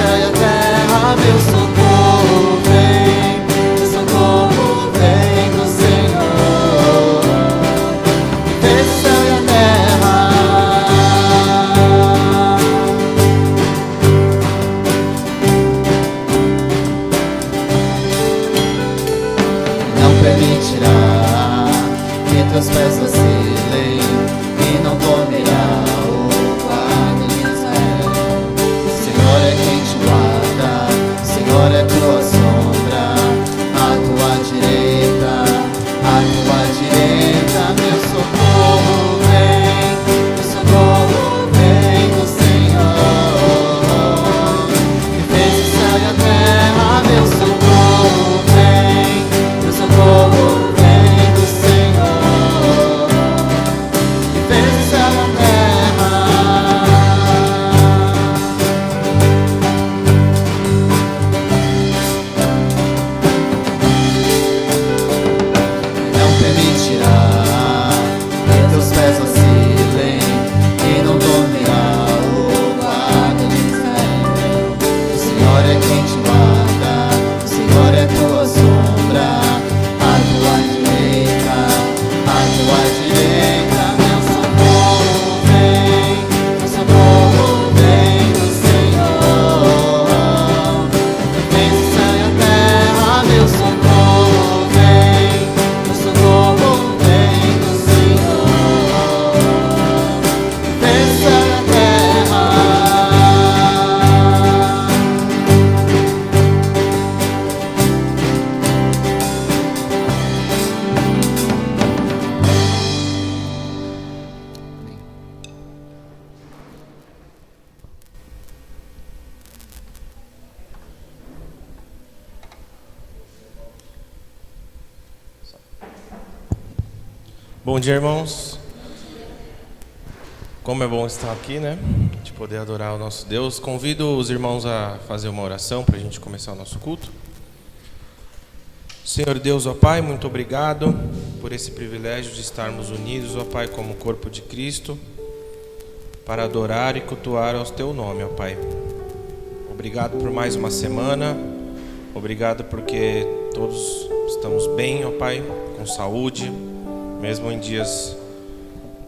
céu e a terra, meu socorro vem, meu socorro vem do Senhor, que fez o céu e a terra. Não permitirá que teus pés vacilem e não dormirá o guarda de Israel. O Senhor é quem te guarda, o Senhor é tua sombra, à tua direita, meu socorro vem do Senhor, que fez o céu e a terra, meu socorro vem do Senhor, que fez o céu e a terra. Não permitirá que teus pés vacilem e não dormirá o guarda de Israel. O Senhor é quem te guarda, o Senhor é tua sombra, à tua direita, meu socorro vem do Senhor, que fez o céu e a terra, meu socorro vem do Senhor, que fez o céu e a terra. Bom dia, irmãos. Como é bom estar aqui, né? De poder adorar o nosso Deus. Convido os irmãos a fazer uma oração para a gente começar o nosso culto. Senhor Deus, ó Pai, muito obrigado por esse privilégio de estarmos unidos, ó Pai, como corpo de Cristo, para adorar e cultuar ao Teu nome, ó Pai. Obrigado por mais uma semana. Obrigado porque todos estamos bem, ó Pai, com saúde, mesmo em dias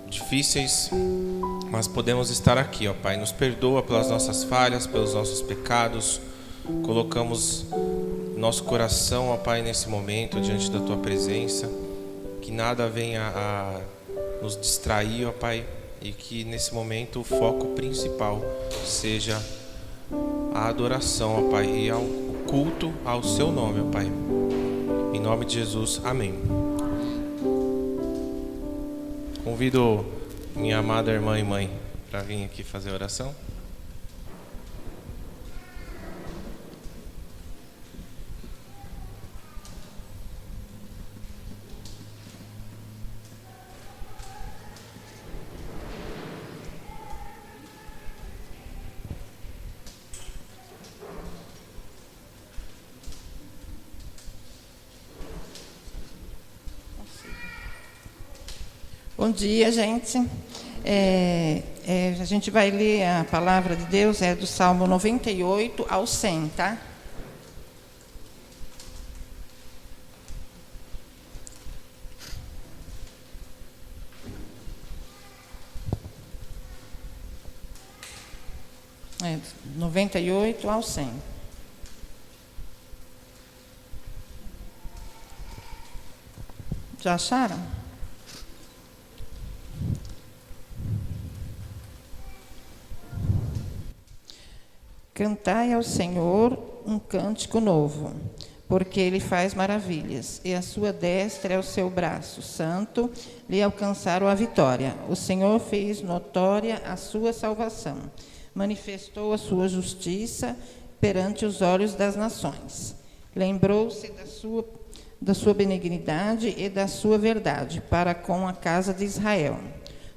difíceis, mas podemos estar aqui, ó Pai. Nos perdoa pelas nossas falhas, pelos nossos pecados. Colocamos nosso coração, ó Pai, nesse momento diante da Tua presença. Que nada venha a nos distrair, ó Pai, e que nesse momento o foco principal seja a adoração, ó Pai, e o culto ao Seu nome, ó Pai. Em nome de Jesus, amém. Convido minha amada irmã e mãe para vir aqui fazer a oração. Bom dia, gente. A gente vai ler a palavra de Deus, é do Salmo 98 ao 100, tá? É, 98 ao 100. Já acharam? Cantai ao Senhor um cântico novo, porque Ele faz maravilhas, e a sua destra é o seu braço santo, lhe alcançaram a vitória. O Senhor fez notória a sua salvação, manifestou a sua justiça perante os olhos das nações. Lembrou-se da sua benignidade e da sua verdade para com a casa de Israel.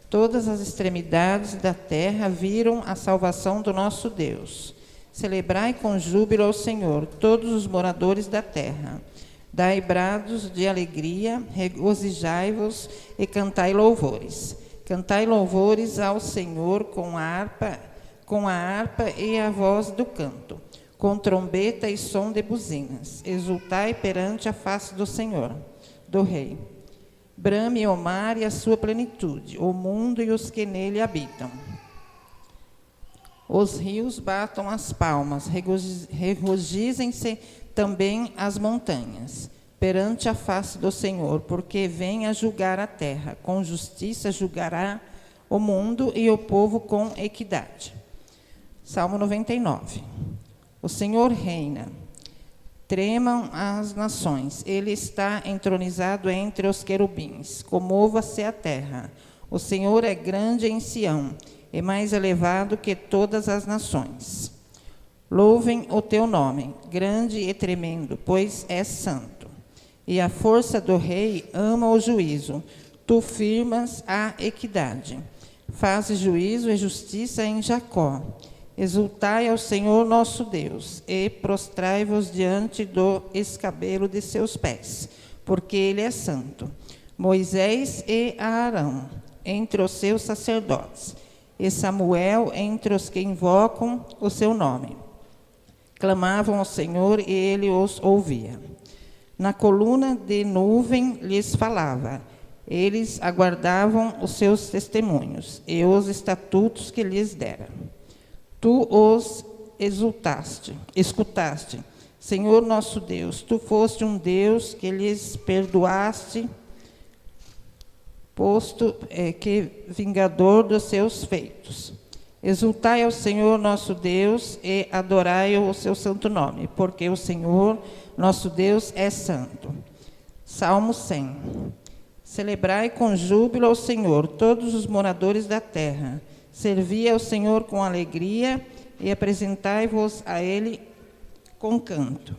Todas as extremidades da terra viram a salvação do nosso Deus. Celebrai com júbilo ao Senhor, todos os moradores da terra. Dai brados de alegria, regozijai-vos e cantai louvores. Cantai louvores ao Senhor com harpa, com a harpa e a voz do canto, com trombeta e som de buzinas. Exultai perante a face do Senhor, do Rei. Brame o mar e a sua plenitude, o mundo e os que nele habitam. Os rios batam as palmas, regozijem-se também as montanhas, perante a face do Senhor, porque vem a julgar a terra. Com justiça julgará o mundo e o povo com equidade. Salmo 99. O Senhor reina. Tremam as nações. Ele está entronizado entre os querubins. Comova-se a terra. O Senhor é grande em Sião, e mais elevado que todas as nações. Louvem o teu nome, grande e tremendo, pois és santo. E a força do rei ama o juízo. Tu firmas a equidade. Fazes juízo e justiça em Jacó. Exultai ao Senhor nosso Deus, e prostrai-vos diante do escabelo de seus pés, porque ele é santo. Moisés e Arão, entre os seus sacerdotes, e Samuel entre os que invocam o seu nome. Clamavam ao Senhor e ele os ouvia. Na coluna de nuvem lhes falava. Eles aguardavam os seus testemunhos e os estatutos que lhes dera. Tu os escutaste, Senhor nosso Deus. Tu foste um Deus que lhes perdoaste, posto que vingador dos seus feitos. Exultai ao Senhor nosso Deus e adorai o seu santo nome, porque o Senhor nosso Deus é santo. Salmo 100. Celebrai com júbilo ao Senhor, todos os moradores da terra. Servi ao Senhor com alegria e apresentai-vos a Ele com canto.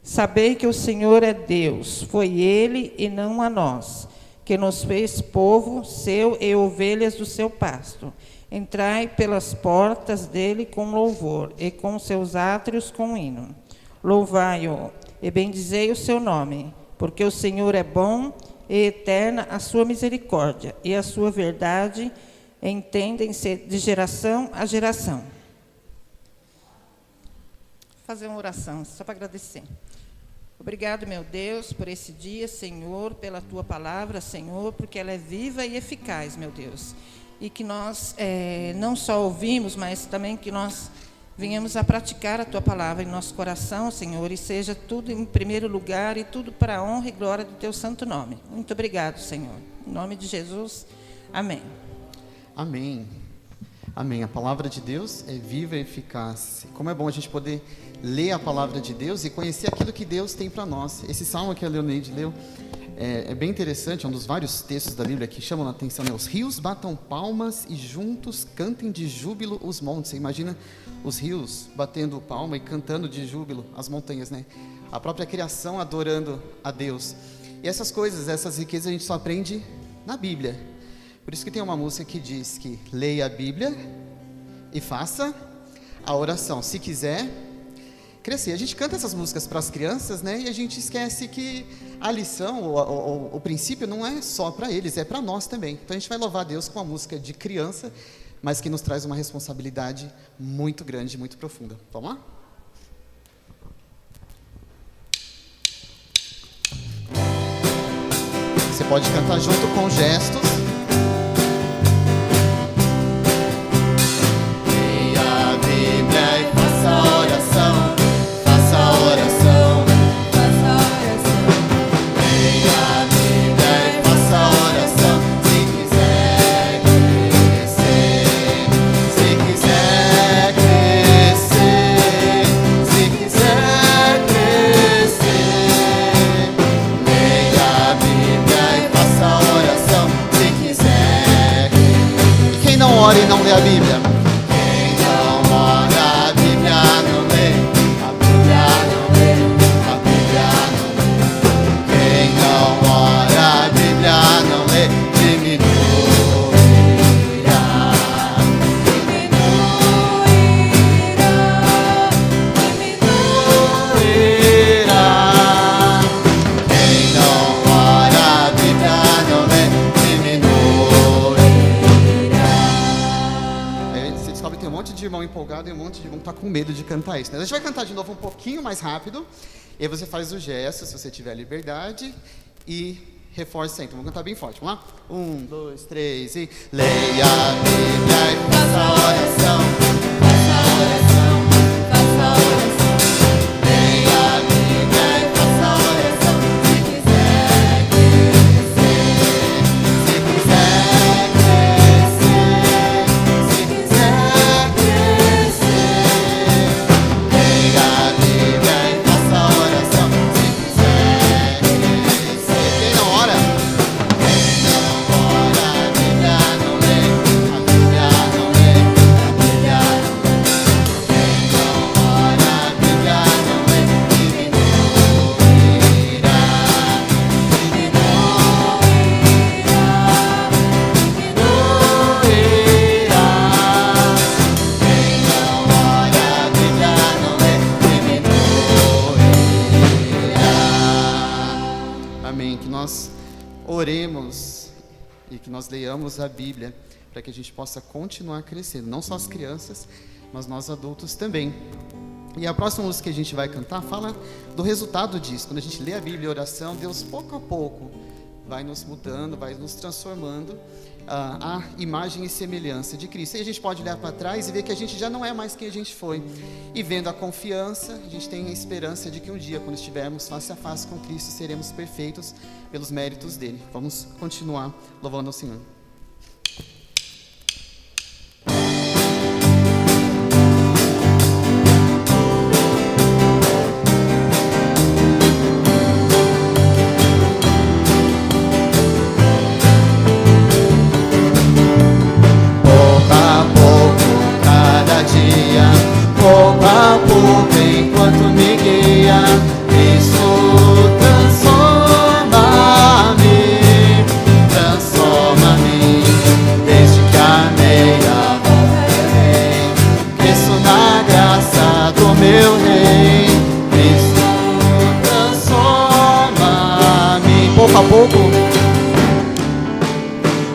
Sabei que o Senhor é Deus, foi Ele e não a nós, que nos fez povo seu e ovelhas do seu pasto. Entrai pelas portas dele com louvor e com seus átrios com hino. Louvai-o e bendizei o seu nome, porque o Senhor é bom e eterna a sua misericórdia, e a sua verdade entendem-se de geração a geração. Vou fazer uma oração, só para agradecer. Obrigado, meu Deus, por esse dia, Senhor, pela tua palavra, Senhor, porque ela é viva e eficaz, meu Deus. E que nós não só ouvimos, mas também que nós venhamos a praticar a tua palavra em nosso coração, Senhor, e seja tudo em primeiro lugar e tudo para a honra e glória do teu santo nome. Muito obrigado, Senhor. Em nome de Jesus, amém. Amém. Amém. A palavra de Deus é viva e eficaz. Como é bom a gente poder ler a palavra de Deus e conhecer aquilo que Deus tem para nós. Esse salmo que a Leoneide leu é bem interessante, é um dos vários textos da Bíblia que chamam a atenção, né? Os rios batam palmas e juntos cantem de júbilo os montes. Você imagina os rios batendo palma e cantando de júbilo as montanhas, né? A própria criação adorando a Deus. E essas coisas, essas riquezas a gente só aprende na Bíblia. Por isso que tem uma música que diz que leia a Bíblia e faça a oração. Se quiser crescer. A gente canta essas músicas para as crianças, né? E a gente esquece que a lição, o princípio não é só para eles, é para nós também. Então a gente vai louvar a Deus com uma música de criança, mas que nos traz uma responsabilidade muito grande, muito profunda. Vamos lá? Você pode cantar junto com gestos. Leia a Bíblia e faça a oração. Faça a oração. Faça a oração. Leia a Bíblia e faça a oração. Se quiser crescer, se quiser crescer, se quiser crescer. Leia a Bíblia e faça a oração. Se quiser crescer. E quem não ora e não lê a Bíblia? Quem não ora a Bíblia não lê. A Bíblia não lê. A Bíblia não lê. Quem não ora a Bíblia não lê. Diminuirá. Diminuirá. Quem não ora a Bíblia não lê. monte de irmão empolgado e um monte de irmão tá com medo de cantar isso, né? A gente vai cantar de novo um pouquinho mais rápido, e aí você faz o gesto, se você tiver liberdade, e reforça sempre. Vamos cantar bem forte, vamos lá? 1, 2, 3 e... Leia a Bíblia e faça a oração. Faça a oração, faça a oração. Leia a Bíblia e faça a oração. Se quiser crescer, Se quiser crescer, se quiser crescer, leia a Bíblia e faça a oração. Se quiser crescer, quem não ora? Quem não ora, a Bíblia não lê, a Bíblia não lê, a Bíblia não lê. Quem não ora, a Bíblia não lê, diminuirá, quem não ora, a Bíblia não lê, diminuirá. Amém. Que nós oremos e que nós leiamos a Bíblia para que a gente possa continuar crescendo, não só as crianças, mas nós adultos também. E a próxima música que a gente vai cantar fala do resultado disso. Quando a gente lê a Bíblia e a oração, Deus pouco a pouco vai nos mudando, vai nos transformando a imagem e semelhança de Cristo. E a gente pode olhar para trás e ver que a gente já não é mais quem a gente foi. E vendo a confiança, a gente tem a esperança de que um dia, quando estivermos face a face com Cristo, seremos perfeitos pelos méritos dele. Vamos continuar louvando ao Senhor. Pouco a pouco, cada dia, pouco a pouco, enquanto me guia, isso transforma-me, transforma-me, desde que amei a volta eu rei, cresço na graça do meu rei, isso transforma-me, pouco a pouco.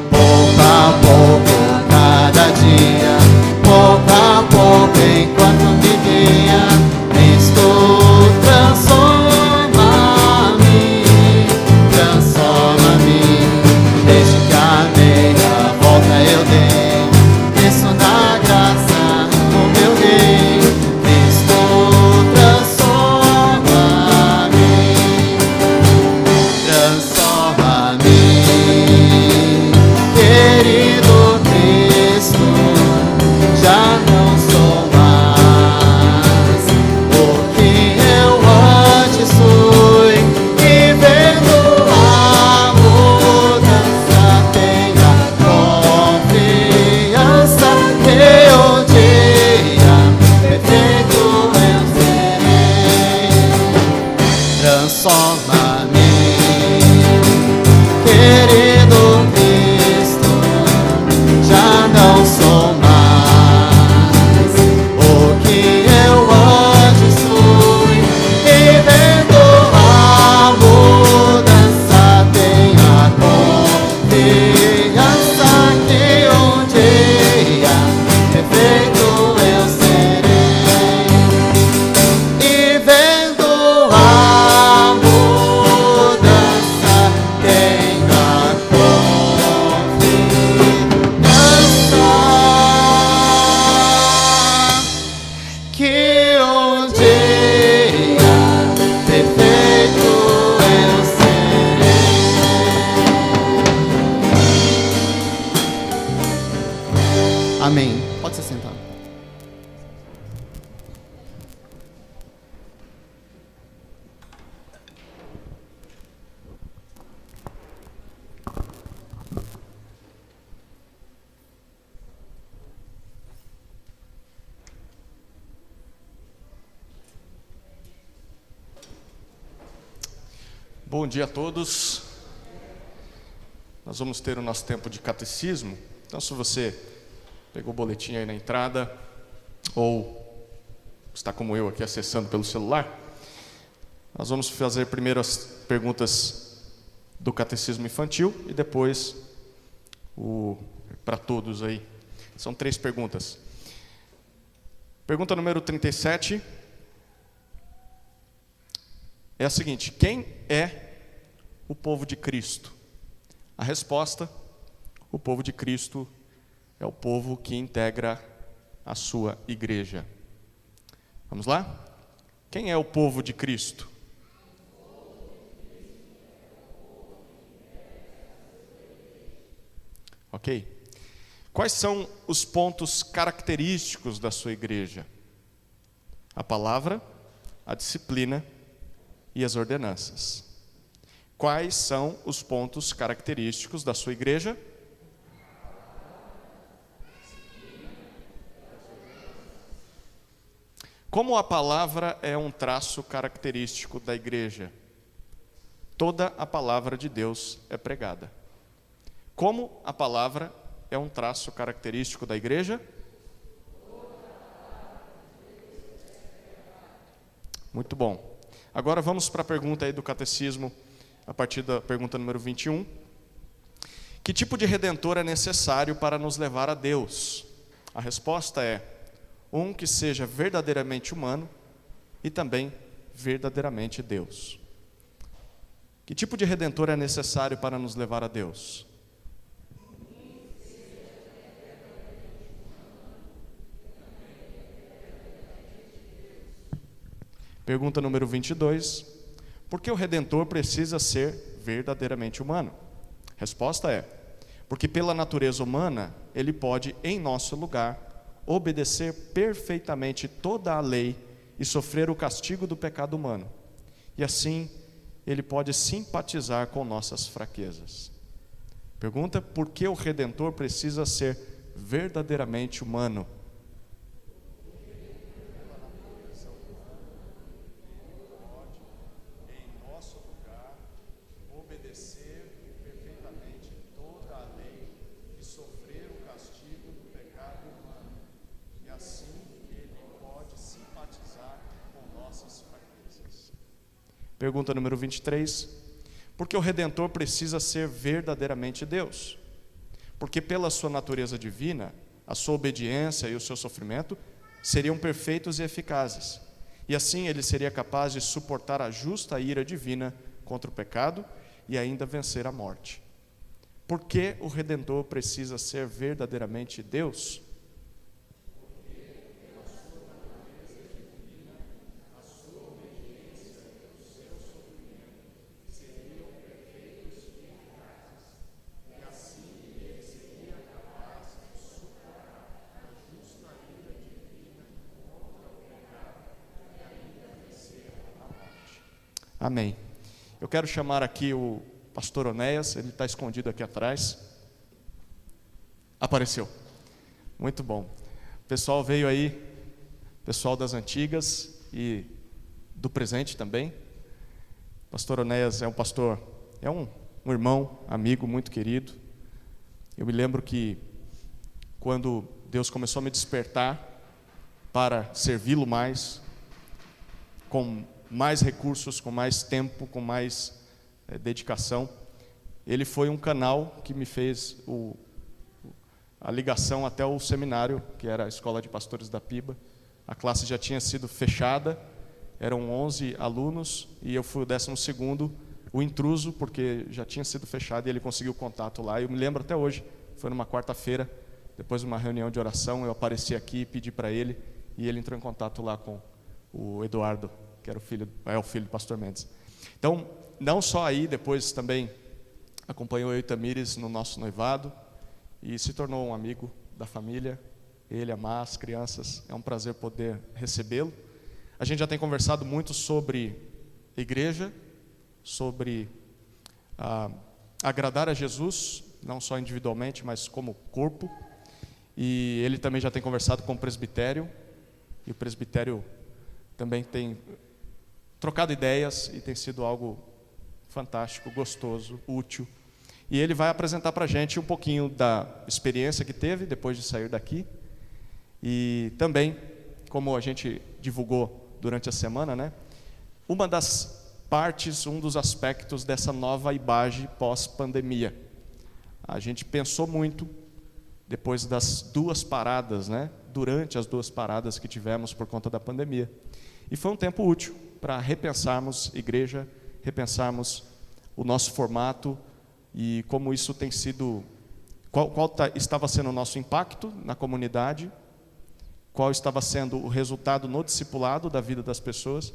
Pouco a pouco, cada dia, pouco a pouco, enquanto me guia, Cristo transforma-me, transforma-me, desde que amei a volta eu dei, cresço na graça do meu rei, Cristo transforma-me, transforma-me. Querido Cristo, já não sou mais o que eu antes fui, e vendo a mudança tenho a confiança que um dia perfeito eu serei. Transforma-me, querido Cristo, já não sou mais o que eu antes fui, e vendo a mudança tenho a confiança que um dia perfeito eu serei, e vendo a mudança tenho a confiança que um dia perfeito eu serei. Amém. Pode se sentar. Bom dia a todos. Nós vamos ter o nosso tempo de catecismo. Então, se você pegou o boletim aí na entrada ou está como eu aqui acessando pelo celular, nós vamos fazer primeiro as perguntas do catecismo infantil e depois para todos aí. São 3 perguntas. Pergunta número 37 é a seguinte: quem é o povo de Cristo? A resposta: o povo de Cristo é o povo que integra a sua igreja. Vamos lá? Quem é o povo de Cristo? Ok. Quais são os pontos característicos da sua igreja? A palavra, a disciplina e as ordenanças. Quais são os pontos característicos da sua igreja? Como a palavra é um traço característico da igreja? Toda a palavra de Deus é pregada. Como a palavra é um traço característico da igreja? Muito bom. Agora vamos para a pergunta aí do catecismo, a partir da pergunta número 21. Que tipo de redentor é necessário para nos levar a Deus? A resposta é: um que seja verdadeiramente humano e também verdadeiramente Deus. Que tipo de redentor é necessário para nos levar a Deus? Pergunta número 22. Por que o Redentor precisa ser verdadeiramente humano? Resposta é: porque pela natureza humana, ele pode, em nosso lugar, obedecer perfeitamente toda a lei e sofrer o castigo do pecado humano. E assim, ele pode simpatizar com nossas fraquezas. Pergunta: por que o Redentor precisa ser verdadeiramente humano? Pergunta número 23. Por que o Redentor precisa ser verdadeiramente Deus? Porque pela sua natureza divina, a sua obediência e o seu sofrimento seriam perfeitos e eficazes. E assim ele seria capaz de suportar a justa ira divina contra o pecado e ainda vencer a morte. Por que o Redentor precisa ser verdadeiramente Deus? Amém. Eu quero chamar aqui o pastor Onéias, ele está escondido aqui atrás. Apareceu. Muito bom. O pessoal veio aí, pessoal das antigas e do presente também. O pastor Onéias é um pastor, é um irmão, amigo muito querido. Eu me lembro que quando Deus começou a me despertar para servi-lo mais, com mais recursos, com mais tempo, com mais dedicação, ele foi um canal que me fez a ligação até o seminário, que era a Escola de Pastores da Piba. A classe já tinha sido fechada, eram 11 alunos, e eu fui o 12º, o intruso, porque já tinha sido fechado, e ele conseguiu contato lá. Eu me lembro até hoje, foi numa quarta-feira, depois de uma reunião de oração, eu apareci aqui e pedi para ele, e ele entrou em contato lá com o Eduardo, que era o filho do pastor Mendes. Então, não só aí, depois também acompanhou eu e Tamires no nosso noivado e se tornou um amigo da família, ele, a Má, as crianças. É um prazer poder recebê-lo. A gente já tem conversado muito sobre igreja, sobre agradar a Jesus, não só individualmente, mas como corpo. E ele também já tem conversado com o presbitério, e o presbitério também tem trocado ideias e tem sido algo fantástico, gostoso, útil. E ele vai apresentar para a gente um pouquinho da experiência que teve depois de sair daqui. E também, como a gente divulgou durante a semana, né, uma das partes, um dos aspectos dessa nova IBAGE pós-pandemia. A gente pensou muito depois das 2 paradas, né? Durante as 2 paradas que tivemos por conta da pandemia. E foi um tempo útil para repensarmos igreja, repensarmos o nosso formato e como isso tem sido, estava sendo o nosso impacto na comunidade, qual estava sendo o resultado no discipulado da vida das pessoas,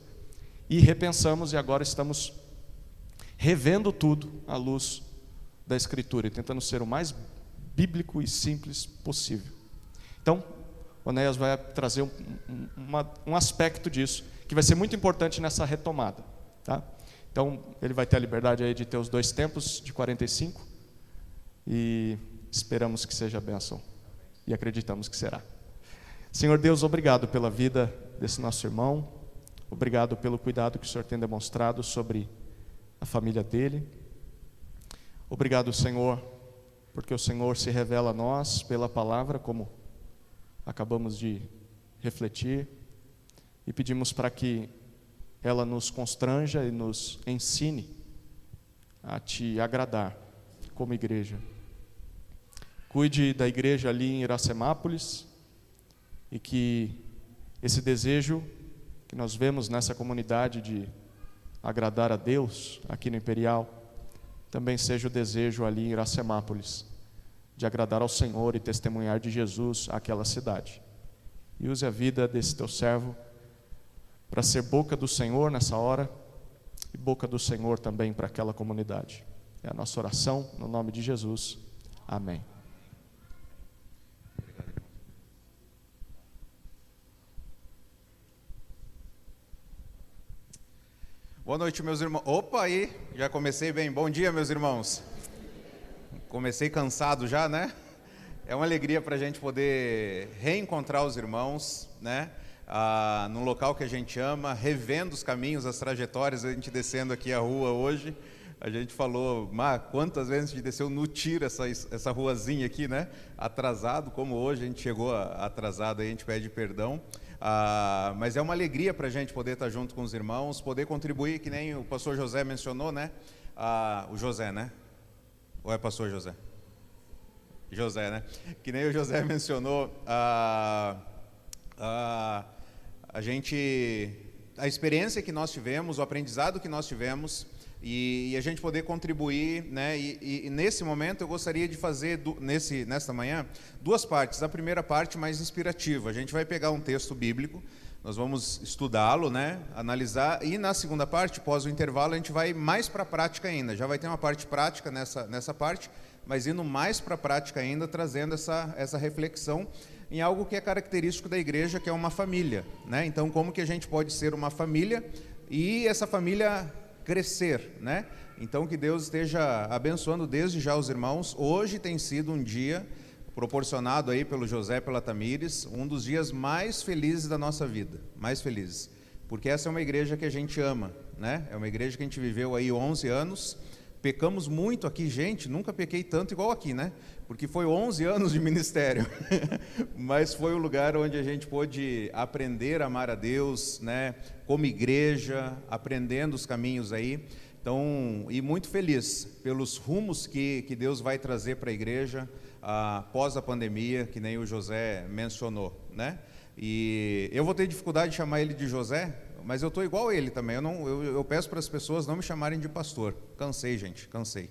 e repensamos e agora estamos revendo tudo à luz da Escritura e tentando ser o mais bíblico e simples possível. Então, o Onéias vai trazer um aspecto disso, que vai ser muito importante nessa retomada. Tá? Então, ele vai ter a liberdade aí de ter os 2 tempos de 45, e esperamos que seja bênção, e acreditamos que será. Senhor Deus, obrigado pela vida desse nosso irmão, obrigado pelo cuidado que o Senhor tem demonstrado sobre a família dele. Obrigado, Senhor, porque o Senhor se revela a nós pela palavra, como acabamos de refletir, e pedimos para que ela nos constranja e nos ensine a Te agradar como igreja. Cuide da igreja ali em Iracemápolis, e que esse desejo que nós vemos nessa comunidade de agradar a Deus aqui no Imperial, também seja o desejo ali em Iracemápolis, de agradar ao Senhor e testemunhar de Jesus àquela cidade. E use a vida desse teu servo para ser boca do Senhor nessa hora, e boca do Senhor também para aquela comunidade. É a nossa oração, no nome de Jesus. Amém. Boa noite, meus irmãos. Opa, aí, já comecei bem. Bom dia, meus irmãos. Comecei cansado já, né? É uma alegria para a gente poder reencontrar os irmãos, né? Num local que a gente ama, revendo os caminhos, as trajetórias, a gente descendo aqui a rua hoje. A gente falou, quantas vezes a gente desceu no tiro essa ruazinha aqui, né? Atrasado, como hoje a gente chegou atrasado, aí a gente pede perdão. Mas é uma alegria para a gente poder estar junto com os irmãos, poder contribuir, que nem o pastor José mencionou, né? O José, né? Ou é pastor José? José, né? Que nem o José mencionou, a experiência que nós tivemos, o aprendizado que nós tivemos, e a gente poder contribuir, né? E nesse momento eu gostaria de fazer, nesta manhã, 2 partes. A primeira parte mais inspirativa, a gente vai pegar um texto bíblico, nós vamos estudá-lo, né? Analisar, e na segunda parte, após o intervalo, a gente vai mais para a prática ainda. Já vai ter uma parte prática nessa parte, mas indo mais para a prática ainda, trazendo essa reflexão em algo que é característico da igreja, que é uma família, né? Então, como que a gente pode ser uma família e essa família crescer, né? Então, que Deus esteja abençoando desde já os irmãos. Hoje tem sido um dia proporcionado aí pelo José e pela Tamires, um dos dias mais felizes da nossa vida, mais felizes, porque essa é uma igreja que a gente ama, né? É uma igreja que a gente viveu aí 11 anos, pecamos muito aqui, gente, nunca pequei tanto igual aqui, né? Porque foi 11 anos de ministério, mas foi o lugar onde a gente pôde aprender a amar a Deus, né? Como igreja, aprendendo os caminhos aí. Então, e muito feliz pelos rumos que Deus vai trazer para a igreja após a pandemia, que nem o José mencionou, né? E eu vou ter dificuldade de chamar ele de José, mas eu estou igual a ele também. Eu peço para as pessoas não me chamarem de pastor. Cansei, gente, cansei.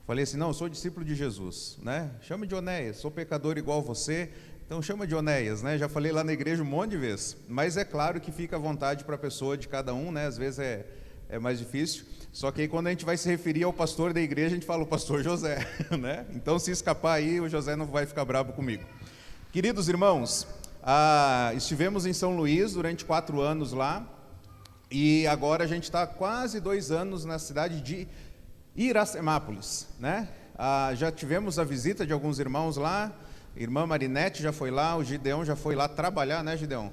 Falei assim, não, eu sou discípulo de Jesus, né? Chama de Onéias, sou pecador igual você, então chama de Onéias, né? Já falei lá na igreja um monte de vezes, mas é claro que fica à vontade para a pessoa de cada um, né? Às vezes é mais difícil, só que aí quando a gente vai se referir ao pastor da igreja, a gente fala o pastor José, né? Então se escapar aí, o José não vai ficar bravo comigo. Queridos irmãos, estivemos em São Luís durante 4 anos lá, e agora a gente está quase 2 anos na cidade de Iracemápolis, né? Já tivemos a visita de alguns irmãos lá, irmã Marinete já foi lá, o Gideão já foi lá trabalhar, né, Gideão?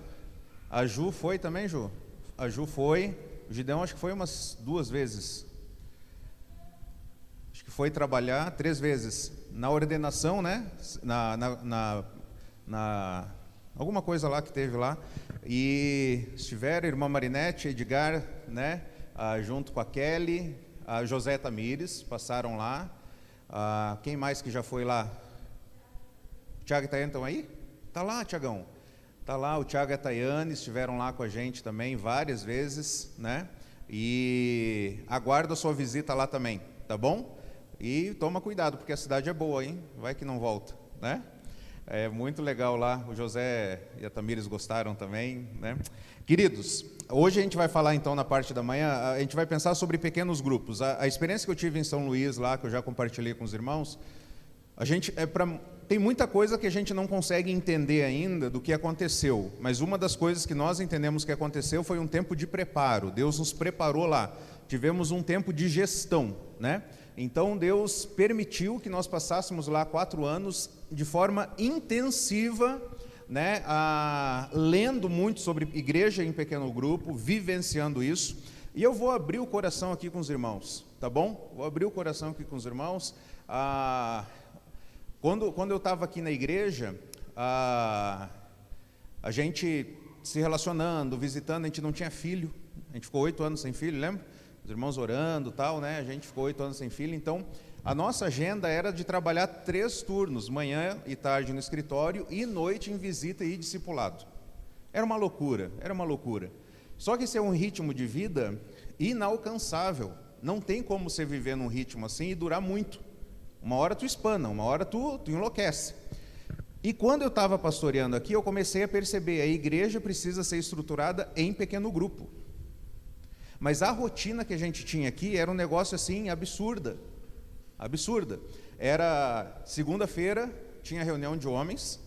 A Ju foi também, Ju? A Ju foi, o Gideão acho que foi umas 2 vezes, acho que foi trabalhar 3 vezes, na ordenação, né, alguma coisa lá que teve lá, e estiveram a irmã Marinete, Edgar, né, junto com a Kelly, a José Tamires, passaram lá. Quem mais que já foi lá? O Tiago e a Tayane estão aí? Tá lá, Tiagão. Tá lá, o Tiago e a Tayane estiveram lá com a gente também várias vezes, né? E aguardo a sua visita lá também, tá bom? E toma cuidado, porque a cidade é boa, hein? Vai que não volta, né? É muito legal lá, o José e a Tamires gostaram também, né? Queridos, hoje a gente vai falar então na parte da manhã, a gente vai pensar sobre pequenos grupos. A experiência que eu tive em São Luís lá, que eu já compartilhei com os irmãos, tem muita coisa que a gente não consegue entender ainda do que aconteceu, mas uma das coisas que nós entendemos que aconteceu foi um tempo de preparo. Deus nos preparou lá, tivemos um tempo de gestão, né? Então Deus permitiu que nós passássemos lá 4 anos de forma intensiva, né? Lendo muito sobre igreja em pequeno grupo, vivenciando isso. E eu vou abrir o coração aqui com os irmãos, tá bom? Vou abrir o coração aqui com os irmãos. Quando eu estava aqui na igreja, a gente se relacionando, visitando, a gente não tinha filho. A gente ficou 8 anos sem filho, lembra? Os irmãos orando e tal, né? A gente ficou 8 anos sem filho. Então, a nossa agenda era de trabalhar 3 turnos, manhã e tarde no escritório e noite em visita e discipulado. Era uma loucura, era uma loucura. Só que esse é um ritmo de vida inalcançável. Não tem como você viver num ritmo assim e durar muito. Uma hora tu espana, uma hora tu enlouquece. E quando eu estava pastoreando aqui, eu comecei a perceber, a igreja precisa ser estruturada em pequeno grupo. Mas a rotina que a gente tinha aqui era um negócio assim, absurda. Era segunda-feira, tinha reunião de homens.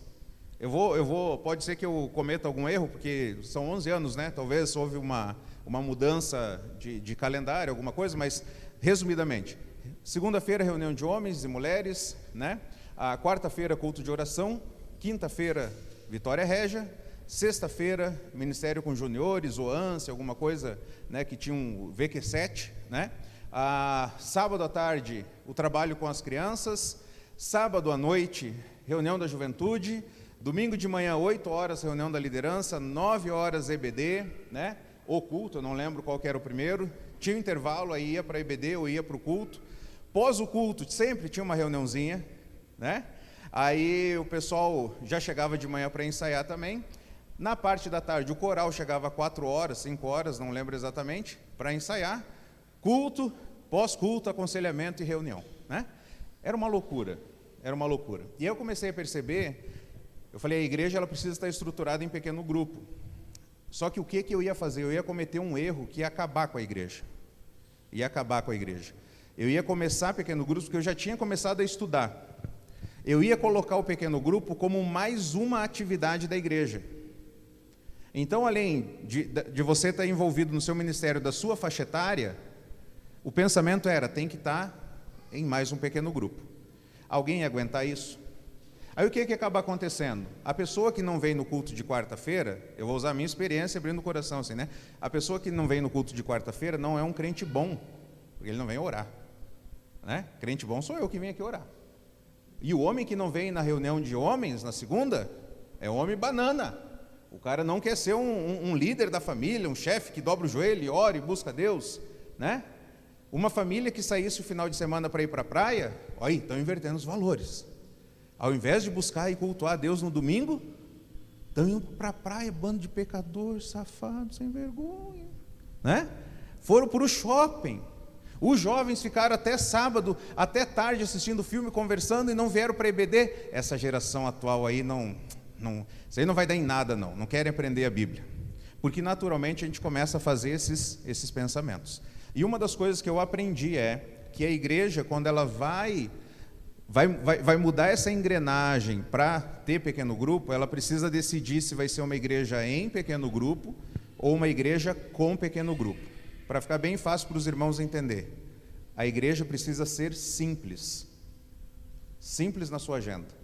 Pode ser que eu cometa algum erro, porque são 11 anos, né? Talvez houve uma mudança de calendário, alguma coisa, mas resumidamente, segunda-feira, reunião de homens e mulheres, né? A quarta-feira, culto de oração. Quinta-feira, Vitória Régia. Sexta-feira, ministério com juniores, ou ANSE, alguma coisa, né, que tinha um VQ7, né? Sábado à tarde, o trabalho com as crianças. Sábado à noite, reunião da juventude. Domingo de manhã, 8 horas, reunião da liderança. 9 horas, EBD, né? O culto, eu não lembro qual que era o primeiro. Tinha um intervalo, aí ia para EBD ou ia para o culto. Pós o culto, sempre tinha uma reuniãozinha, né? Aí o pessoal já chegava de manhã para ensaiar também. Na parte da tarde, o coral chegava 4 horas, 5 horas, não lembro exatamente, para ensaiar. Culto, pós-culto, aconselhamento e reunião, né? Era uma loucura. E aí eu comecei a perceber, eu falei, a igreja ela precisa estar estruturada em pequeno grupo. Só que o que eu ia fazer? Eu ia cometer um erro que ia acabar com a igreja. Eu ia começar pequeno grupo porque eu já tinha começado a estudar. Eu ia colocar o pequeno grupo como mais uma atividade da igreja. Então, além de você estar envolvido no seu ministério da sua faixa etária, o pensamento era, tem que estar em mais um pequeno grupo. Alguém ia aguentar isso? Aí o que acaba acontecendo? A pessoa que não vem no culto de quarta-feira, eu vou usar a minha experiência abrindo o coração assim, né? A pessoa que não vem no culto de quarta-feira não é um crente bom, porque ele não vem orar, né? Crente bom sou eu que venho aqui orar. E o homem que não vem na reunião de homens, na segunda, é homem banana. O cara não quer ser um líder da família, um chefe que dobra o joelho e ora e busca Deus, né? Uma família que saísse o final de semana para ir para a praia, olha aí, estão invertendo os valores. Ao invés de buscar e cultuar a Deus no domingo, estão indo para a praia, bando de pecadores, safados, sem vergonha, né? Foram para o shopping. Os jovens ficaram até sábado, até tarde assistindo filme, conversando e não vieram para a EBD. Essa geração atual aí isso aí não vai dar em nada, não querem aprender a Bíblia. Porque naturalmente a gente começa a fazer esses pensamentos. E uma das coisas que eu aprendi é que a igreja, quando ela vai mudar essa engrenagem para ter pequeno grupo, ela precisa decidir se vai ser uma igreja em pequeno grupo ou uma igreja com pequeno grupo. Para ficar bem fácil para os irmãos entender, a igreja precisa ser simples na sua agenda,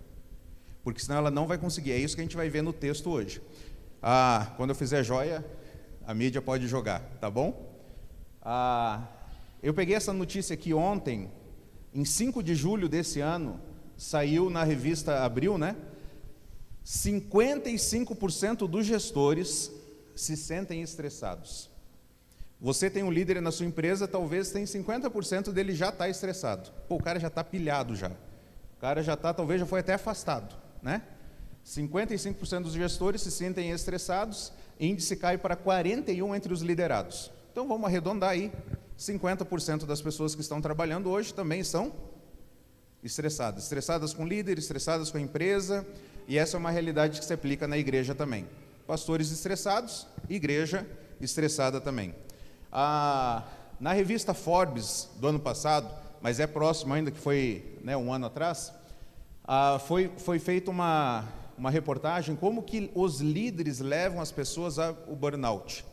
porque senão ela não vai conseguir. É isso que a gente vai ver no texto hoje. Quando eu fizer joia, a mídia pode jogar, tá bom? Eu peguei essa notícia aqui ontem, em 5 de julho desse ano, saiu na revista Abril, né? 55% dos gestores se sentem estressados. Você tem um líder na sua empresa, talvez tem 50% dele já está estressado. Pô, o cara já está pilhado já. O cara já está, talvez já foi até afastado, né? 55% dos gestores se sentem estressados, índice cai para 41% entre os liderados. Então vamos arredondar aí, 50% das pessoas que estão trabalhando hoje também são estressadas. Estressadas com o líder, estressadas com a empresa, e essa é uma realidade que se aplica na igreja também. Pastores estressados, igreja estressada também. Na revista Forbes do ano passado, mas é próximo ainda, que foi, né, um ano atrás, foi feita uma reportagem como que os líderes levam as pessoas ao burnout.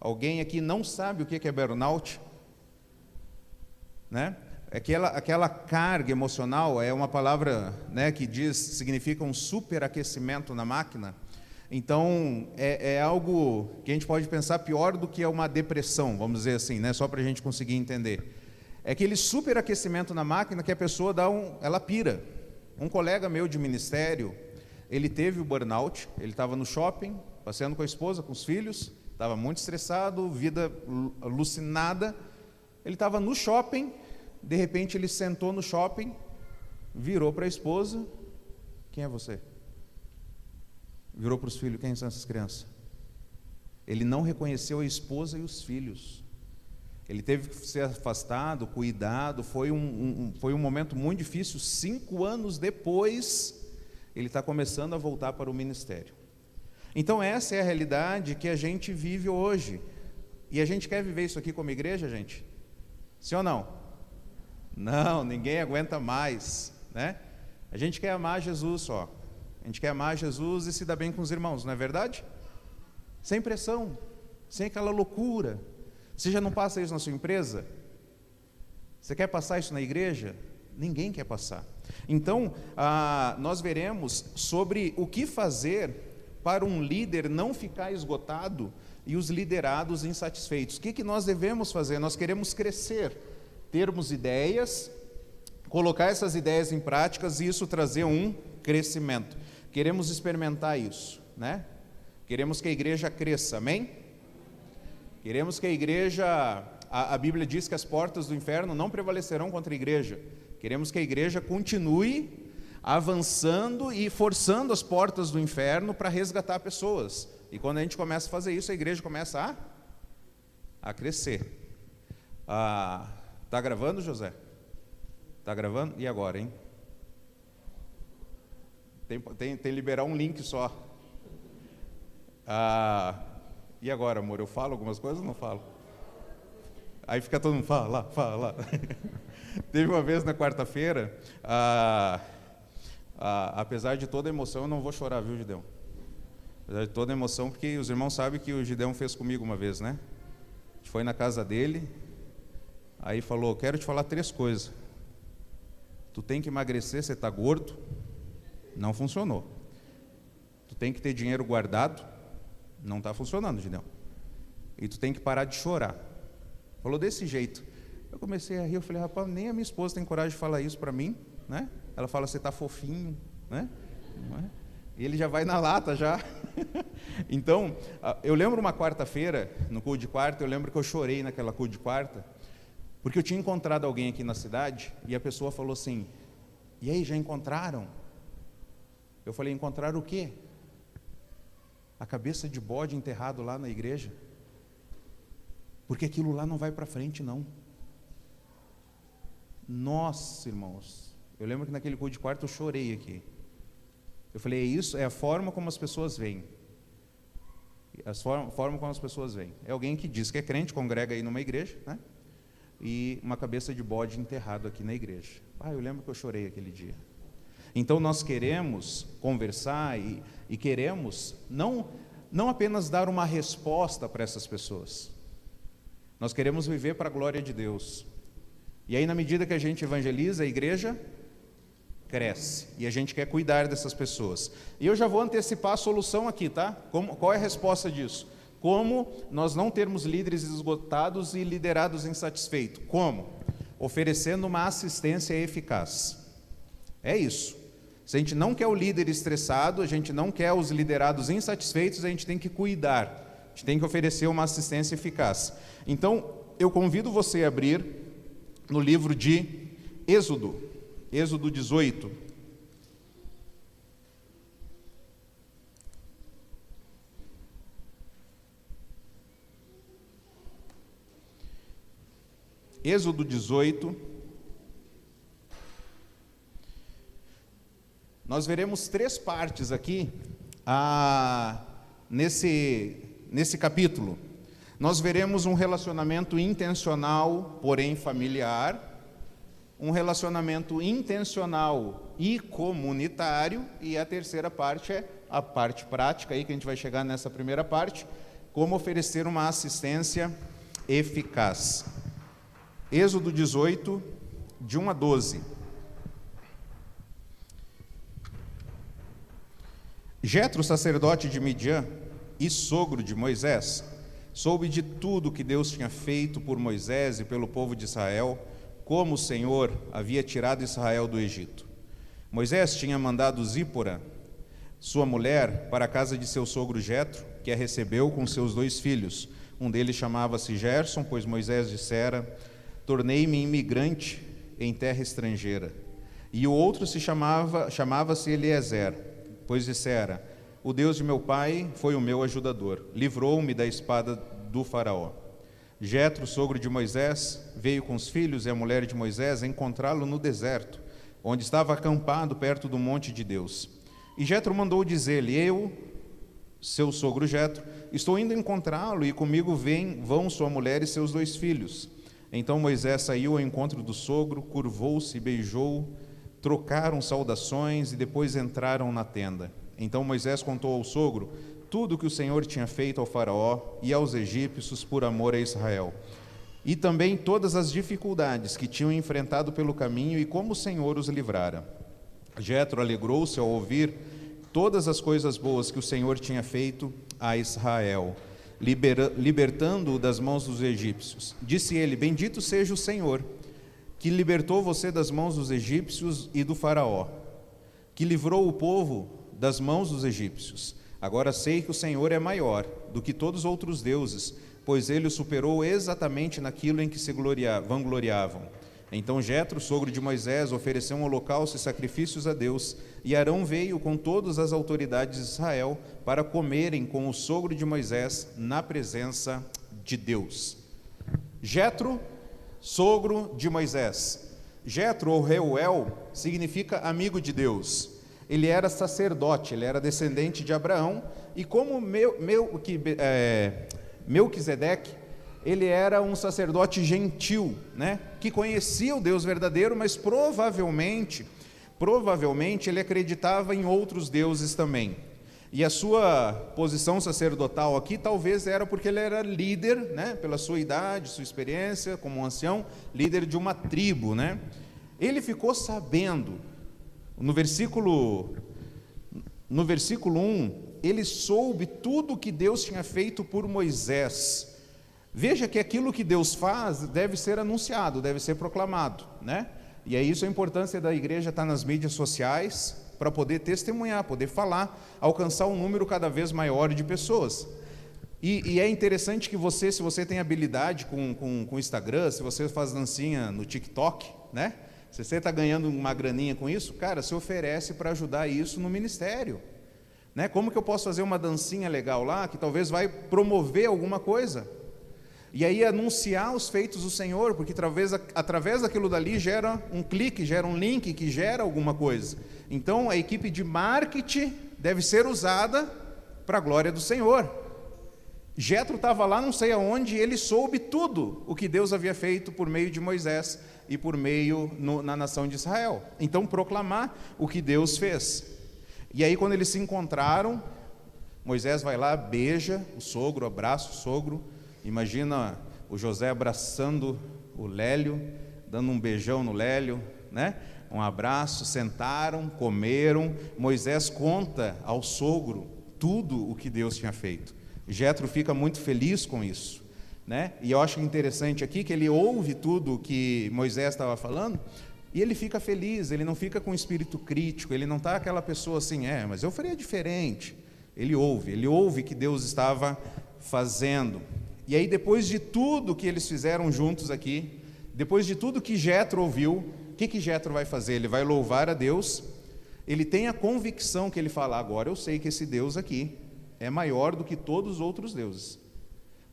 Alguém aqui não sabe o que é burnout? Né? Aquela carga emocional é uma palavra, né, que significa um superaquecimento na máquina. Então, é algo que a gente pode pensar pior do que uma depressão, vamos dizer assim, né, só para a gente conseguir entender. É aquele superaquecimento na máquina que a pessoa ela pira. Um colega meu de ministério, ele teve o burnout, ele estava no shopping, passeando com a esposa, com os filhos, estava muito estressado, vida alucinada. Ele estava no shopping, de repente ele sentou no shopping, virou para a esposa: quem é você? Virou para os filhos: quem são essas crianças? Ele não reconheceu a esposa e os filhos. Ele teve que ser afastado, cuidado, foi um momento muito difícil. 5 anos depois, ele está começando a voltar para o ministério. Então essa é a realidade que a gente vive hoje. E a gente quer viver isso aqui como igreja, gente? Sim ou não? Não, ninguém aguenta mais, né? A gente quer amar Jesus só. A gente quer amar Jesus e se dar bem com os irmãos, não é verdade? Sem pressão, sem aquela loucura. Você já não passa isso na sua empresa? Você quer passar isso na igreja? Ninguém quer passar. Então, nós veremos sobre o que fazer para um líder não ficar esgotado e os liderados insatisfeitos. O que nós devemos fazer? Nós queremos crescer, termos ideias, colocar essas ideias em práticas e isso trazer um crescimento. Queremos experimentar isso, né? Queremos que a igreja cresça, amém? Queremos que a igreja, a Bíblia diz que as portas do inferno não prevalecerão contra a igreja. Queremos que a igreja continue avançando e forçando as portas do inferno para resgatar pessoas. E quando a gente começa a fazer isso, a igreja começa a crescer. Tá gravando, José? Tá gravando? E agora, hein? Tem que liberar um link só. E agora, amor, eu falo algumas coisas ou não falo? Aí fica todo mundo, fala. Teve uma vez na quarta-feira, apesar de toda a emoção, eu não vou chorar, viu, Gideão? Apesar de toda a emoção, porque os irmãos sabem que o Gideão fez comigo uma vez, né? A gente foi na casa dele, aí falou: quero te falar 3 coisas. Tu tem que emagrecer, você está gordo. Não funcionou. Tu tem que ter dinheiro guardado. Não está funcionando, Gideão. E tu tem que parar de chorar. Falou desse jeito. Eu comecei a rir, eu falei: rapaz, nem a minha esposa tem coragem de falar isso para mim, né? Ela fala: você está fofinho, né? Não é? E ele já vai na lata já. Então, eu lembro uma quarta-feira, no culto de quarta, eu lembro que eu chorei naquela culto de quarta, porque eu tinha encontrado alguém aqui na cidade, e a pessoa falou assim: e aí, já encontraram? Eu falei: encontraram o quê? A cabeça de bode enterrado lá na igreja. Porque aquilo lá não vai para frente, não. Nossa, irmãos, eu lembro que naquele culto de quarto eu chorei aqui. Eu falei: é isso, é a forma como as pessoas veem. A forma como as pessoas veem. É alguém que diz que é crente, congrega aí numa igreja, né? E uma cabeça de bode enterrado aqui na igreja. Eu lembro que eu chorei aquele dia. Então nós queremos conversar e queremos não apenas dar uma resposta para essas pessoas. Nós queremos viver para a glória de Deus. E aí, na medida que a gente evangeliza, a igreja cresce. E a gente quer cuidar dessas pessoas. E eu já vou antecipar a solução aqui, tá? Qual é a resposta disso? Como nós não termos líderes esgotados e liderados insatisfeitos? Como? Oferecendo uma assistência eficaz. É isso. Se a gente não quer o líder estressado, a gente não quer os liderados insatisfeitos, a gente tem que cuidar, a gente tem que oferecer uma assistência eficaz. Então, eu convido você a abrir no livro de Êxodo 18. Êxodo 18. Nós veremos 3 partes aqui nesse capítulo. Nós veremos um relacionamento intencional, porém familiar, um relacionamento intencional e comunitário, e a terceira parte é a parte prática, aí que a gente vai chegar nessa primeira parte, como oferecer uma assistência eficaz. Êxodo 18, de 1 a 12. Jetro, sacerdote de Midian e sogro de Moisés, soube de tudo que Deus tinha feito por Moisés e pelo povo de Israel, como o Senhor havia tirado Israel do Egito. Moisés tinha mandado Zípora, sua mulher, para a casa de seu sogro Jetro, que a recebeu com seus 2 filhos. Um deles chamava-se Gerson, pois Moisés dissera: tornei-me imigrante em terra estrangeira. E o outro chamava-se Eliezer, pois dissera: o Deus de meu pai foi o meu ajudador, livrou-me da espada do faraó. Jetro, sogro de Moisés, veio com os filhos e a mulher de Moisés encontrá-lo no deserto, onde estava acampado perto do monte de Deus. E Jetro mandou dizer-lhe: eu, seu sogro Jetro, estou indo encontrá-lo, e comigo vão sua mulher e seus 2 filhos. Então Moisés saiu ao encontro do sogro, curvou-se, beijou, trocaram saudações e depois entraram na tenda. Então Moisés contou ao sogro tudo o que o Senhor tinha feito ao faraó e aos egípcios por amor a Israel, e também todas as dificuldades que tinham enfrentado pelo caminho e como o Senhor os livrara. Jetro alegrou-se ao ouvir todas as coisas boas que o Senhor tinha feito a Israel, libertando-o das mãos dos egípcios. Disse ele: bendito seja o Senhor, que libertou você das mãos dos egípcios e do faraó, que livrou o povo das mãos dos egípcios. Agora sei que o Senhor é maior do que todos os outros deuses, pois ele o superou exatamente naquilo em que se vangloriavam. Então Jetro, sogro de Moisés, ofereceu um holocausto e sacrifícios a Deus, e Arão veio com todas as autoridades de Israel para comerem com o sogro de Moisés na presença de Deus. Jetro, sogro de Moisés. Jetro, ou Reuel, significa amigo de Deus. Ele era sacerdote, ele era descendente de Abraão, e como Melquisedeque, ele era um sacerdote gentil, né, que conhecia o Deus verdadeiro, mas provavelmente ele acreditava em outros deuses também. E a sua posição sacerdotal aqui talvez era porque ele era líder, né, pela sua idade, sua experiência como um ancião, líder de uma tribo, né. Ele ficou sabendo, no versículo 1, ele soube tudo o que Deus tinha feito por Moisés. Veja que aquilo que Deus faz deve ser anunciado, deve ser proclamado, né? E é isso a importância da igreja estar nas mídias sociais, para poder testemunhar, poder falar, alcançar um número cada vez maior de pessoas. E é interessante que você, se você tem habilidade com o Instagram, se você faz dancinha no TikTok, né? Se você está ganhando uma graninha com isso, cara, se oferece para ajudar isso no ministério, né? Como que eu posso fazer uma dancinha legal lá, que talvez vai promover alguma coisa? E aí anunciar os feitos do Senhor, porque através daquilo dali gera um clique, gera um link, que gera alguma coisa. Então a equipe de marketing deve ser usada para a glória do Senhor. Jetro estava lá não sei aonde, e ele soube tudo o que Deus havia feito por meio de Moisés e por meio na nação de Israel. Então proclamar o que Deus fez. E aí quando eles se encontraram, Moisés vai lá, beija o sogro, abraça o sogro. Imagina o José abraçando o Lélio, dando um beijão no Lélio, né? Um abraço, sentaram, comeram. Moisés conta ao sogro tudo o que Deus tinha feito. Jetro fica muito feliz com isso, né? E eu acho interessante aqui que ele ouve tudo o que Moisés estava falando e ele fica feliz, ele não fica com espírito crítico, ele não está aquela pessoa assim, mas eu faria diferente. Ele ouve que Deus estava fazendo. E aí depois de tudo que eles fizeram juntos aqui, depois de tudo que Jetro ouviu, o que Jetro vai fazer? Ele vai louvar a Deus. Ele tem a convicção que ele fala: agora eu sei que esse Deus aqui é maior do que todos os outros deuses,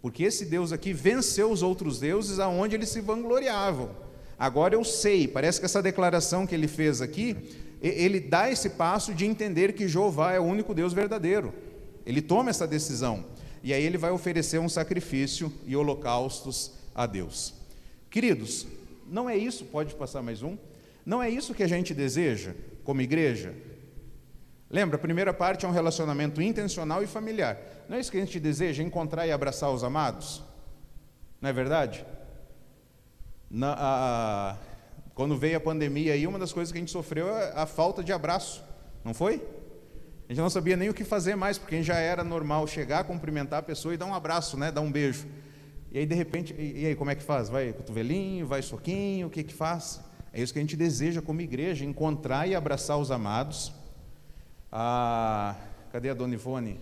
Porque esse Deus aqui venceu os outros deuses aonde eles se vangloriavam. Agora eu sei, parece que essa declaração que ele fez aqui, ele dá esse passo de entender que Jeová é o único Deus verdadeiro. Ele toma essa decisão. E aí ele vai oferecer um sacrifício e holocaustos a Deus. Queridos, não é isso, pode passar mais um? Não é isso que a gente deseja como igreja? Lembra, a primeira parte é um relacionamento intencional e familiar. Não é isso que a gente deseja, encontrar e abraçar os amados? Não é verdade? Quando veio a pandemia aí, uma das coisas que a gente sofreu é a falta de abraço, não foi? A gente não sabia nem o que fazer mais, porque já era normal chegar, cumprimentar a pessoa e dar um abraço, né? Dar um beijo. E aí, de repente, e aí, como é que faz? Vai cotovelinho, vai soquinho, o que que faz? É isso que a gente deseja como igreja, encontrar e abraçar os amados. Cadê a Dona Ivone?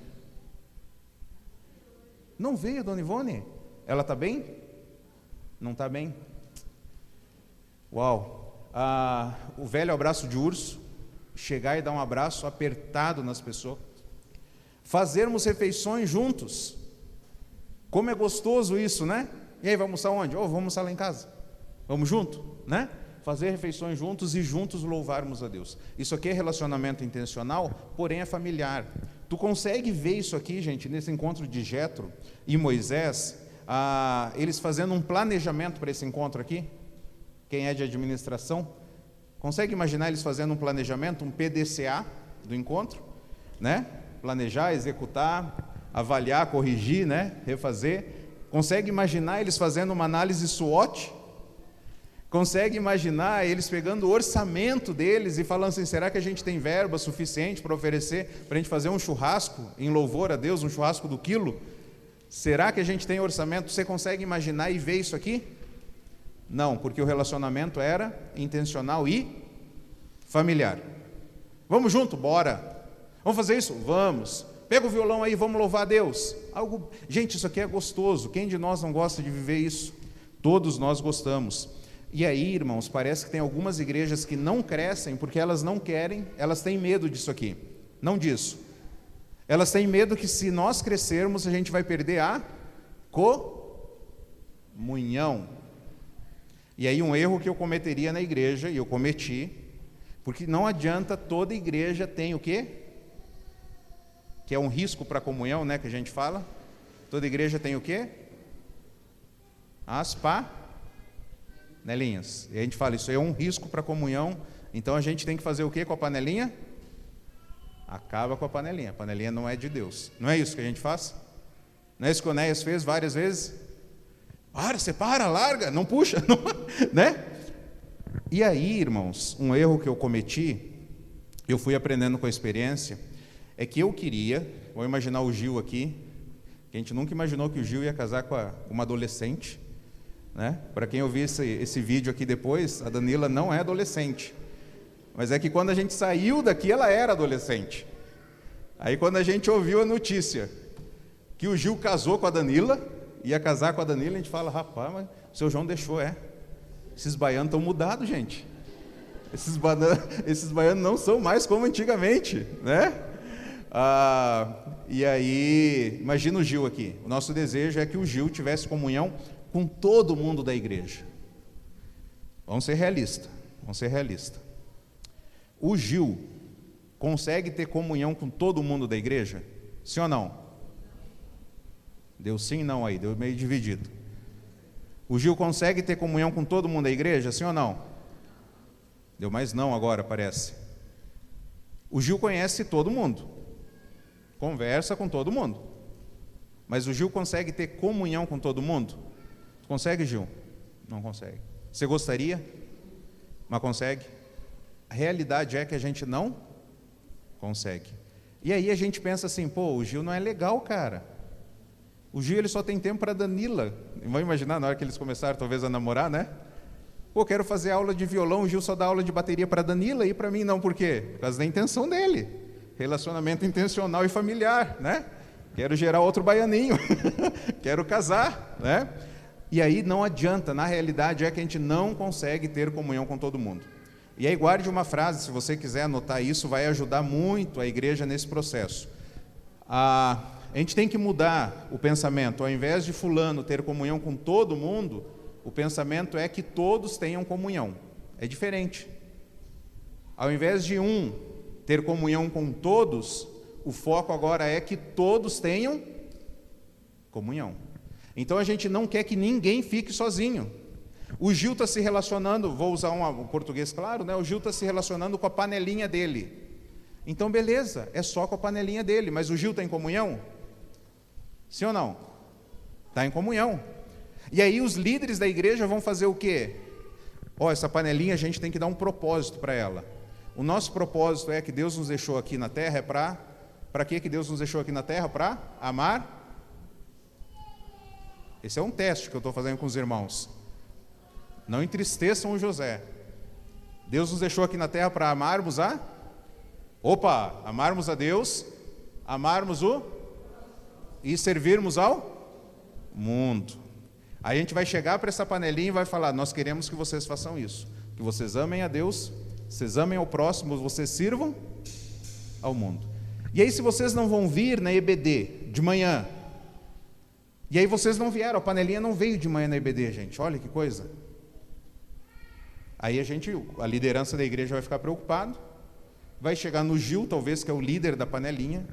Não veio a Dona Ivone? Ela está bem? Não está bem? Uau! O velho abraço de urso, chegar e dar um abraço apertado nas pessoas. Fazermos refeições juntos. Como é gostoso isso, né? E aí, vamos almoçar onde? Vamos almoçar lá em casa. Vamos junto, né? Fazer refeições juntos e juntos louvarmos a Deus. Isso aqui é relacionamento intencional, porém é familiar. Tu consegue ver isso aqui, gente, nesse encontro de Jetro e Moisés, eles fazendo um planejamento para esse encontro aqui? Quem é de administração? Consegue imaginar eles fazendo um planejamento, um PDCA do encontro? Né? Planejar, executar, avaliar, corrigir, né? Refazer. Consegue imaginar eles fazendo uma análise SWOT? Consegue imaginar eles pegando o orçamento deles e falando assim, será que a gente tem verba suficiente para oferecer, para a gente fazer um churrasco em louvor a Deus, um churrasco do quilo? Será que a gente tem orçamento? Você consegue imaginar e ver isso aqui? Não, porque o relacionamento era intencional e familiar. Vamos junto? Bora. Vamos fazer isso? Vamos. Pega o violão aí, vamos louvar a Deus. Gente, isso aqui é gostoso. Quem de nós não gosta de viver isso? Todos nós gostamos. E aí, irmãos, parece que tem algumas igrejas que não crescem porque elas não querem, elas têm medo disso aqui. Não disso. Elas têm medo que se nós crescermos, a gente vai perder a comunhão. E aí um erro que eu cometeria na igreja, e eu cometi, porque não adianta, toda igreja tem o quê? Que é um risco para a comunhão, né, que a gente fala. Toda igreja tem o quê? As panelinhas. E a gente fala, isso aí é um risco para a comunhão, então a gente tem que fazer o quê com a panelinha? Acaba com a panelinha. A panelinha não é de Deus. Não é isso que a gente faz? Não é isso que o Enéas fez várias vezes? Separa, larga, não puxa, não, né? E aí, irmãos, um erro que eu cometi, eu fui aprendendo com a experiência, é que eu queria, vou imaginar o Gil aqui, que a gente nunca imaginou que o Gil ia casar com uma adolescente, né? Para quem ouvir esse vídeo aqui depois, a Danila não é adolescente, mas é que quando a gente saiu daqui, ela era adolescente. Aí quando a gente ouviu a notícia que o Gil casou com a Danila, ia casar com a Danila, a gente fala, rapaz, mas o seu João deixou, esses baianos estão mudados, gente. Esses baianos não são mais como antigamente, né? E aí, imagina o Gil aqui. O nosso desejo é que o Gil tivesse comunhão com todo mundo da igreja. Vamos ser realistas. O Gil consegue ter comunhão com todo mundo da igreja? Sim ou não? Deu sim e não aí, deu meio dividido. O Gil consegue ter comunhão com todo mundo da igreja, sim ou não? Deu mais não agora, parece. O Gil conhece todo mundo. Conversa com todo mundo. Mas o Gil consegue ter comunhão com todo mundo? Consegue, Gil? Não consegue. Você gostaria? Mas consegue? A realidade é que a gente não consegue. E aí a gente pensa assim, o Gil não é legal, cara. O Gil ele só tem tempo para a Danila. Vão imaginar na hora que eles começaram talvez a namorar, né? Quero fazer aula de violão, o Gil só dá aula de bateria para a Danila e para mim não, por quê? Por causa da intenção dele. Relacionamento intencional e familiar, né? Quero gerar outro baianinho. Quero casar, né? E aí não adianta, na realidade é que a gente não consegue ter comunhão com todo mundo. E aí guarde uma frase, se você quiser anotar isso, vai ajudar muito a igreja nesse processo. A gente tem que mudar o pensamento. Ao invés de fulano ter comunhão com todo mundo, o pensamento é que todos tenham comunhão. É diferente. Ao invés de um ter comunhão com todos, o foco agora é que todos tenham comunhão. Então a gente não quer que ninguém fique sozinho. O Gil está se relacionando, vou usar um português claro, né? O Gil está se relacionando com a panelinha dele. Então beleza, é só com a panelinha dele, mas o Gil está em comunhão? Sim ou não? Está em comunhão. E aí os líderes da igreja vão fazer o quê? Essa panelinha a gente tem que dar um propósito para ela. O nosso propósito é que Deus nos deixou aqui na terra, é para que Deus nos deixou aqui na terra? Para amar. Esse é um teste que eu estou fazendo com os irmãos. Não entristeçam o José. Deus nos deixou aqui na terra para amarmos amarmos a Deus, amarmos e servirmos ao mundo. Aí a gente vai chegar para essa panelinha e vai falar: nós queremos que vocês façam isso, que vocês amem a Deus, vocês amem ao próximo, vocês sirvam ao mundo. E aí, se vocês não vão vir na EBD de manhã, e aí vocês não vieram, a panelinha não veio de manhã na EBD, gente, olha que coisa. Aí a liderança da igreja vai ficar preocupado, vai chegar no Gil, talvez, que é o líder da panelinha,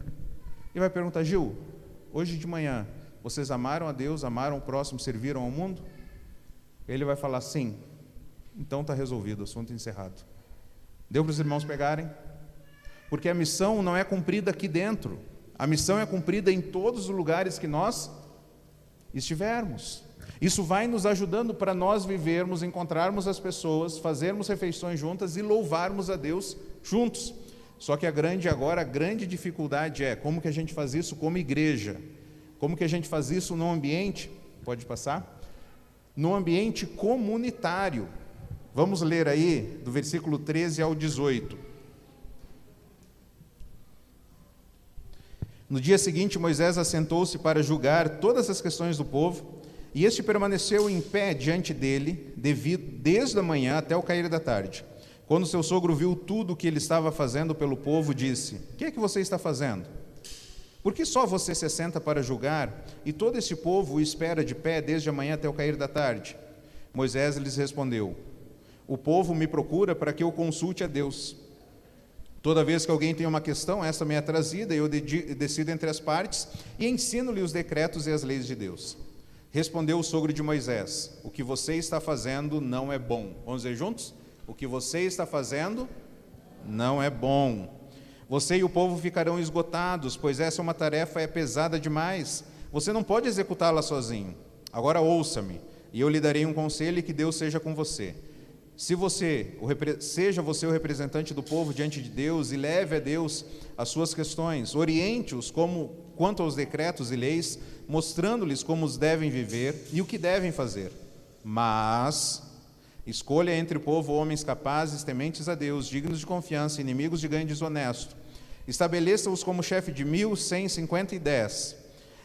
e vai perguntar: Gil, hoje de manhã, vocês amaram a Deus, amaram o próximo, serviram ao mundo? Ele vai falar: sim. Então está resolvido, assunto encerrado. Deu para os irmãos pegarem? Porque a missão não é cumprida aqui dentro, a missão é cumprida em todos os lugares que nós estivermos. Isso vai nos ajudando para nós vivermos, encontrarmos as pessoas, fazermos refeições juntas e louvarmos a Deus juntos. Só que a grande dificuldade é como que a gente faz isso como igreja, como que a gente faz isso no ambiente, pode passar? No ambiente comunitário. Vamos ler aí do versículo 13 ao 18. No dia seguinte, Moisés assentou-se para julgar todas as questões do povo, e este permaneceu em pé diante dele, desde a manhã até o cair da tarde. Quando seu sogro viu tudo o que ele estava fazendo pelo povo, disse: o que é que você está fazendo? Por que só você se assenta para julgar, e todo esse povo o espera de pé desde a manhã até o cair da tarde? Moisés lhes respondeu: o povo me procura para que eu consulte a Deus. Toda vez que alguém tem uma questão, essa me é trazida, e eu decido entre as partes, e ensino-lhe os decretos e as leis de Deus. Respondeu o sogro de Moisés: o que você está fazendo não é bom. Vamos dizer juntos? O que você está fazendo não é bom. Você e o povo ficarão esgotados, pois essa é uma tarefa pesada demais. Você não pode executá-la sozinho. Agora ouça-me, e eu lhe darei um conselho, e que Deus seja com você. Seja você o representante do povo diante de Deus, e leve a Deus as suas questões. Oriente-os quanto aos decretos e leis, mostrando-lhes como os devem viver e o que devem fazer. Mas escolha entre o povo homens capazes, tementes a Deus, dignos de confiança, inimigos de ganho desonesto. Estabeleça-os como chefe de 1.000, 100, 50 e 10.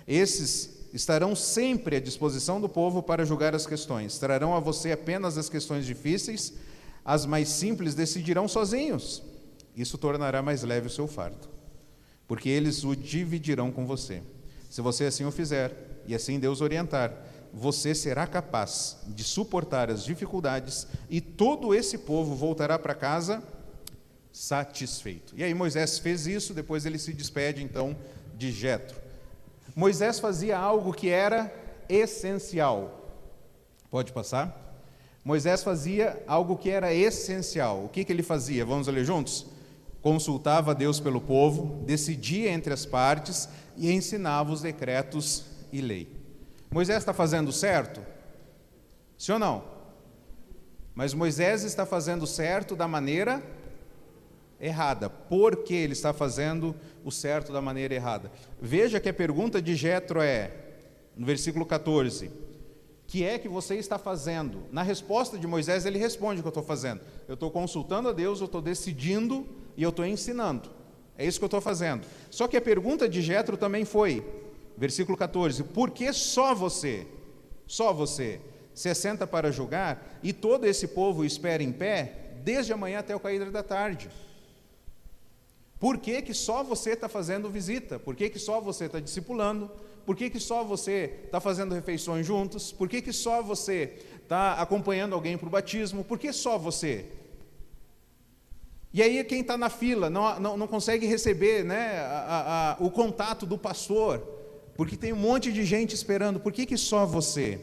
Esses estarão sempre à disposição do povo para julgar as questões. Trarão a você apenas as questões difíceis, as mais simples decidirão sozinhos. Isso tornará mais leve o seu fardo, porque eles o dividirão com você. Se você assim o fizer, e assim Deus orientar, você será capaz de suportar as dificuldades, e todo esse povo voltará para casa satisfeito. E aí Moisés fez isso, depois ele se despede então de Jetro. Moisés fazia algo que era essencial. Pode passar? Moisés fazia algo que era essencial. O que ele fazia? Vamos ler juntos? Consultava a Deus pelo povo, decidia entre as partes e ensinava os decretos e lei. Moisés está fazendo certo? Sim ou não? Mas Moisés está fazendo certo da maneira errada. Por que ele está fazendo o certo da maneira errada? Veja que a pergunta de Jetro é, no versículo 14, que é que você está fazendo? Na resposta de Moisés, ele responde o que eu estou fazendo. Eu estou consultando a Deus, eu estou decidindo e eu estou ensinando. É isso que eu estou fazendo. Só que a pergunta de Jetro também foi, versículo 14, por que só você se assenta para julgar e todo esse povo espera em pé desde a manhã até o cair da tarde? Por que que só você está fazendo visita? Por que que só você está discipulando? Por que que só você está fazendo refeições juntos? Por que que só você está acompanhando alguém para o batismo? Por que só você? E aí quem está na fila não consegue receber, né, o contato do pastor, porque tem um monte de gente esperando. Por que que só você?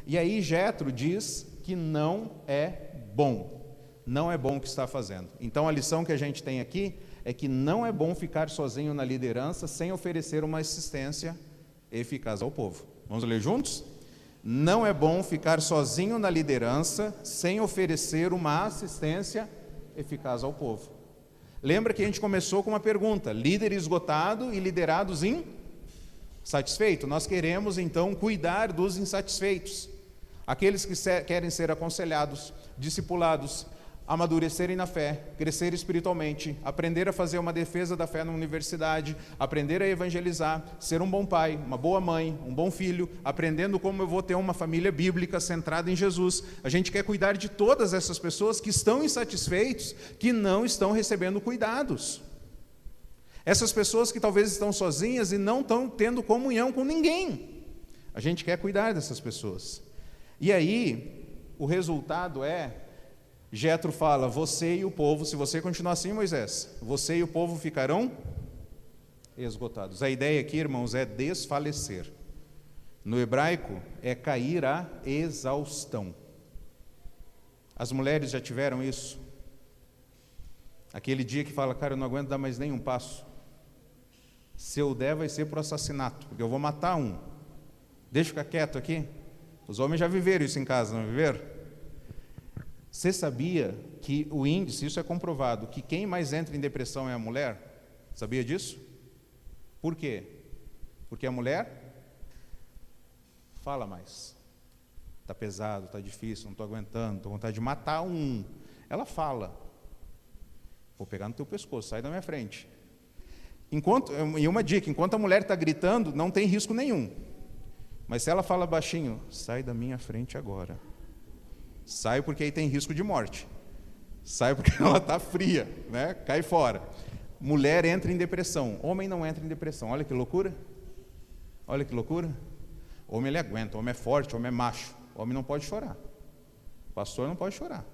E aí Jétro diz que não é bom. Não é bom o que está fazendo. Então a lição que a gente tem aqui é que não é bom ficar sozinho na liderança sem oferecer uma assistência eficaz ao povo. Vamos ler juntos? Não é bom ficar sozinho na liderança sem oferecer uma assistência eficaz ao povo. Lembra que a gente começou com uma pergunta: líder esgotado e liderados insatisfeitos. Nós queremos então cuidar dos insatisfeitos, aqueles que querem ser aconselhados, discipulados, amadurecerem na fé, crescer espiritualmente, aprender a fazer uma defesa da fé na universidade, aprender a evangelizar, ser um bom pai, uma boa mãe, um bom filho, aprendendo como eu vou ter uma família bíblica centrada em Jesus. A gente quer cuidar de todas essas pessoas que estão insatisfeitos, que não estão recebendo cuidados. Essas pessoas que talvez estão sozinhas e não estão tendo comunhão com ninguém. A gente quer cuidar dessas pessoas. E aí, o resultado é, Jétro fala, você e o povo, se você continuar assim, Moisés, você e o povo ficarão esgotados. A ideia aqui, irmãos, é desfalecer. No hebraico, é cair à exaustão. As mulheres já tiveram isso? Aquele dia que fala, cara, eu não aguento dar mais nenhum passo. Se eu der, vai ser para o assassinato, porque eu vou matar um. Deixa eu ficar quieto aqui. Os homens já viveram isso em casa, não viveram? Você sabia que o índice, isso é comprovado, que quem mais entra em depressão é a mulher? Sabia disso? Por quê? Porque a mulher fala mais. Está pesado, está difícil, não estou aguentando, estou com vontade de matar um. Ela fala. Vou pegar no teu pescoço, sai da minha frente. E uma dica, enquanto a mulher está gritando, não tem risco nenhum. Mas se ela fala baixinho, sai da minha frente agora. Sai porque aí tem risco de morte. Sai porque ela está fria, né? Cai fora. Mulher entra em depressão. Homem não entra em depressão. Olha que loucura. Olha que loucura. Homem ele aguenta. Homem é forte, homem é macho. Homem não pode chorar. Pastor não pode chorar.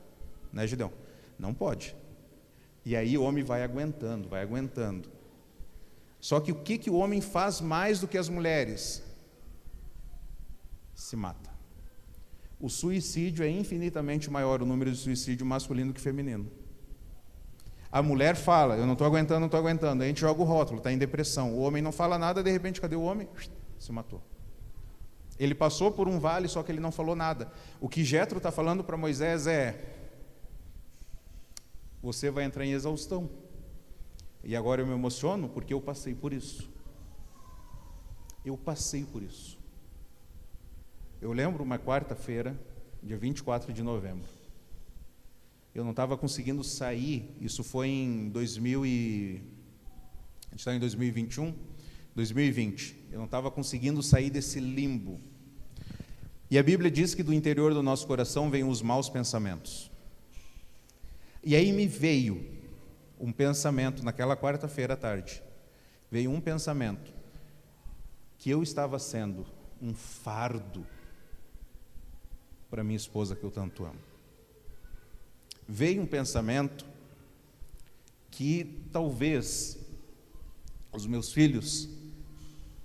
Né, Gideão? Não pode. E aí o homem vai aguentando, vai aguentando. Só que o que o homem faz mais do que as mulheres? Se mata. O suicídio é infinitamente maior, o número de suicídio masculino que feminino. A mulher fala, eu não estou aguentando, não estou aguentando. A gente joga o rótulo, está em depressão. O homem não fala nada, de repente, cadê o homem? Se matou. Ele passou por um vale, só que ele não falou nada. O que Jétro está falando para Moisés é, você vai entrar em exaustão. E agora eu me emociono porque eu passei por isso. Eu passei por isso. Eu lembro uma quarta-feira, dia 24 de novembro. Eu não estava conseguindo sair, isso foi em a gente está em 2021, 2020. Eu não estava conseguindo sair desse limbo. E a Bíblia diz que do interior do nosso coração vêm os maus pensamentos. E aí me veio um pensamento, naquela quarta-feira à tarde, veio um pensamento, que eu estava sendo um fardo para minha esposa que eu tanto amo. Veio um pensamento que talvez os meus filhos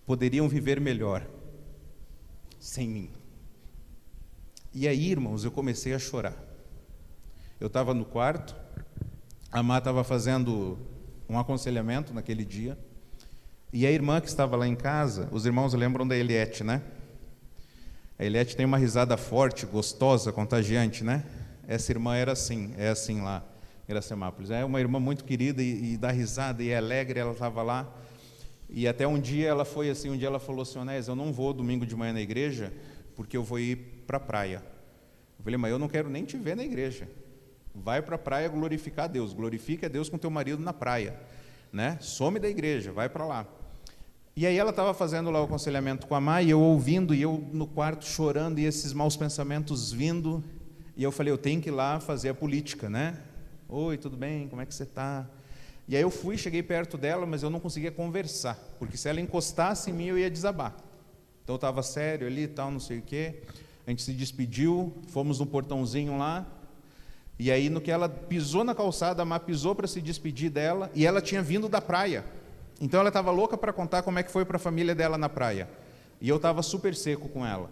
poderiam viver melhor sem mim. E aí, irmãos, eu comecei a chorar. Eu estava no quarto, a Má estava fazendo um aconselhamento naquele dia, e a irmã que estava lá em casa, os irmãos lembram da Eliette, né? A Eliette tem uma risada forte, gostosa, contagiante, né? Essa irmã era assim, é assim lá em Iracemápolis. É uma irmã muito querida e dá risada e é alegre, ela estava lá. E até um dia ela foi assim, um dia ela falou assim, Onés, eu não vou domingo de manhã na igreja, porque eu vou ir para a praia. Eu falei, mas eu não quero nem te ver na igreja. Vai para a praia glorificar a Deus, glorifica a Deus com teu marido na praia, né? Some da igreja, vai para lá. E aí ela estava fazendo lá o aconselhamento com a Má, e eu ouvindo, e eu no quarto chorando, e esses maus pensamentos vindo, e eu falei, eu tenho que ir lá fazer a política, né? Oi, tudo bem? Como é que você está? E aí eu cheguei perto dela, mas eu não conseguia conversar, porque se ela encostasse em mim eu ia desabar. Então eu estava sério ali e tal, não sei o quê. A gente se despediu, fomos no portãozinho lá, e aí no que ela pisou na calçada, a Má pisou para se despedir dela, e ela tinha vindo da praia. Então ela estava louca para contar como é que foi para a família dela na praia. E eu estava super seco com ela.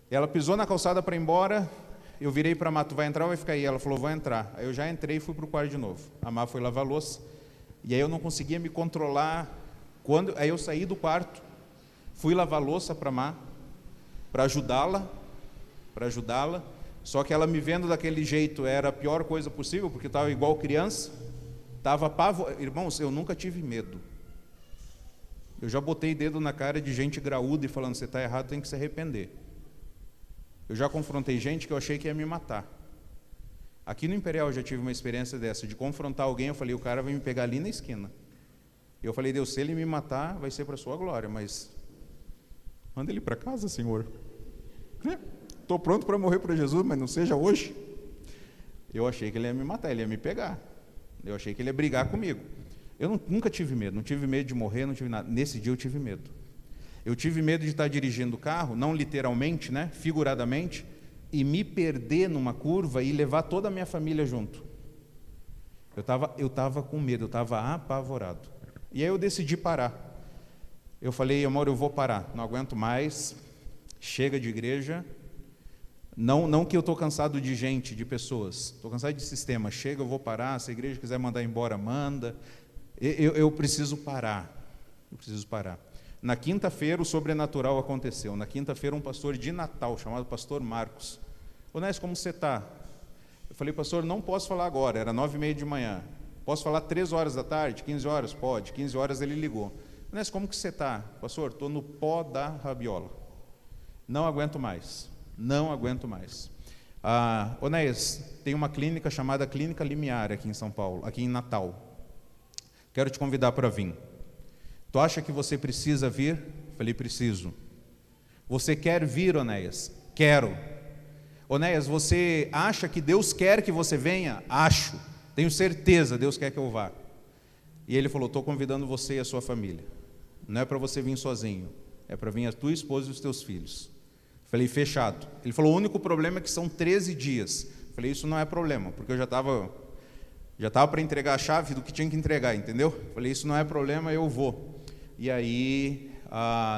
Ela pisou na calçada para ir embora, eu virei para a Má, tu vai entrar ou vai ficar aí? Ela falou, vou entrar. Aí eu já entrei e fui para o quarto de novo. A Má foi lavar a louça, e aí eu não conseguia me controlar. Aí eu saí do quarto, fui lavar a louça para a Má, para ajudá-la, só que ela me vendo daquele jeito era a pior coisa possível, porque estava igual criança, estava apavorada. Irmãos, eu nunca tive medo. Eu já botei dedo na cara de gente graúda e falando, você está errado, tem que se arrepender. Eu já confrontei gente que eu achei que ia me matar. Aqui no Imperial eu já tive uma experiência dessa, de confrontar alguém, eu falei, o cara vai me pegar ali na esquina. Eu falei, Deus, se ele me matar, vai ser para a sua glória, mas manda ele para casa, Senhor. Estou pronto para morrer para Jesus, mas não seja hoje. Eu achei que ele ia me matar, ele ia me pegar. Eu achei que ele ia brigar comigo. Eu nunca tive medo, não tive medo de morrer, não tive nada. Nesse dia eu tive medo. Eu tive medo de estar dirigindo o carro, não literalmente, né, figuradamente, e me perder numa curva e levar toda a minha família junto. Eu estava com medo, eu estava apavorado. E aí eu decidi parar. Eu falei, amor, eu vou parar, não aguento mais, chega de igreja. Não que eu estou cansado de gente, de pessoas, estou cansado de sistema. Chega, eu vou parar, se a igreja quiser mandar embora, manda. Eu preciso parar, Na quinta-feira o sobrenatural aconteceu. Na quinta-feira um pastor de Natal, chamado pastor Marcos. Ô Nés, como você está? Eu falei, pastor, não posso falar agora, era 9h30 da manhã. Posso falar 3 horas da tarde, 15 horas? Pode, 15 horas ele ligou. Nés, como que você está? Pastor, estou no pó da rabiola. Não aguento mais. Onés, tem uma clínica chamada Clínica Limiar aqui em São Paulo, aqui em Natal. Quero te convidar para vir. Tu acha que você precisa vir? Falei, preciso. Você quer vir, Onés? Quero. Onés, você acha que Deus quer que você venha? Acho. Tenho certeza, Deus quer que eu vá. E ele falou, estou convidando você e a sua família. Não é para você vir sozinho, é para vir a tua esposa e os teus filhos. Falei, fechado. Ele falou, o único problema é que são 13 dias. Falei, isso não é problema, porque eu já estava para entregar a chave do que tinha que entregar, entendeu? Falei, isso não é problema, eu vou. E aí,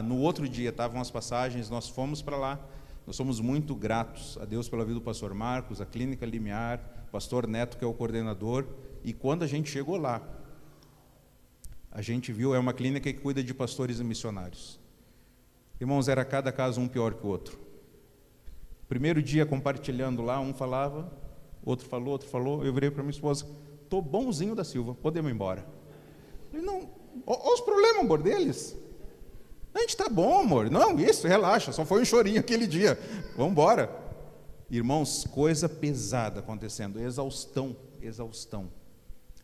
no outro dia, estavam as passagens, nós fomos para lá. Nós somos muito gratos a Deus pela vida do pastor Marcos, a Clínica Limiar, o pastor Neto, que é o coordenador. E quando a gente chegou lá, a gente viu, é uma clínica que cuida de pastores e missionários. Irmãos, era cada caso um pior que o outro. Primeiro dia compartilhando lá, um falava, outro falou, eu virei para minha esposa, estou bonzinho da Silva, podemos ir embora. Eu falei, não, olha os problemas, amor, deles. A gente está bom, amor, não, isso, relaxa, só foi um chorinho aquele dia, vamos embora. Irmãos, coisa pesada acontecendo, exaustão,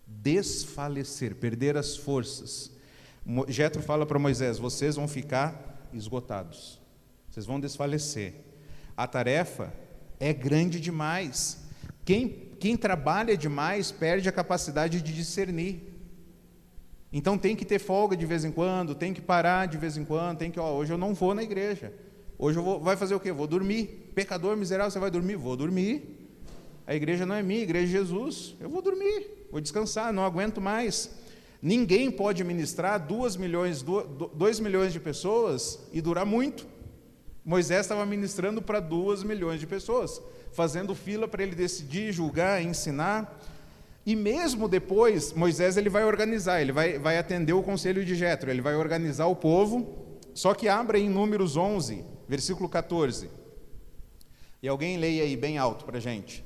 desfalecer, perder as forças. Jetro fala para Moisés, vocês vão ficar esgotados, vocês vão desfalecer. A tarefa é grande demais. Quem trabalha demais perde a capacidade de discernir. Então tem que ter folga de vez em quando, tem que parar de vez em quando, hoje eu não vou na igreja. Hoje vai fazer o quê? Vou dormir. Pecador miserável, você vai dormir? Vou dormir. A igreja não é minha, a igreja é Jesus. Eu vou dormir, vou descansar, não aguento mais. Ninguém pode ministrar 2 milhões de pessoas e durar muito. Moisés estava ministrando para 2 milhões de pessoas, fazendo fila para ele decidir, julgar, ensinar. E mesmo depois, Moisés ele vai organizar, ele vai atender o conselho de Jetro, ele vai organizar o povo. Só que abra em Números 11, versículo 14. E alguém leia aí bem alto para a gente.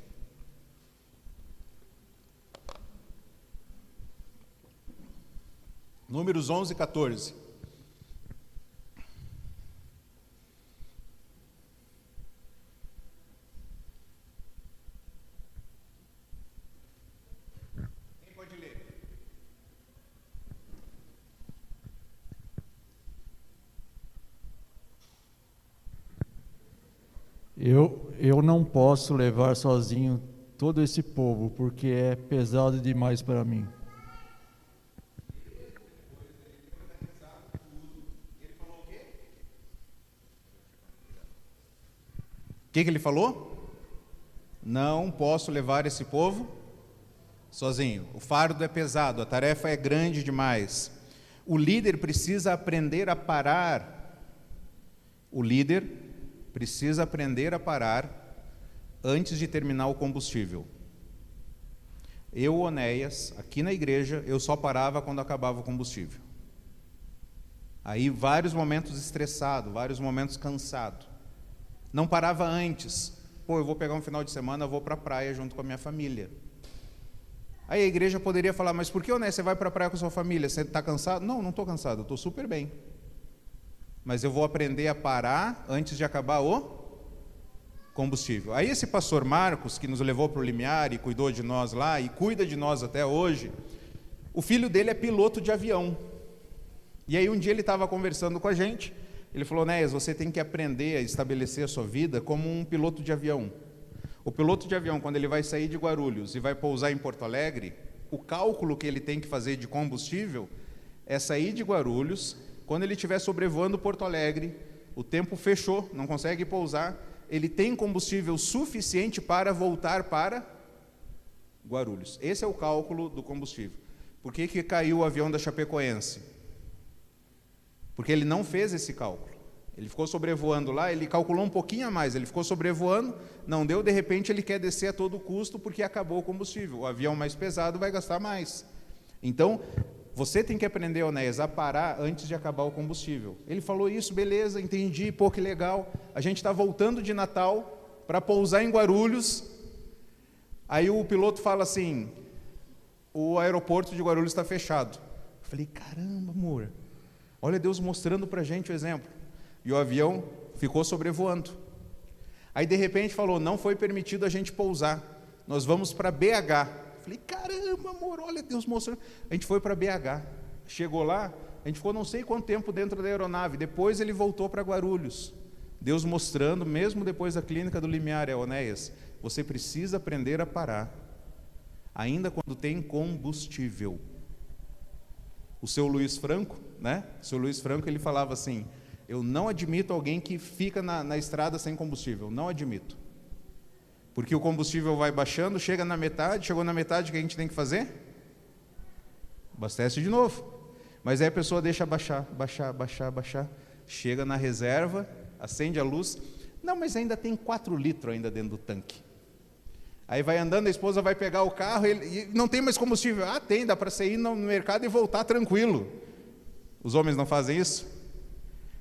Números 11, 14. Quem pode ler? Eu não posso levar sozinho todo esse povo, porque é pesado demais para mim. que ele falou? Não posso levar esse povo sozinho. O fardo é pesado, a tarefa é grande demais. O líder precisa aprender a parar. O líder precisa aprender a parar antes de terminar o combustível. Eu, Onéias, aqui na igreja, eu só parava quando acabava o combustível. Aí vários momentos estressado, vários momentos cansado. Não parava antes. Pô, eu vou pegar um final de semana, eu vou para a praia junto com a minha família. Aí a igreja poderia falar, mas por que, Onéias, você vai para a praia com a sua família? Você está cansado? Não, não estou cansado, eu estou super bem. Mas eu vou aprender a parar antes de acabar o combustível. Aí esse pastor Marcos, que nos levou para o limiar e cuidou de nós lá, e cuida de nós até hoje, o filho dele é piloto de avião. E aí um dia ele estava conversando com a gente, ele falou, Néias, você tem que aprender a estabelecer a sua vida como um piloto de avião. O piloto de avião, quando ele vai sair de Guarulhos e vai pousar em Porto Alegre, o cálculo que ele tem que fazer de combustível é sair de Guarulhos, quando ele estiver sobrevoando Porto Alegre, o tempo fechou, não consegue pousar, ele tem combustível suficiente para voltar para Guarulhos. Esse é o cálculo do combustível. Por que caiu o avião da Chapecoense? Porque ele não fez esse cálculo. Ele ficou sobrevoando lá, ele calculou um pouquinho a mais, ele ficou sobrevoando, não deu, de repente ele quer descer a todo custo porque acabou o combustível. O avião mais pesado vai gastar mais. Então, você tem que aprender, Onéias, a parar antes de acabar o combustível. Ele falou isso, beleza, entendi, pô, que legal. A gente está voltando de Natal para pousar em Guarulhos. Aí o piloto fala assim, o aeroporto de Guarulhos está fechado. Eu falei, caramba, amor, olha Deus mostrando para a gente o exemplo. E o avião ficou sobrevoando. Aí, de repente, falou, não foi permitido a gente pousar. Nós vamos para BH. Falei, caramba, amor, olha Deus mostrando. A gente foi para BH. Chegou lá, a gente ficou não sei quanto tempo dentro da aeronave. Depois ele voltou para Guarulhos. Deus mostrando, mesmo depois da clínica do limiar, Onéias, você precisa aprender a parar. Ainda quando tem combustível. O seu Luiz Franco, né? O seu Luiz Franco, ele falava assim, eu não admito alguém que fica na estrada sem combustível, não admito. Porque o combustível vai baixando, chegou na metade, o que a gente tem que fazer? Abastece de novo. Mas aí a pessoa deixa baixar, chega na reserva, acende a luz, não, mas ainda tem 4 litros ainda dentro do tanque. Aí vai andando, a esposa vai pegar o carro, e não tem mais combustível. Ah, tem, dá para você ir no mercado e voltar tranquilo. Os homens não fazem isso?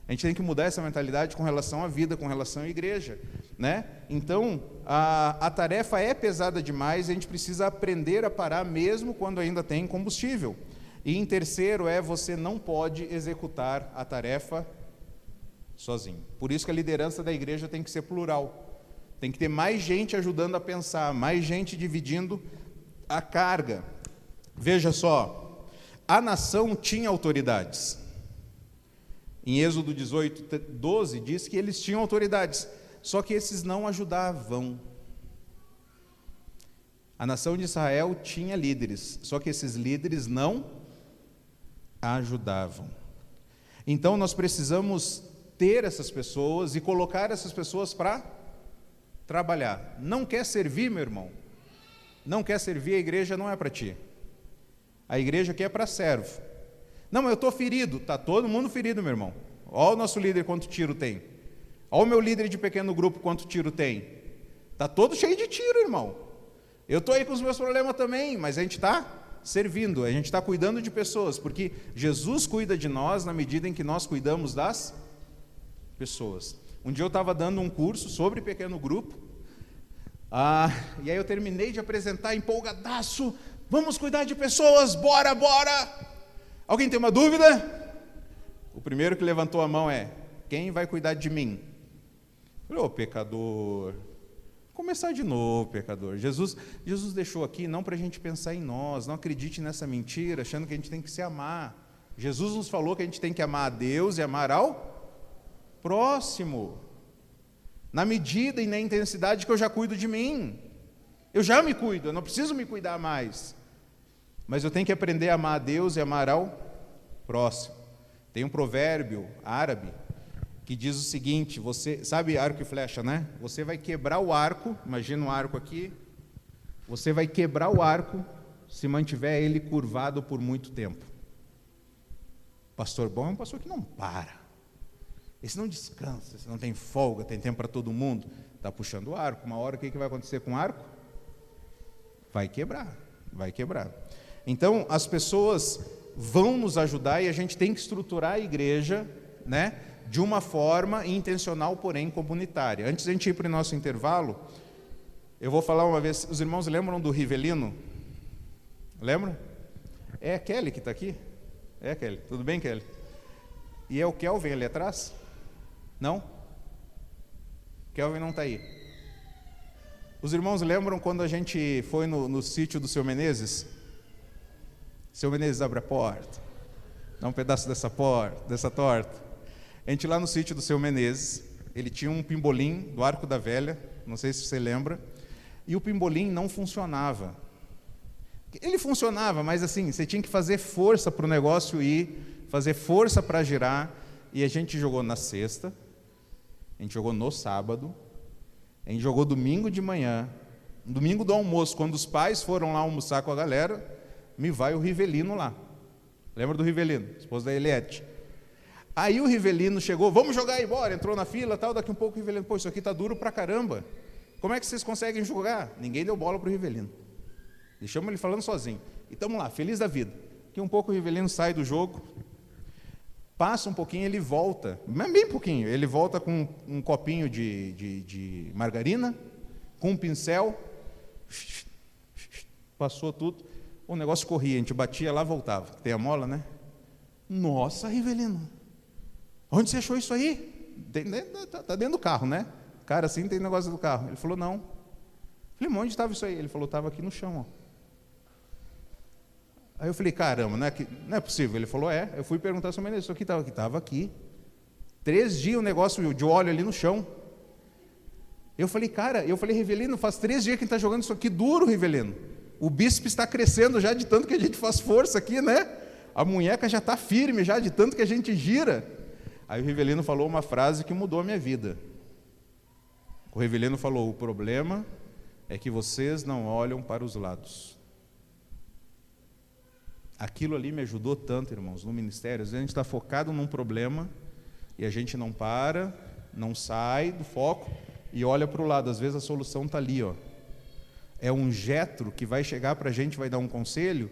A gente tem que mudar essa mentalidade com relação à vida, com relação à igreja, né? Então, a tarefa é pesada demais, a gente precisa aprender a parar mesmo quando ainda tem combustível. E em terceiro você não pode executar a tarefa sozinho. Por isso que a liderança da igreja tem que ser plural. Tem que ter mais gente ajudando a pensar, mais gente dividindo a carga. Veja só, a nação tinha autoridades. Em Êxodo 18, 12, diz que eles tinham autoridades, só que esses não ajudavam. A nação de Israel tinha líderes, só que esses líderes não ajudavam. Então nós precisamos ter essas pessoas e colocar essas pessoas para trabalhar. Não quer servir, meu irmão? Não quer servir, a igreja não é para ti. A igreja aqui é para servo. Não, mas eu estou ferido. Está todo mundo ferido, meu irmão. Olha o nosso líder quanto tiro tem. Olha o meu líder de pequeno grupo quanto tiro tem. Está todo cheio de tiro, irmão. Eu estou aí com os meus problemas também, mas a gente está servindo, a gente está cuidando de pessoas, porque Jesus cuida de nós na medida em que nós cuidamos das pessoas. Um dia eu estava dando um curso sobre pequeno grupo, e aí eu terminei de apresentar empolgadaço, vamos cuidar de pessoas, bora! Alguém tem uma dúvida? O primeiro que levantou a mão quem vai cuidar de mim? Eu falei, pecador, vou começar de novo, pecador. Jesus deixou aqui não para a gente pensar em nós, não acredite nessa mentira, achando que a gente tem que se amar. Jesus nos falou que a gente tem que amar a Deus e amar ao próximo, na medida e na intensidade que eu já cuido de mim. Eu já me cuido, eu não preciso me cuidar mais. Mas eu tenho que aprender a amar a Deus e amar ao próximo. Tem um provérbio árabe que diz o seguinte, você sabe arco e flecha, né? Você vai quebrar o arco, imagina um arco aqui, você vai quebrar o arco se mantiver ele curvado por muito tempo. Pastor bom é um pastor que não para. Esse não descansa, esse não tem folga, tem tempo para todo mundo. Está puxando o arco. Uma hora o que vai acontecer com o arco? Vai quebrar, vai quebrar. Então, as pessoas vão nos ajudar e a gente tem que estruturar a igreja, né, de uma forma intencional, porém comunitária. Antes de a gente ir para o nosso intervalo, eu vou falar uma vez, os irmãos lembram do Rivelino? Lembram? É a Kelly que está aqui? É a Kelly. Tudo bem, Kelly? E é o Kelvin ali atrás? Não? Kelvin não está aí. Os irmãos lembram quando a gente foi no sítio do Seu Menezes? Seu Menezes, abre a porta. Dá um pedaço dessa torta. A gente lá no sítio do Seu Menezes, ele tinha um pimbolim do Arco da Velha, não sei se você lembra, e o pimbolim não funcionava. Ele funcionava, mas assim, você tinha que fazer força para o negócio ir, fazer força para girar, e a gente jogou na sexta, a gente jogou no sábado, a gente jogou domingo de manhã, domingo do almoço, quando os pais foram lá almoçar com a galera, me vai o Rivelino lá. Lembra do Rivelino? Esposo da Eliette. Aí o Rivelino chegou, vamos jogar aí, bora, entrou na fila, tal, daqui um pouco o Rivelino, pô, isso aqui tá duro pra caramba. Como é que vocês conseguem jogar? Ninguém deu bola pro Rivelino. Deixamos ele falando sozinho. E estamos lá, feliz da vida. Daqui um pouco o Rivelino sai do jogo, passa um pouquinho, ele volta, mas bem pouquinho, ele volta com um copinho de margarina, com um pincel, passou tudo, o negócio corria, a gente batia lá, voltava. Tem a mola, né? Nossa, Rivelino, onde você achou isso aí? Está dentro do carro, né? Cara, assim tem negócio do carro. Ele falou, não. Eu falei, onde estava isso aí? Ele falou, estava aqui no chão, ó. Aí eu falei, caramba, não é possível. Ele falou, é. Eu fui perguntar ao Seu Menezes, isso aqui estava aqui. 3 dias o negócio de óleo ali no chão. Eu falei, Rivelino, faz 3 dias que a gente está jogando isso aqui duro, Rivelino. O bíceps está crescendo já de tanto que a gente faz força aqui, né? A munheca já está firme já de tanto que a gente gira. Aí o Rivelino falou uma frase que mudou a minha vida. O Rivelino falou, o problema é que vocês não olham para os lados. Aquilo ali me ajudou tanto, irmãos, no ministério. Às vezes a gente está focado num problema e a gente não para, não sai do foco e olha para o lado. Às vezes a solução está ali, ó. É um Jetro que vai chegar para a gente, vai dar um conselho,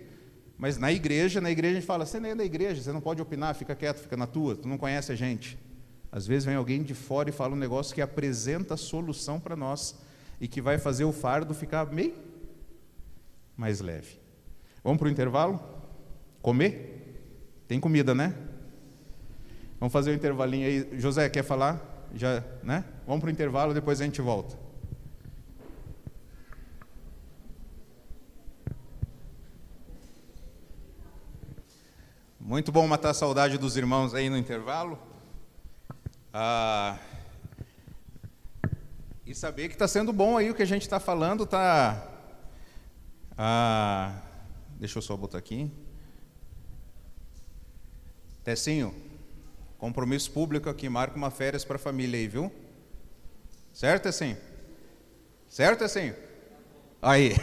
mas na igreja a gente fala, você nem é da igreja, você não pode opinar, fica quieto, fica na tua, tu não conhece a gente. Às vezes vem alguém de fora e fala um negócio que apresenta a solução para nós e que vai fazer o fardo ficar meio mais leve. Vamos para o intervalo? Comer? Tem comida, né? Vamos fazer um intervalinho aí. José, quer falar? Já, né? Vamos para o intervalo, depois a gente volta. Muito bom matar a saudade dos irmãos aí no intervalo. E saber que está sendo bom aí o que a gente está falando, tá? Deixa eu só botar aqui. Tecinho, compromisso público aqui, marca uma férias para a família aí, viu? Certo, Tecinho? Certo, Tecinho? Aí.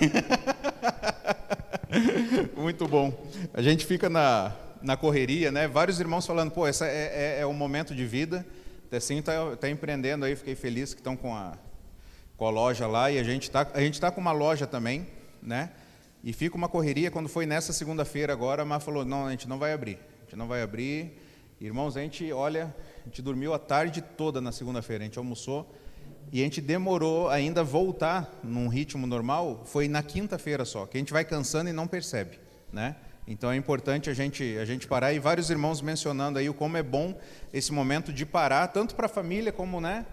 Muito bom. A gente fica na correria, né? Vários irmãos falando, pô, esse é um momento de vida. Tecinho está empreendendo aí, fiquei feliz que estão com a loja lá, e a gente tá com uma loja também, né? E fica uma correria. Quando foi nessa segunda-feira agora, a Má falou, não, a gente não vai abrir. Irmãos, a gente dormiu a tarde toda na segunda-feira, a gente almoçou, e a gente demorou ainda voltar num ritmo normal, foi na quinta-feira só, que a gente vai cansando e não percebe, né? Então é importante a gente parar, e vários irmãos mencionando aí o como é bom esse momento de parar, tanto para a família como, né,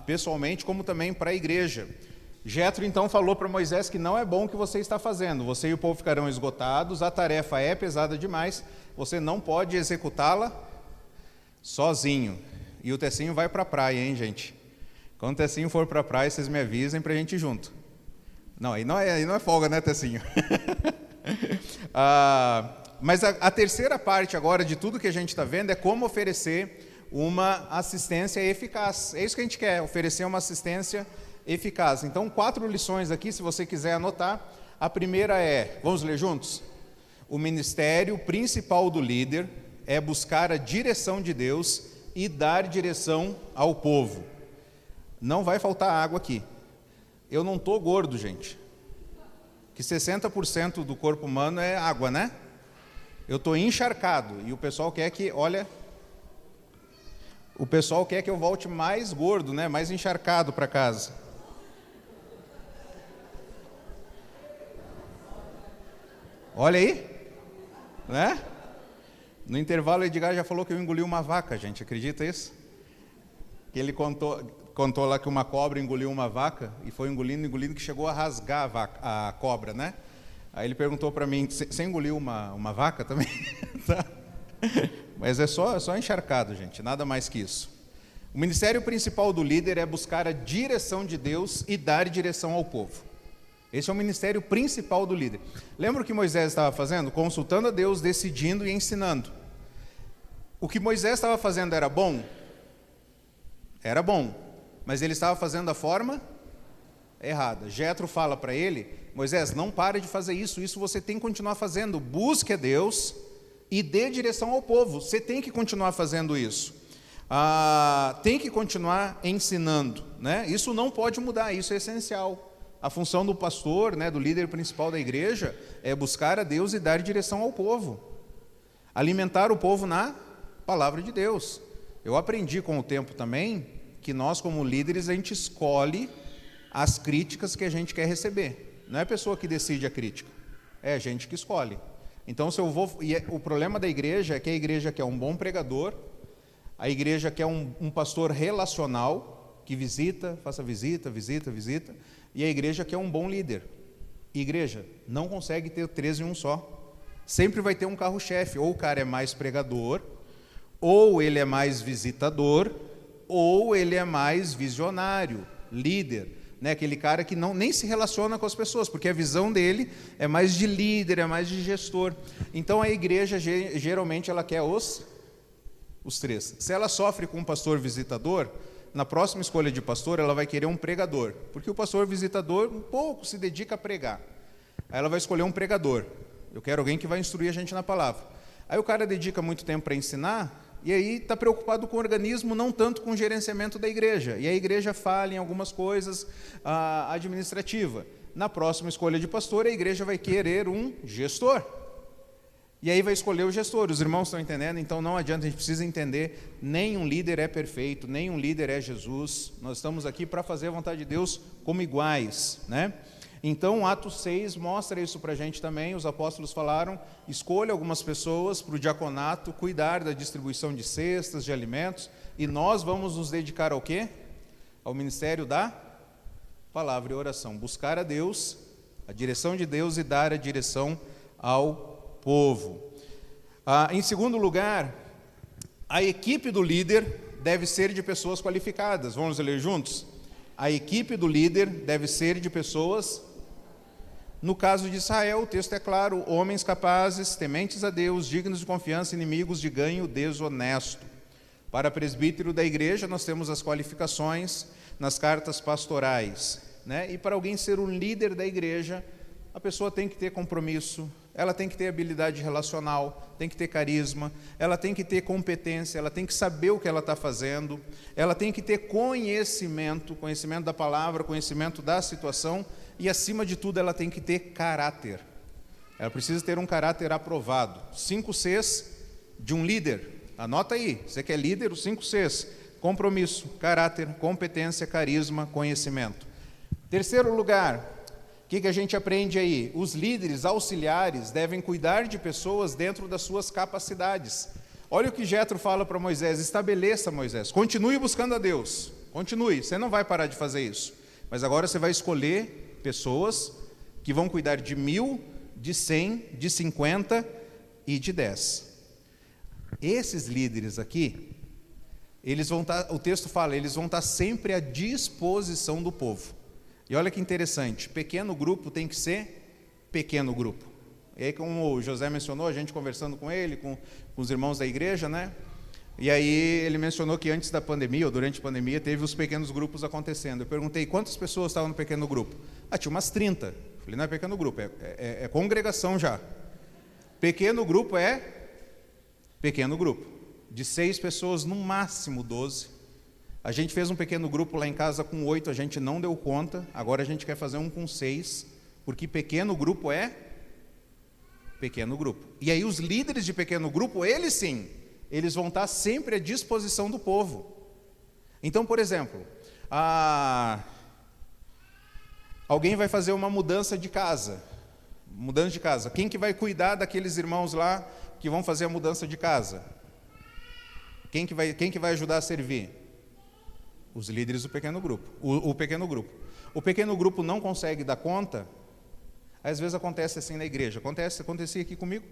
pessoalmente, como também para a igreja. Jetro então falou para Moisés que não é bom o que você está fazendo, você e o povo ficarão esgotados, a tarefa é pesada demais, você não pode executá-la sozinho. E o Tecinho vai para a praia, hein, gente? Quando o Tecinho for para a praia, vocês me avisem para a gente ir junto. Não, aí não é folga, né, Tecinho? Mas a terceira parte agora de tudo que a gente está vendo é como oferecer uma assistência eficaz. É isso que a gente quer, oferecer uma assistência eficaz. Então, 4 lições aqui, se você quiser anotar. A primeira é, vamos ler juntos? O ministério principal do líder é buscar a direção de Deus e dar direção ao povo. Não vai faltar água aqui. Eu não estou gordo, gente. Que 60% do corpo humano é água, né? Eu estou encharcado e o pessoal quer que, olha, o pessoal quer que eu volte mais gordo, né? Mais encharcado para casa. Olha aí, né? No intervalo, o Edgar já falou que eu engoli uma vaca, gente, acredita isso? Que ele contou lá que uma cobra engoliu uma vaca e foi engolindo, que chegou a rasgar a cobra, né? Aí ele perguntou para mim, você engoliu uma vaca também? Tá? Mas é só encharcado, gente, nada mais que isso. O ministério principal do líder é buscar a direção de Deus e dar direção ao povo. Esse é o ministério principal do líder. Lembra o que Moisés estava fazendo? Consultando a Deus, decidindo e ensinando. O que Moisés estava fazendo era bom? Era bom, mas ele estava fazendo da forma errada. Jetro fala para ele, Moisés, não pare de fazer isso você tem que continuar fazendo. Busque a Deus e dê direção ao povo. Você tem que continuar fazendo isso. Tem que continuar ensinando, né? Isso não pode mudar, isso é essencial. A função do pastor, né, do líder principal da igreja, é buscar a Deus e dar direção ao povo. Alimentar o povo na palavra de Deus. Eu aprendi com o tempo também que nós, como líderes, a gente escolhe as críticas que a gente quer receber. Não é a pessoa que decide a crítica, é a gente que escolhe. Então, o problema da igreja é que a igreja quer um bom pregador, a igreja quer um pastor relacional, que faça visita, e a igreja quer um bom líder. Igreja não consegue ter 3 em um só. Sempre vai ter um carro-chefe, ou o cara é mais pregador, ou ele é mais visitador, ou ele é mais visionário, líder, né? Aquele cara que nem se relaciona com as pessoas, porque a visão dele é mais de líder, é mais de gestor. Então a igreja geralmente ela quer os 3. Se ela sofre com um pastor visitador, na próxima escolha de pastor ela vai querer um pregador, porque o pastor visitador um pouco se dedica a pregar. Aí ela vai escolher um pregador. Eu quero alguém que vai instruir a gente na palavra. Aí o cara dedica muito tempo para ensinar, e aí está preocupado com o organismo, não tanto com o gerenciamento da igreja. E a igreja falha em algumas coisas administrativas. Na próxima escolha de pastor, a igreja vai querer um gestor. E aí vai escolher o gestor. Os irmãos estão entendendo? Então não adianta, a gente precisa entender, nenhum líder é perfeito, nenhum líder é Jesus. Nós estamos aqui para fazer a vontade de Deus como iguais, né? Então, Atos 6 mostra isso para a gente também. Os apóstolos falaram, escolha algumas pessoas para o diaconato, cuidar da distribuição de cestas, de alimentos, e nós vamos nos dedicar ao quê? Ao ministério da palavra e oração. Buscar a Deus, a direção de Deus e dar a direção ao povo. Em segundo lugar, a equipe do líder deve ser de pessoas qualificadas. Vamos ler juntos? A equipe do líder deve ser de pessoas... No caso de Israel, o texto é claro, homens capazes, tementes a Deus, dignos de confiança, inimigos de ganho desonesto. Para presbítero da igreja, nós temos as qualificações nas cartas pastorais, né? E para alguém ser um líder da igreja, a pessoa tem que ter compromisso, ela tem que ter habilidade relacional, tem que ter carisma, ela tem que ter competência, ela tem que saber o que ela está fazendo, ela tem que ter conhecimento da palavra, conhecimento da situação, e acima de tudo ela tem que ter caráter. Ela precisa ter um caráter aprovado. 5 Cs de um líder. Anota aí, você que é líder, os 5 Cs. Compromisso, caráter, competência, carisma, conhecimento. Terceiro lugar, o que a gente aprende aí? Os líderes auxiliares devem cuidar de pessoas dentro das suas capacidades. Olha o que Jetro fala para Moisés, estabeleça, Moisés, continue buscando a Deus, continue, você não vai parar de fazer isso, mas agora você vai escolher pessoas que vão cuidar de 1000, de 100, de 50 e de 10. Esses líderes aqui, eles vão estar, o texto fala, eles vão estar sempre à disposição do povo. E olha que interessante, pequeno grupo tem que ser pequeno grupo. E aí, como o José mencionou, a gente conversando com ele, com os irmãos da igreja, né? E aí ele mencionou que antes da pandemia, ou durante a pandemia, teve os pequenos grupos acontecendo. Eu perguntei quantas pessoas estavam no pequeno grupo. Tinha umas 30. Eu falei, não é pequeno grupo, é congregação já. Pequeno grupo é pequeno grupo. De 6 pessoas, no máximo 12. A gente fez um pequeno grupo lá em casa com 8, a gente não deu conta. Agora a gente quer fazer um com 6, porque pequeno grupo é pequeno grupo. E aí os líderes de pequeno grupo, eles sim, eles vão estar sempre à disposição do povo. Então, por exemplo, alguém vai fazer uma mudança de casa. Quem que vai cuidar daqueles irmãos lá que vão fazer a mudança de casa? Quem que vai ajudar a servir? Os líderes do pequeno grupo. O pequeno grupo. O pequeno grupo não consegue dar conta. Às vezes acontece assim na igreja. Acontecia aqui comigo.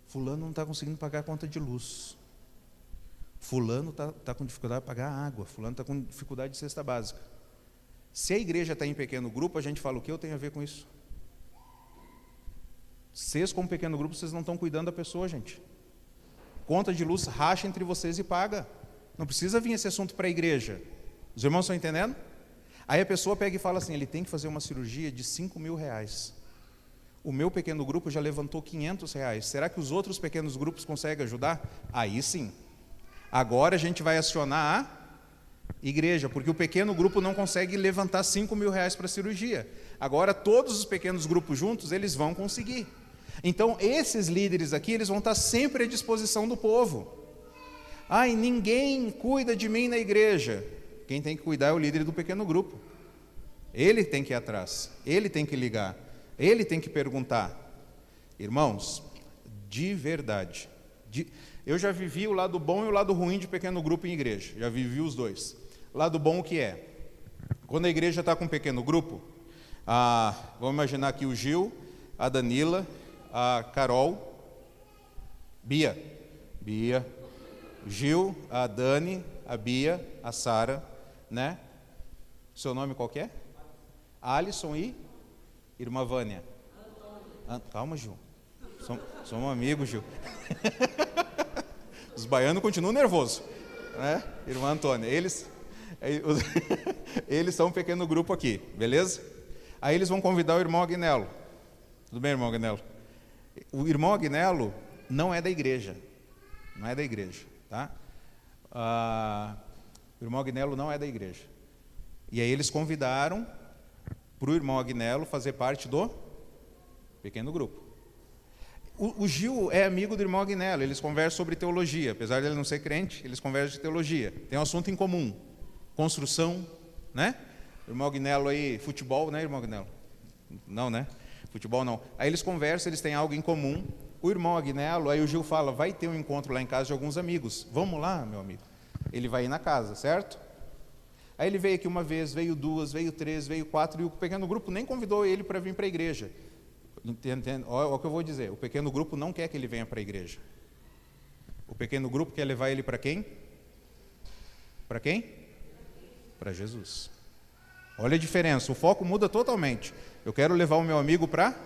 Fulano não está conseguindo pagar a conta de luz. Fulano está com dificuldade de pagar a água. Fulano está com dificuldade de cesta básica. Se a igreja está em pequeno grupo, a gente fala, o que eu tenho a ver com isso? Vocês, como pequeno grupo, vocês não estão cuidando da pessoa, gente. Conta de luz, racha entre vocês e paga. Não precisa vir esse assunto para a igreja. Os irmãos estão entendendo? Aí a pessoa pega e fala assim, ele tem que fazer uma cirurgia de R$5.000. O meu pequeno grupo já levantou R$500. Será que os outros pequenos grupos conseguem ajudar? Aí sim. Agora a gente vai acionar a igreja, porque o pequeno grupo não consegue levantar R$5.000 para a cirurgia. Agora todos os pequenos grupos juntos, eles vão conseguir. Então esses líderes aqui, eles vão estar sempre à disposição do povo. Ninguém cuida de mim na igreja. Quem tem que cuidar é o líder do pequeno grupo. Ele tem que ir atrás, ele tem que ligar, ele tem que perguntar. Irmãos, de verdade, eu já vivi o lado bom e o lado ruim de pequeno grupo em igreja. Já vivi os dois. Lado bom o que é? Quando a igreja está com um pequeno grupo, vamos imaginar aqui o Gil, a Danila, a Carol, Bia, Gil, a Dani, a Bia, a Sara, né? Seu nome qual que é? Alisson e irmã Vânia. Calma, Gil. Somos amigos, Gil. Os baianos continuam nervosos, né? Irmã Antônia. Eles são um pequeno grupo aqui, beleza? Aí eles vão convidar o irmão Agnello. Tudo bem, irmão Agnello? O irmão Agnello não é da igreja. Não é da igreja, tá? O irmão Agnello não é da igreja. E aí eles convidaram para o irmão Agnello fazer parte do pequeno grupo. O Gil é amigo do irmão Agnello, eles conversam sobre teologia. Apesar de ele não ser crente, eles conversam de teologia. Tem um assunto em comum, construção, né? O irmão Agnello aí, futebol, né, irmão Agnello? Não, né? Futebol não. Aí eles conversam, eles têm algo em comum. O irmão Agnello, aí o Gil fala, vai ter um encontro lá em casa de alguns amigos. Vamos lá, meu amigo. Ele vai ir na casa, certo? Aí ele veio aqui uma vez, veio 2, veio 3, veio 4, e o pequeno grupo nem convidou ele para vir para a igreja. Entende? Olha o que eu vou dizer, o pequeno grupo não quer que ele venha para a igreja. O pequeno grupo quer levar ele para quem? Para quem? Para Jesus. Olha a diferença, o foco muda totalmente. Eu quero levar o meu amigo para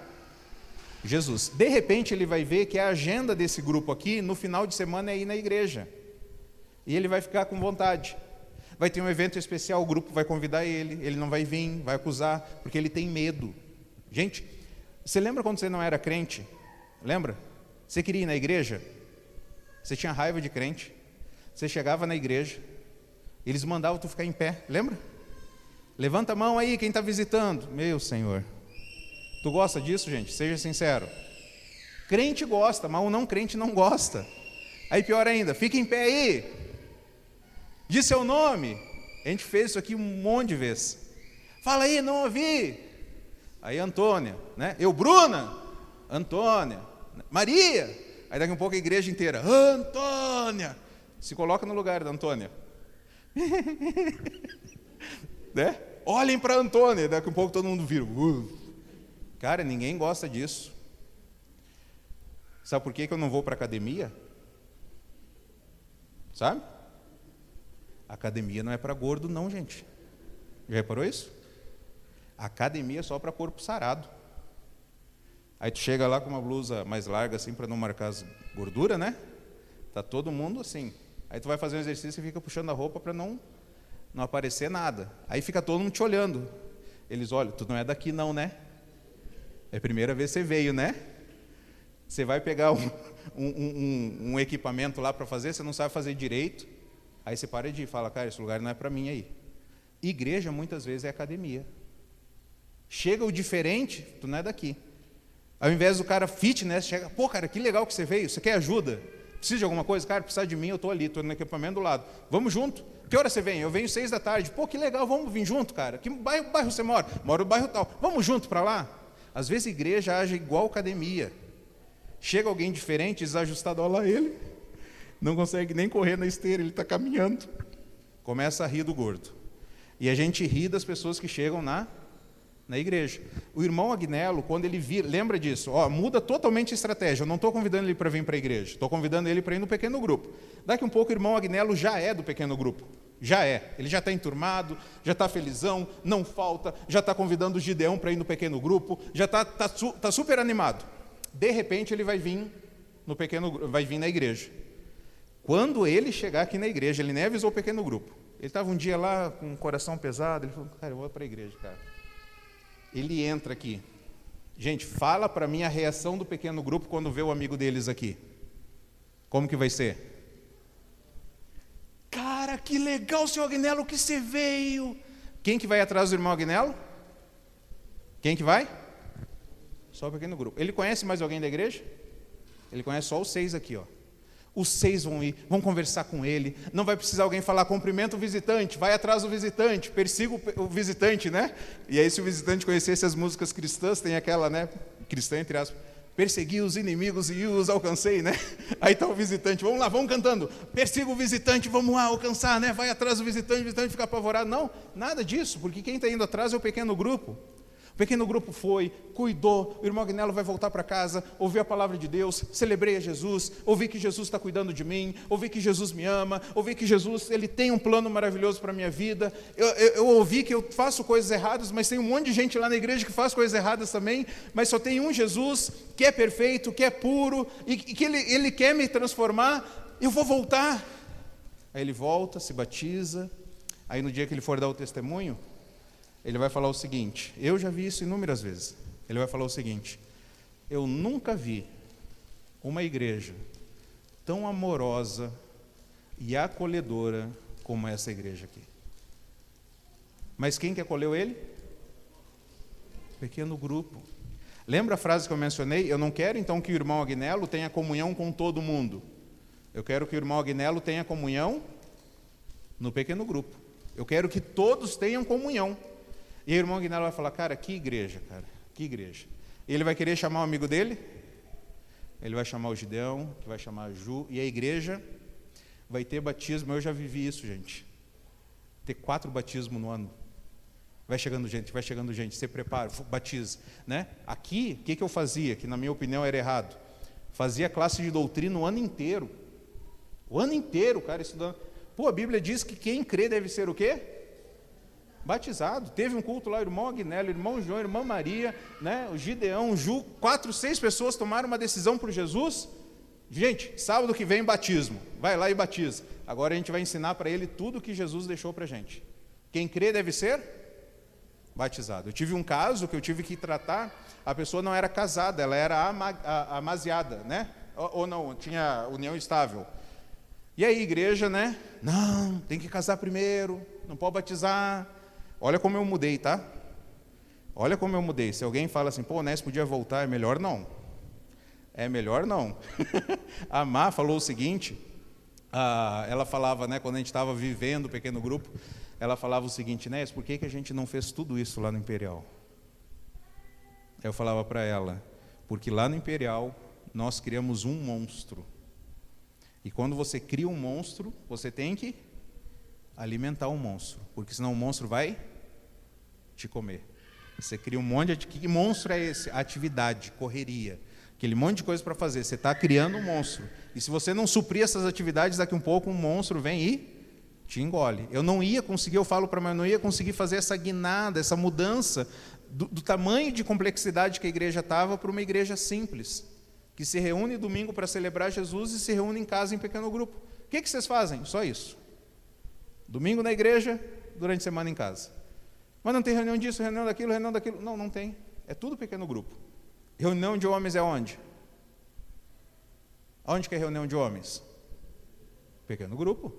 Jesus. De repente ele vai ver que a agenda desse grupo aqui, no final de semana, é ir na igreja. E ele vai ficar com vontade. Vai ter um evento especial, o grupo vai convidar ele não vai vir, vai acusar, porque ele tem medo. Gente, você lembra quando você não era crente? Lembra? Você queria ir na igreja? Você tinha raiva de crente? Você chegava na igreja, eles mandavam tu ficar em pé, lembra? Levanta a mão aí, quem está visitando. Meu Senhor. Tu gosta disso, gente? Seja sincero. Crente gosta, mas o não crente não gosta. Aí pior ainda, fica em pé aí. Diz seu nome. A gente fez isso aqui um monte de vezes. Fala aí, não ouvi. Aí Antônia, né? Eu, Bruna. Antônia. Maria. Aí daqui a pouco a igreja inteira. Antônia. Se coloca no lugar da Antônia. Né? Olhem para Antônia. Daqui a pouco todo mundo vira. Cara, ninguém gosta disso. Sabe por que eu não vou para a academia? Sabe? A academia não é para gordo não, gente. Já reparou isso? A academia é só para corpo sarado. Aí tu chega lá com uma blusa mais larga assim para não marcar as gorduras, né? Tá todo mundo assim, Aí tu vai fazer um exercício e fica puxando a roupa para não aparecer nada. Aí fica todo mundo te olhando. Eles olham, tu não é daqui não, né? É a primeira vez que você veio, né? Você vai pegar um equipamento lá para fazer, você não sabe fazer direito. Aí você para de ir e fala, cara, esse lugar não é para mim aí. Igreja muitas vezes é academia. Chega o diferente, tu não é daqui. Ao invés do cara fitness, chega, pô, cara, que legal que você veio, você quer ajuda? Precisa de alguma coisa? Cara, precisa de mim, eu estou ali, estou no equipamento do lado. Vamos junto? Que hora você vem? Eu venho 6 da tarde. Pô, que legal, vamos vir junto, cara. Que bairro você mora? Moro no bairro tal. Vamos junto para lá? Às vezes a igreja age igual academia. Chega alguém diferente, desajustado, olha lá ele. Não consegue nem correr na esteira, ele está caminhando. Começa a rir do gordo. E a gente ri das pessoas que chegam na igreja. O irmão Agnello, quando ele vir, lembra disso, muda totalmente a estratégia. Eu não estou convidando ele para vir para a igreja, estou convidando ele para ir no pequeno grupo. Daqui um pouco o irmão Agnello já é do pequeno grupo. Já é. Ele já está enturmado, já está felizão, não falta, já está convidando o Gideão para ir no pequeno grupo, já está super animado. De repente ele vai vir vai vir na igreja. Quando ele chegar aqui na igreja, ele nem avisou o pequeno grupo. Ele estava um dia lá com o coração pesado, ele falou, cara, eu vou para a igreja, cara. Ele entra aqui. Gente, fala para mim a reação do pequeno grupo quando vê o amigo deles aqui. Como que vai ser? Cara, que legal, senhor Agnello, que você veio. Quem que vai atrás do irmão Agnello? Quem que vai? Só o pequeno grupo. Ele conhece mais alguém da igreja? Ele conhece só os 6 aqui, ó. Os 6 vão ir, vão conversar com ele. Não vai precisar alguém falar, cumprimenta o visitante, vai atrás do visitante, persiga o visitante, né? E aí, se o visitante conhecesse as músicas cristãs, tem aquela, né? Cristã, entre aspas. Persegui os inimigos e os alcancei, né? Aí está o visitante, vamos lá, vamos cantando. Persiga o visitante, vamos lá alcançar, né? Vai atrás do visitante, o visitante fica apavorado. Não, nada disso, porque quem está indo atrás é o pequeno grupo. O pequeno grupo foi, cuidou, o irmão Agnello vai voltar para casa, ouviu a palavra de Deus, celebrei a Jesus, ouvi que Jesus está cuidando de mim, ouvi que Jesus me ama, ouvi que Jesus ele tem um plano maravilhoso para a minha vida, eu ouvi que eu faço coisas erradas, mas tem um monte de gente lá na igreja que faz coisas erradas também, mas só tem um Jesus que é perfeito, que é puro, e que ele quer me transformar, eu vou voltar. Aí ele volta, se batiza, aí no dia que ele for dar o testemunho, ele vai falar o seguinte, eu já vi isso inúmeras vezes, ele vai falar o seguinte, eu nunca vi uma igreja tão amorosa e acolhedora como essa igreja aqui. Mas quem que acolheu ele? Pequeno grupo. Lembra a frase que eu mencionei? Eu não quero então que o irmão Agnello tenha comunhão com todo mundo. Eu quero que o irmão Agnello tenha comunhão no pequeno grupo. Eu quero que todos tenham comunhão. E o irmão Agnello vai falar, cara, que igreja. E ele vai querer chamar um amigo dele, ele vai chamar o Gideão, que vai chamar a Ju, e a igreja vai ter batismo. Eu já vivi isso, gente. Ter 4 batismos no ano. Vai chegando gente, você prepara, batiza. Né? Aqui, o que eu fazia, que na minha opinião era errado? Fazia classe de doutrina o ano inteiro. O ano inteiro, cara, estudando. Pô, a Bíblia diz que quem crê deve ser o quê? Batizado. Teve um culto lá, o irmão Agnello, o irmão João, a irmã Maria, né, o Gideão, o Ju, 4, 6 pessoas tomaram uma decisão por Jesus. Gente, sábado que vem batismo, vai lá e batiza. Agora a gente vai ensinar para ele tudo que Jesus deixou para a gente. Quem crê deve ser batizado. Eu tive um caso que eu tive que tratar, a pessoa não era casada, ela era amaziada, né? Ou não, tinha união estável. E aí, igreja, né? Não, tem que casar primeiro, não pode batizar. Olha como eu mudei, tá? Olha como eu mudei. Se alguém fala assim, pô, Nés podia voltar, é melhor não. É melhor não. A Má falou o seguinte, ela falava, né, quando a gente estava vivendo o pequeno grupo, ela falava o seguinte, Nés, por que a gente não fez tudo isso lá no Imperial? Eu falava para ela, porque lá no Imperial nós criamos um monstro. E quando você cria um monstro, você tem que alimentar o monstro, porque senão o monstro vai te comer. Você cria um monte de... Que monstro é esse? Atividade, correria, aquele monte de coisa para fazer. Você está criando um monstro. E se você não suprir essas atividades, daqui um pouco um monstro vem e te engole. Eu não ia conseguir, eu falo para mim, eu não ia conseguir fazer essa guinada, essa mudança do tamanho de complexidade que a igreja estava para uma igreja simples, que se reúne domingo para celebrar Jesus e se reúne em casa em pequeno grupo. O que vocês fazem? Só isso. Domingo na igreja, durante a semana em casa. Mas não tem reunião disso, reunião daquilo, reunião daquilo. Não, não tem. É tudo pequeno grupo. Reunião de homens é onde? Onde que é reunião de homens? Pequeno grupo.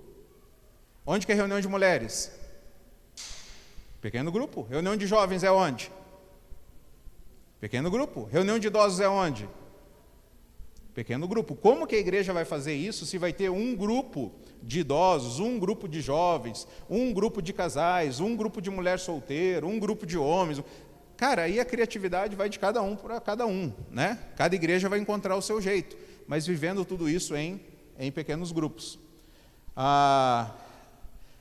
Onde que é reunião de mulheres? Pequeno grupo. Reunião de jovens é onde? Pequeno grupo. Reunião de idosos é onde? Pequeno grupo. Como que a igreja vai fazer isso se vai ter um grupo de idosos, um grupo de jovens, um grupo de casais, um grupo de mulher solteira, um grupo de homens? Cara, aí a criatividade vai de cada um para cada um, né? Cada igreja vai encontrar o seu jeito, mas vivendo tudo isso em pequenos grupos.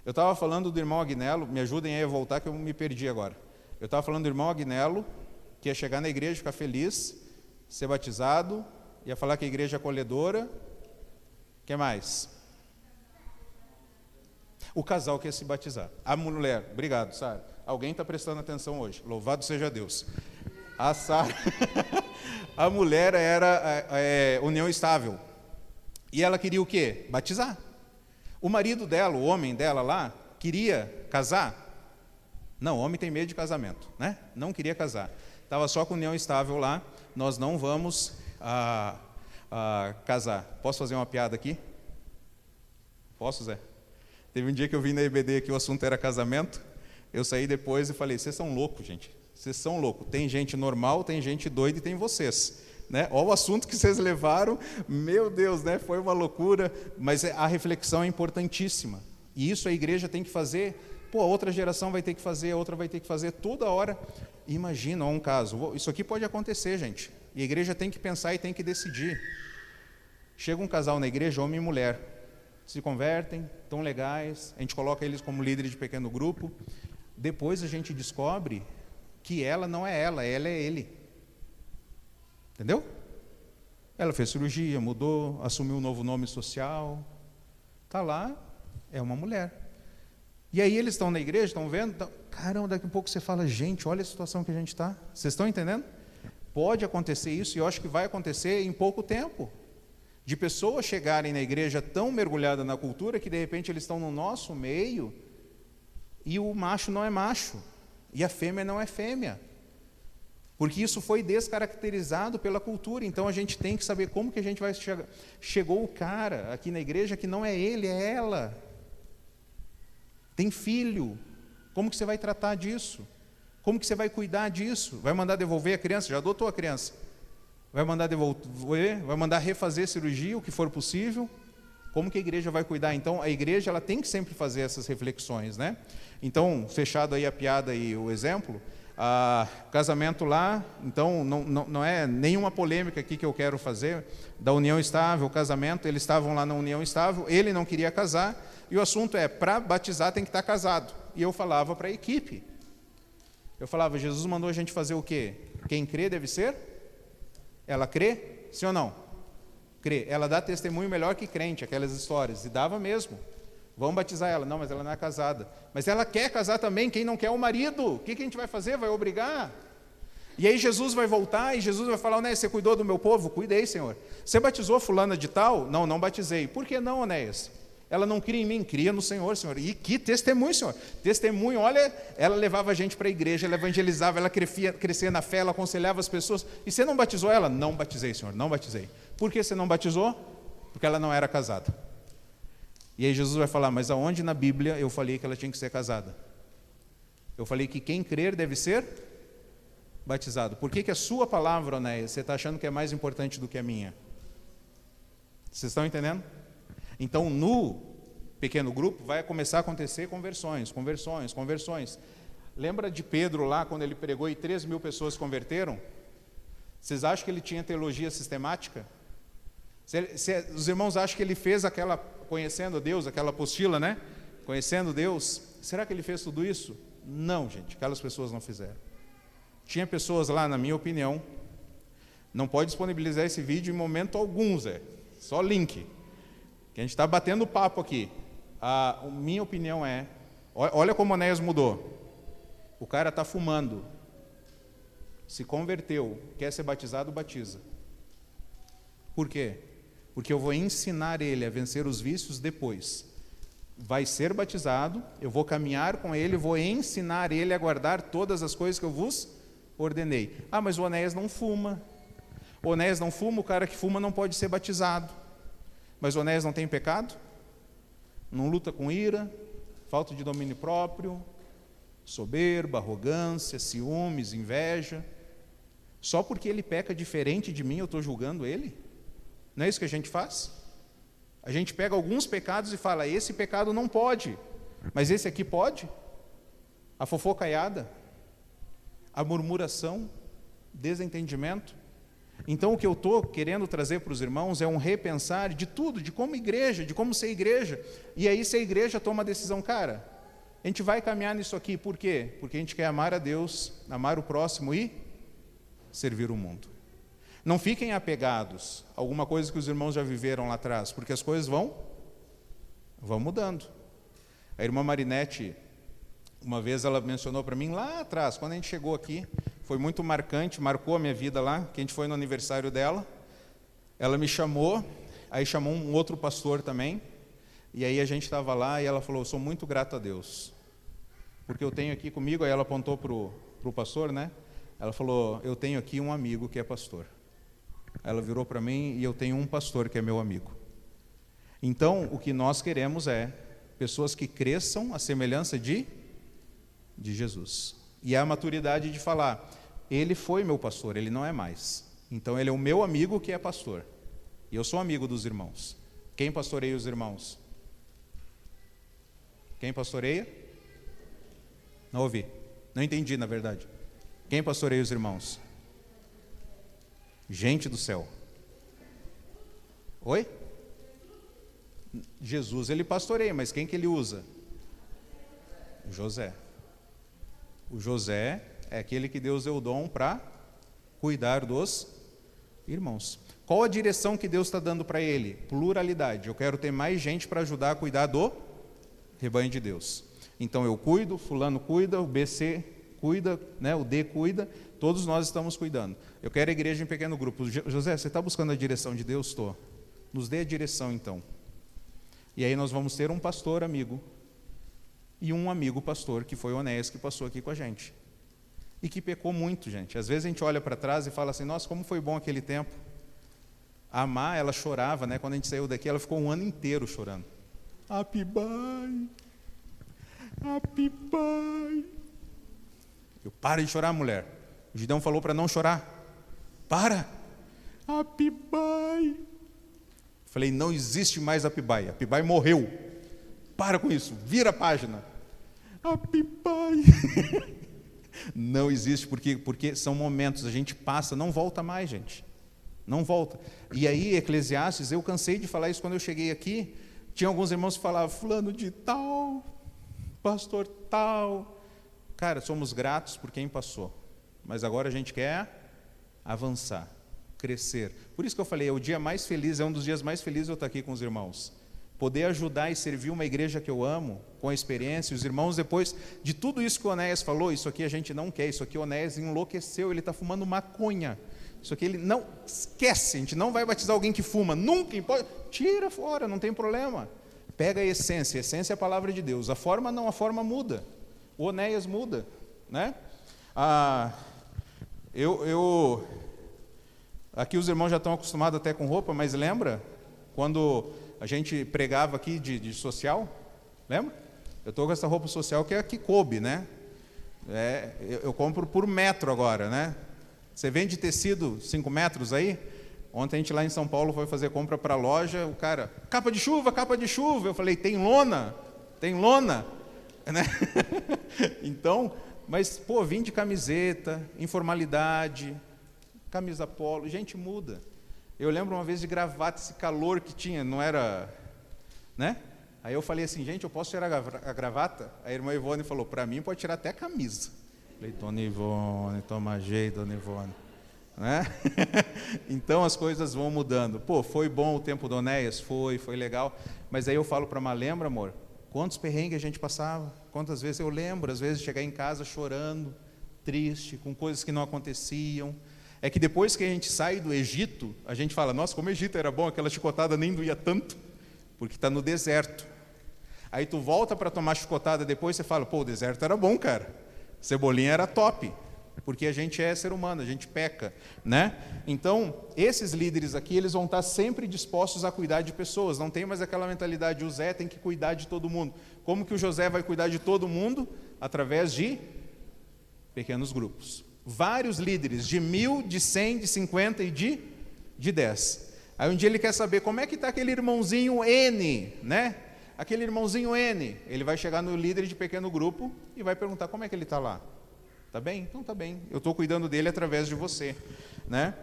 Eu estava falando do irmão Agnello, me ajudem aí a voltar que eu me perdi agora. Eu estava falando do irmão Agnello, que ia chegar na igreja, ficar feliz, ser batizado, ia falar que a igreja é acolhedora. O que mais? O casal que ia se batizar. A mulher, obrigado, Sara. Alguém está prestando atenção hoje. Louvado seja Deus. A Sara, a mulher era união estável. E ela queria o quê? Batizar. O marido dela, o homem dela lá, queria casar. Não, o homem tem medo de casamento, né? Não queria casar. Estava só com união estável lá. Nós não vamos casar. Posso fazer uma piada aqui? Posso, Zé? Teve um dia que eu vim na EBD que o assunto era casamento. Eu saí depois e falei, vocês são loucos, gente. Vocês são loucos. Tem gente normal, tem gente doida e tem vocês. Né? Olha o assunto que vocês levaram. Meu Deus, né? Foi uma loucura. Mas a reflexão é importantíssima. E isso a igreja tem que fazer. Pô, a outra geração vai ter que fazer, a outra vai ter que fazer toda hora. Imagina um caso. Isso aqui pode acontecer, gente. E a igreja tem que pensar e tem que decidir. Chega um casal na igreja, homem e mulher. Se convertem, tão legais. A gente coloca eles como líderes de pequeno grupo. Depois a gente descobre que ela não é ela é ele. Entendeu? Ela fez cirurgia, mudou, assumiu um novo nome social. Está lá, é uma mulher. E aí eles estão na igreja, estão vendo, caramba, daqui a pouco você fala, gente, olha a situação que a gente está. Vocês estão entendendo? Pode acontecer isso, e eu acho que vai acontecer em pouco tempo. De pessoas chegarem na igreja tão mergulhadas na cultura que de repente eles estão no nosso meio e o macho não é macho e a fêmea não é fêmea. Porque isso foi descaracterizado pela cultura. Então a gente tem que saber como que a gente vai chegar. Chegou o cara aqui na igreja que não é ele, é ela. Tem filho. Como que você vai tratar disso? Como que você vai cuidar disso? Vai mandar devolver a criança? Já adotou a criança? Vai mandar devolver? Vai mandar refazer cirurgia, o que for possível? Como que a igreja vai cuidar? Então, a igreja ela tem que sempre fazer essas reflexões, né? Então, fechado aí a piada e o exemplo, casamento lá, então, não é nenhuma polêmica aqui que eu quero fazer, da união estável, casamento, eles estavam lá na união estável, ele não queria casar, e o assunto é, para batizar tem que estar casado. E eu falava para a equipe, eu falava, Jesus mandou a gente fazer o quê? Quem crê deve ser? Ela crê? Sim ou não? Crê. Ela dá testemunho melhor que crente, aquelas histórias. E dava mesmo. Vamos batizar ela. Não, mas ela não é casada. Mas ela quer casar também. Quem não quer é o marido. O que a gente vai fazer? Vai obrigar? E aí Jesus vai voltar e Jesus vai falar, Onéias, você cuidou do meu povo? Cuidei, Senhor. Você batizou fulana de tal? Não, não batizei. Por que não, Onéias? Ela não cria em mim, cria no Senhor, Senhor. E que testemunho, Senhor. Testemunho, olha, ela levava a gente para a igreja, ela evangelizava, ela crescia na fé, ela aconselhava as pessoas. E você não batizou ela? Não batizei, Senhor, não batizei. Por que você não batizou? Porque ela não era casada. E aí Jesus vai falar, mas aonde na Bíblia eu falei que ela tinha que ser casada? Eu falei que quem crer deve ser batizado. Por que a sua palavra, Onéias, você está achando que é mais importante do que a minha? Vocês estão entendendo? Então, no pequeno grupo, vai começar a acontecer conversões. Lembra de Pedro lá, quando ele pregou e 3.000 pessoas se converteram? Vocês acham que ele tinha teologia sistemática? Os irmãos acham que ele fez aquela, conhecendo Deus, aquela apostila, né? Conhecendo Deus. Será que ele fez tudo isso? Não, gente, aquelas pessoas não fizeram. Tinha pessoas lá, na minha opinião, não pode disponibilizar esse vídeo em momento algum, Zé. Só link. Que a gente está batendo papo aqui. A minha opinião é, olha como Onéias mudou. O cara está fumando, se converteu, quer ser batizado, batiza. Por quê? porque eu vou ensinar ele a vencer os vícios depois. Vai ser batizado, eu vou caminhar com ele, vou ensinar ele a guardar todas as coisas que eu vos ordenei. Ah, mas o Onéias não fuma. O Onéias não fuma, o cara que fuma não pode ser batizado. Mas o Onéias não tem pecado? Não luta com ira, falta de domínio próprio, soberba, arrogância, ciúmes, inveja. Só porque ele peca diferente de mim, eu estou julgando ele? Não é isso que a gente faz? A gente pega alguns pecados e fala, esse pecado não pode, mas esse aqui pode? A fofocaiada, a murmuração, desentendimento. Então o que eu estou querendo trazer para os irmãos é um repensar de tudo, de como igreja, de como ser igreja. E aí se a igreja toma a decisão, cara, a gente vai caminhar nisso aqui, por quê? Porque a gente quer amar a Deus, amar o próximo e servir o mundo. Não fiquem apegados a alguma coisa que os irmãos já viveram lá atrás, porque as coisas vão mudando. A irmã Marinete, uma vez ela mencionou para mim lá atrás, quando a gente chegou aqui, foi muito marcante, marcou a minha vida lá, que a gente foi no aniversário dela, ela me chamou, aí chamou um outro pastor também, e aí a gente estava lá e ela falou, eu sou muito grato a Deus, porque eu tenho aqui comigo, aí ela apontou para o pastor, né? Ela falou, eu tenho aqui um amigo que é pastor. Ela virou para mim e eu tenho um pastor que é meu amigo. Então, o que nós queremos é pessoas que cresçam à semelhança de Jesus. E a maturidade de falar, ele foi meu pastor, ele não é mais. Então, ele é o meu amigo que é pastor. E eu sou amigo dos irmãos. Quem pastoreia os irmãos? Quem pastoreia? Não ouvi. Não entendi, na verdade. Quem pastoreia os irmãos? Gente do céu. Oi? Jesus ele pastoreia, mas quem que ele usa? José. O José é aquele que Deus deu o dom para cuidar dos irmãos. Qual a direção que Deus está dando para ele? Pluralidade. Eu quero ter mais gente para ajudar a cuidar do rebanho de Deus. Então eu cuido, fulano cuida, o BC cuida, né, o D cuida, todos nós estamos cuidando. Eu quero a igreja em pequeno grupo. José, você está buscando a direção de Deus? Estou. Nos dê a direção então. E aí nós vamos ter um pastor amigo e um amigo pastor, que foi o Onéias, que passou aqui com a gente. E que pecou muito, gente. Às vezes a gente olha para trás e fala assim, nossa, como foi bom aquele tempo. A Má, ela chorava, né? Quando a gente saiu daqui, ela ficou um ano inteiro chorando. Happy Bye. Happy Bye. Eu, para de chorar, mulher. O Gideão falou para não chorar. Para. Happy Bye. Falei, não existe mais Happy Bye. Happy Bye morreu. Para com isso, vira a página. Happy Bye. Não existe, porque são momentos, a gente passa, não volta mais, gente. Não volta. E aí, Eclesiastes, eu cansei de falar isso quando eu cheguei aqui. Tinha alguns irmãos que falavam, fulano de tal, pastor tal. Cara, somos gratos por quem passou. Mas agora a gente quer avançar, crescer. Por isso que eu falei, é o dia mais feliz, é um dos dias mais felizes eu estar aqui com os irmãos. Poder ajudar e servir uma igreja que eu amo, com a experiência, os irmãos depois de tudo isso que o Onéias falou, isso aqui a gente não quer, isso aqui o Onéias enlouqueceu, ele está fumando maconha. Isso aqui ele não esquece, a gente não vai batizar alguém que fuma, nunca, tira fora, não tem problema. Pega a essência é a palavra de Deus. A forma não, a forma muda. O Onéias muda, né? Aqui os irmãos já estão acostumados até com roupa, mas lembra quando a gente pregava aqui de social? Lembra? Eu estou com essa roupa social que é a que coube, né? Eu compro por metro agora, né? Você vende tecido 5 metros aí? Ontem a gente lá em São Paulo foi fazer compra para a loja, o cara, capa de chuva. Eu falei, tem lona, né? Então, mas, pô, vim de camiseta, informalidade, camisa polo, gente muda. Eu lembro uma vez de gravata, esse calor que tinha, não era, né? Aí eu falei assim, gente, eu posso tirar a gravata? A irmã Ivone falou, para mim pode tirar até a camisa. Falei, Dona Ivone, toma jeito, Dona Ivone. Né? Então as coisas vão mudando. Pô, foi bom o tempo do Onéias? Foi legal. Mas aí eu falo para a Má, lembra, amor? Quantos perrengues a gente passava? Quantas vezes eu lembro, às vezes, de chegar em casa chorando, triste, com coisas que não aconteciam. é que depois que a gente sai do Egito, a gente fala, nossa, como o Egito era bom, aquela chicotada nem doía tanto, porque está no deserto. Aí tu volta para tomar chicotada depois, você fala, pô, o deserto era bom, cara. Cebolinha era top, porque a gente é ser humano, a gente peca, né? Então, esses líderes aqui, eles vão estar sempre dispostos a cuidar de pessoas. Não tem mais aquela mentalidade, o Zé tem que cuidar de todo mundo. Como que o José vai cuidar de todo mundo? Através de pequenos grupos. Vários líderes, de 1.000, de 100, de 50 e de 10. Aí um dia ele quer saber como é que está aquele irmãozinho N, né? Aquele irmãozinho N, ele vai chegar no líder de pequeno grupo e vai perguntar como é que ele está lá. Tá bem? Então tá bem. Eu estou cuidando dele através de você, né?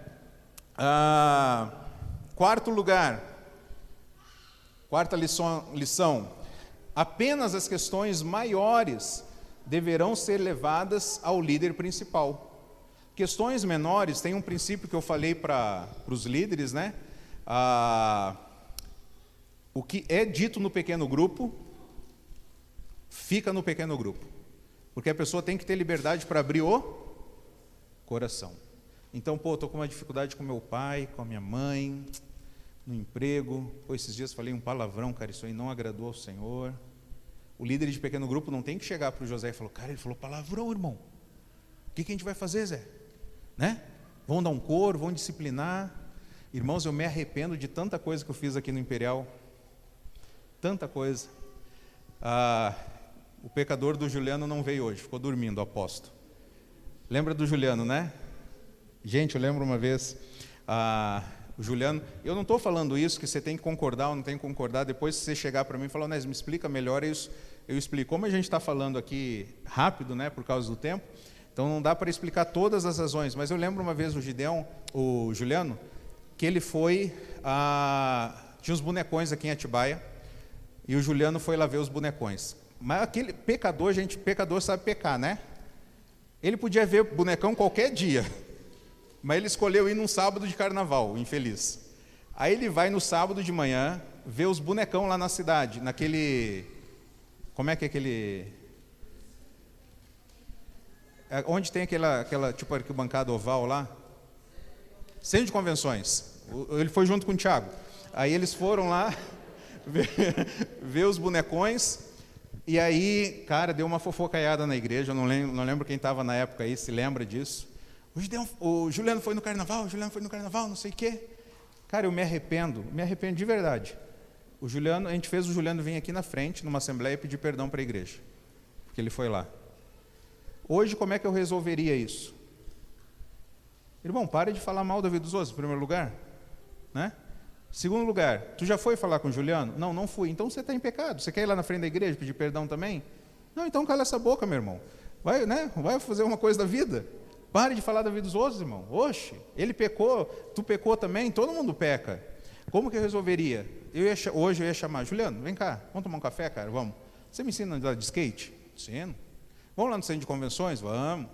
Quarto lugar, quarta lição. Apenas as questões maiores deverão ser levadas ao líder principal. Questões menores, tem um princípio que eu falei para os líderes, né? O que é dito no pequeno grupo, fica no pequeno grupo. Porque a pessoa tem que ter liberdade para abrir o coração. Então, pô, estou com uma dificuldade com meu pai, com a minha mãe, no emprego. Pô, esses dias falei um palavrão, cara, isso aí não agradou ao Senhor. O líder de pequeno grupo não tem que chegar para o José e falar, cara, ele falou palavrão, irmão. O que a gente vai fazer, Zé? Né? Vão dar um coro, vão disciplinar. Irmãos, eu me arrependo de tanta coisa que eu fiz aqui no Imperial. Tanta coisa. O pecador do Juliano não veio hoje, ficou dormindo, aposto. Lembra do Juliano, né? Gente, eu lembro uma vez, o Juliano, eu não estou falando isso, que você tem que concordar ou não tem que concordar, depois se você chegar para mim e falar, Onésio, me explica melhor, eu explico. Como a gente está falando aqui rápido, né, por causa do tempo, então não dá para explicar todas as razões, mas eu lembro uma vez o Juliano, que ele foi, tinha uns bonecões aqui em Atibaia, e o Juliano foi lá ver os bonecões. Mas aquele pecador, pecador sabe pecar, né? Ele podia ver bonecão qualquer dia, mas ele escolheu ir num sábado de carnaval, infeliz. Aí ele vai no sábado de manhã, ver os bonecão lá na cidade, naquele... Como é que é aquele... Onde tem aquela tipo arquibancada oval lá? Centro de convenções. Ele foi junto com o Thiago. Aí eles foram lá ver os bonecões. E aí, cara, deu uma fofocaiada na igreja. Eu não lembro quem estava na época aí, se lembra disso. O Juliano foi no carnaval, não sei o quê. Cara, eu me arrependo de verdade. A gente fez o Juliano vir aqui na frente, numa assembleia, e pedir perdão para a igreja, porque ele foi lá. Hoje, como é que eu resolveria isso? Irmão, pare de falar mal da vida dos outros, em primeiro lugar, né? Segundo lugar, tu já foi falar com o Juliano? Não, não fui. Então você está em pecado. Você quer ir lá na frente da igreja pedir perdão também? Não, então cala essa boca, meu irmão. Vai, né? Vai fazer uma coisa da vida. Pare de falar da vida dos outros, irmão. Oxe, ele pecou, tu pecou também, todo mundo peca. Como que eu resolveria? Hoje eu ia chamar, Juliano, vem cá, vamos tomar um café, cara? Vamos. Você me ensina a andar de skate? Ensino. Vamos lá no centro de convenções? Vamos.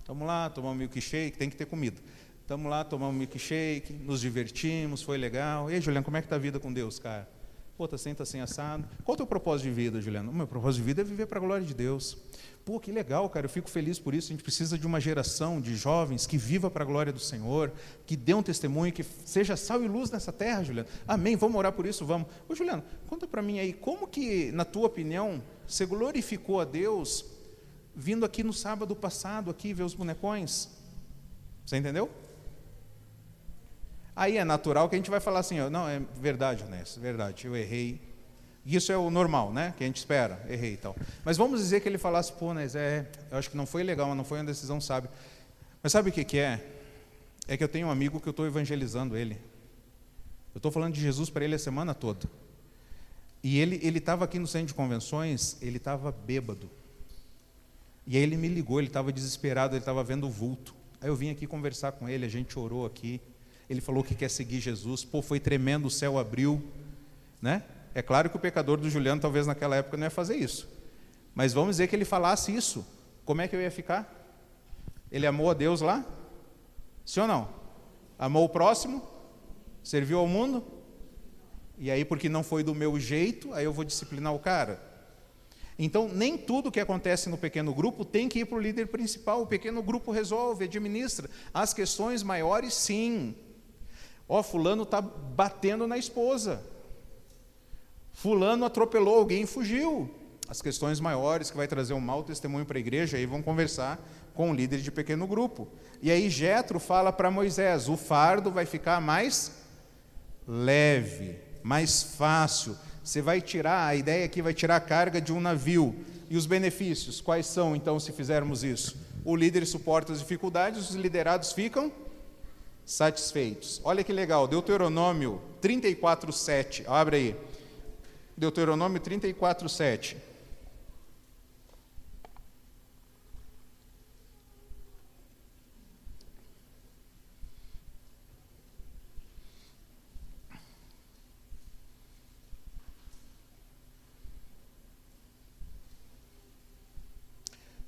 Vamos lá, tomar um milkshake, tem que ter comida. Estamos lá, tomamos um milkshake, nos divertimos, foi legal. E aí, Juliano, como é que está a vida com Deus, cara? Pô, tá assim assado. Qual é o teu propósito de vida, Juliano? O meu propósito de vida é viver para a glória de Deus. Pô, que legal, cara, eu fico feliz por isso. A gente precisa de uma geração de jovens que viva para a glória do Senhor, que dê um testemunho, que seja sal e luz nessa terra, Juliano. Amém, vamos orar por isso, vamos. Ô, Juliano, conta para mim aí, como que, na tua opinião, você glorificou a Deus vindo aqui no sábado passado, aqui ver os bonecões? Você entendeu? Aí é natural que a gente vai falar assim, ó, não, é verdade, Onésio, verdade, eu errei. Isso é o normal, né? Que a gente espera, errei e tal. Mas vamos dizer que ele falasse, pô, Onésio, eu acho que não foi legal, não foi uma decisão sábia. Mas sabe o que é? É que eu tenho um amigo que eu estou evangelizando ele. Eu estou falando de Jesus para ele a semana toda. E ele estava aqui no centro de convenções, ele estava bêbado. E aí ele me ligou, ele estava desesperado, ele estava vendo o vulto. Aí eu vim aqui conversar com ele, a gente orou aqui. Ele falou que quer seguir Jesus. Pô, foi tremendo, o céu abriu, né? É claro que o pecador do Juliano, talvez naquela época, não ia fazer isso. Mas vamos dizer que ele falasse isso. Como é que eu ia ficar? Ele amou a Deus lá? Sim ou não? Amou o próximo? Serviu ao mundo? E aí, porque não foi do meu jeito, aí eu vou disciplinar o cara. Então, nem tudo que acontece no pequeno grupo tem que ir para o líder principal. O pequeno grupo resolve, administra. As questões maiores, sim. Ó, fulano está batendo na esposa. Fulano atropelou alguém e fugiu. As questões maiores, que vai trazer um mau testemunho para a igreja, aí vão conversar com o líder de pequeno grupo. E aí Jetro fala para Moisés, o fardo vai ficar mais leve, mais fácil. Você vai tirar, a ideia aqui vai tirar a carga de um navio. E os benefícios, quais são então se fizermos isso? O líder suporta as dificuldades, os liderados ficam satisfeitos. Olha que legal, Deuteronômio 34:7, abre aí. Deuteronômio 34:7.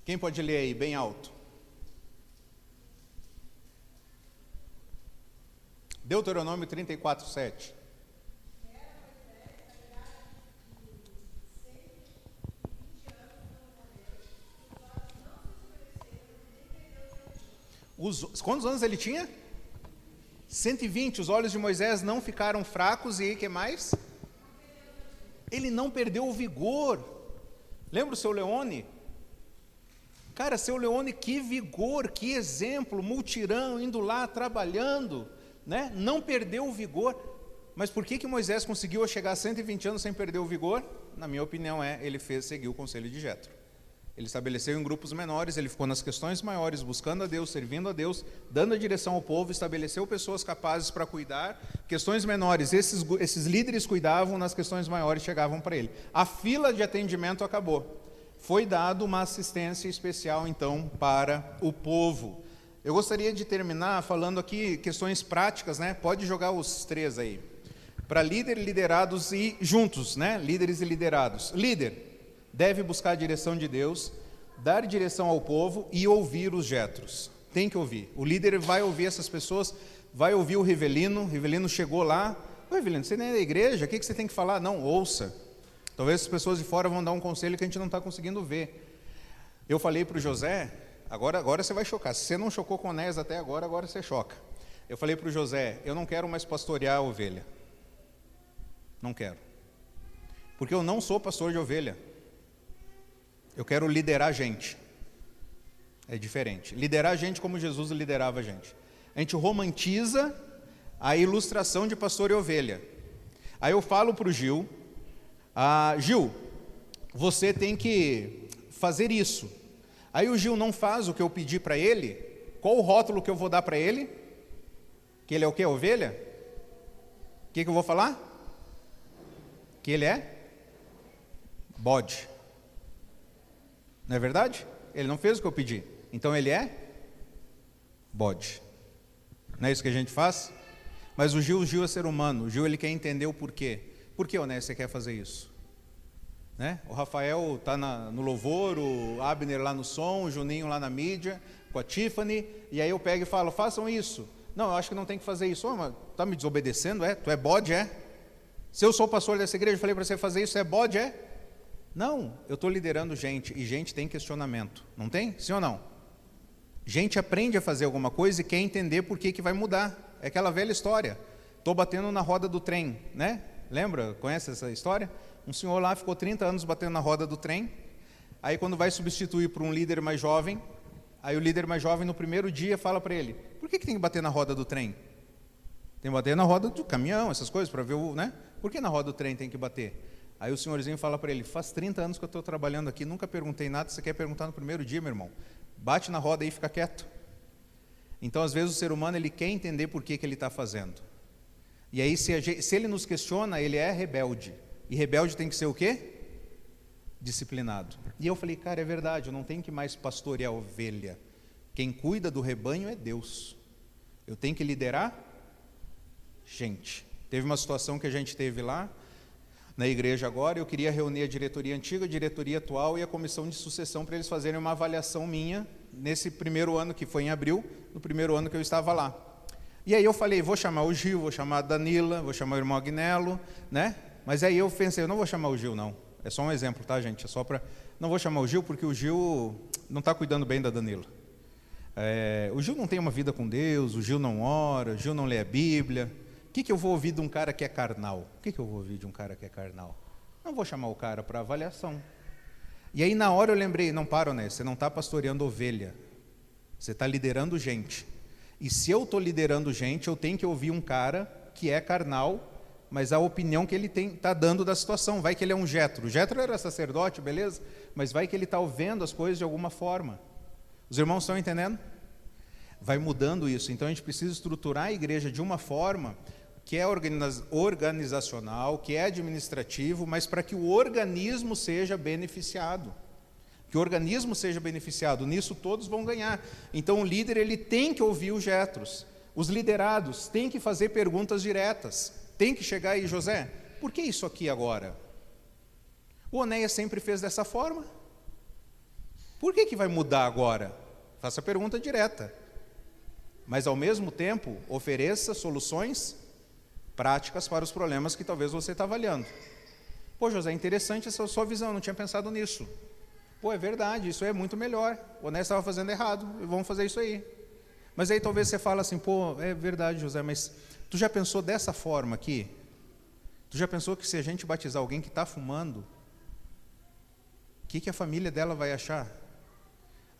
Quem pode ler aí, bem alto? Deuteronômio 34:7. Quantos anos ele tinha? 120. Os olhos de Moisés não ficaram fracos e o que mais? Ele não perdeu o vigor. Lembra o seu Leone? Cara, seu Leone, que vigor, que exemplo, multirão, indo lá, trabalhando, né? Não perdeu o vigor. Mas por que Moisés conseguiu chegar a 120 anos sem perder o vigor? Na minha opinião ele seguiu o conselho de Jetro. Ele estabeleceu em grupos menores, ele ficou nas questões maiores, buscando a Deus, servindo a Deus, dando a direção ao povo, estabeleceu pessoas capazes para cuidar. Questões menores, esses líderes cuidavam, nas questões maiores chegavam para ele. A fila de atendimento acabou. Foi dado uma assistência especial, então, para o povo. Eu gostaria de terminar falando aqui questões práticas, né? Pode jogar os 3 aí. Para líder, liderados e juntos, né? Líderes e liderados. Líder deve buscar a direção de Deus, dar direção ao povo e ouvir os jetros. Tem que ouvir. O líder vai ouvir essas pessoas, vai ouvir o Rivelino. O Rivelino chegou lá. Ô, Rivelino, você nem é da igreja, o que você tem que falar? Não, ouça. Talvez as pessoas de fora vão dar um conselho que a gente não está conseguindo ver. Eu falei para o José, agora você vai chocar. Se você não chocou com Onés até agora você choca. Eu falei para o José, eu não quero mais pastorear a ovelha. Não quero. Porque eu não sou pastor de ovelha. Eu quero liderar gente. É diferente. Liderar gente como Jesus liderava a gente. A gente romantiza a ilustração de pastor e ovelha. Aí eu falo para o Gil, Gil, você tem que fazer isso. Aí o Gil não faz o que eu pedi para ele. Qual o rótulo que eu vou dar para ele? Que ele é o quê? Ovelha? O que eu vou falar? Que ele é? Bode. Não é verdade? Ele não fez o que eu pedi. Então ele é? Bode. Não é isso que a gente faz? Mas o Gil é ser humano. O Gil ele quer entender o porquê. Por que, Onés, você quer fazer isso? Né? O Rafael está no louvor, o Abner lá no som, o Juninho lá na mídia, com a Tiffany, e aí eu pego e falo, façam isso. Não, eu acho que não tem que fazer isso. Mas está me desobedecendo, é? Tu é bode, é? Se eu sou pastor dessa igreja, eu falei para você fazer isso, é bode, é? Não, eu estou liderando gente, e gente tem questionamento. Não tem? Sim ou não? Gente aprende a fazer alguma coisa e quer entender por que vai mudar. É aquela velha história. Estou batendo na roda do trem, né? Lembra? Conhece essa história? Um senhor lá ficou 30 anos batendo na roda do trem, aí quando vai substituir por um líder mais jovem, aí o líder mais jovem no primeiro dia fala para ele, por que tem que bater na roda do trem? Tem que bater na roda do caminhão, essas coisas, para ver o, né? Por que na roda do trem tem que bater? Aí o senhorzinho fala para ele, faz 30 anos que eu estou trabalhando aqui, nunca perguntei nada, você quer perguntar no primeiro dia, meu irmão? Bate na roda aí e fica quieto. Então, às vezes, o ser humano ele quer entender por que ele está fazendo. E aí, se ele nos questiona, ele é rebelde. E rebelde tem que ser o quê? Disciplinado. E eu falei, cara, é verdade, eu não tenho que mais pastorear a ovelha. Quem cuida do rebanho é Deus. Eu tenho que liderar gente. Teve uma situação que a gente teve lá, na igreja agora, eu queria reunir a diretoria antiga, a diretoria atual e a comissão de sucessão para eles fazerem uma avaliação minha, nesse primeiro ano, que foi em abril, no primeiro ano que eu estava lá. E aí eu falei, vou chamar o Gil, vou chamar a Danila, vou chamar o irmão Agnello, né? Mas aí eu pensei, eu não vou chamar o Gil, não. É só um exemplo, tá, gente? É só para... Não vou chamar o Gil, porque o Gil não está cuidando bem da Danila. O Gil não tem uma vida com Deus, o Gil não ora, o Gil não lê a Bíblia. O que eu vou ouvir de um cara que é carnal? O que eu vou ouvir de um cara que é carnal? Não vou chamar o cara para avaliação. E aí na hora eu lembrei, não para, né? Você não está pastoreando ovelha, você está liderando gente. E se eu estou liderando gente, eu tenho que ouvir um cara que é carnal, mas a opinião que ele está dando da situação. Vai que ele é um Jétro. O Jétro era sacerdote, beleza? Mas vai que ele está vendo as coisas de alguma forma. Os irmãos estão entendendo? Vai mudando isso. Então a gente precisa estruturar a igreja de uma forma que é organizacional, que é administrativo, mas para que o organismo seja beneficiado. Que o organismo seja beneficiado. Nisso todos vão ganhar. Então o líder ele tem que ouvir os Jétros. Os liderados têm que fazer perguntas diretas. Tem que chegar aí, José, por que isso aqui agora? O Onéias sempre fez dessa forma. Por que vai mudar agora? Faça a pergunta direta. Mas, ao mesmo tempo, ofereça soluções práticas para os problemas que talvez você está avaliando. Pô, José, interessante essa sua visão, eu não tinha pensado nisso. Pô, é verdade, isso é muito melhor. O Onéias estava fazendo errado, vamos fazer isso aí. Mas aí talvez você fale assim, pô, é verdade, José, mas tu já pensou dessa forma aqui? Tu já pensou que se a gente batizar alguém que está fumando, o que a família dela vai achar?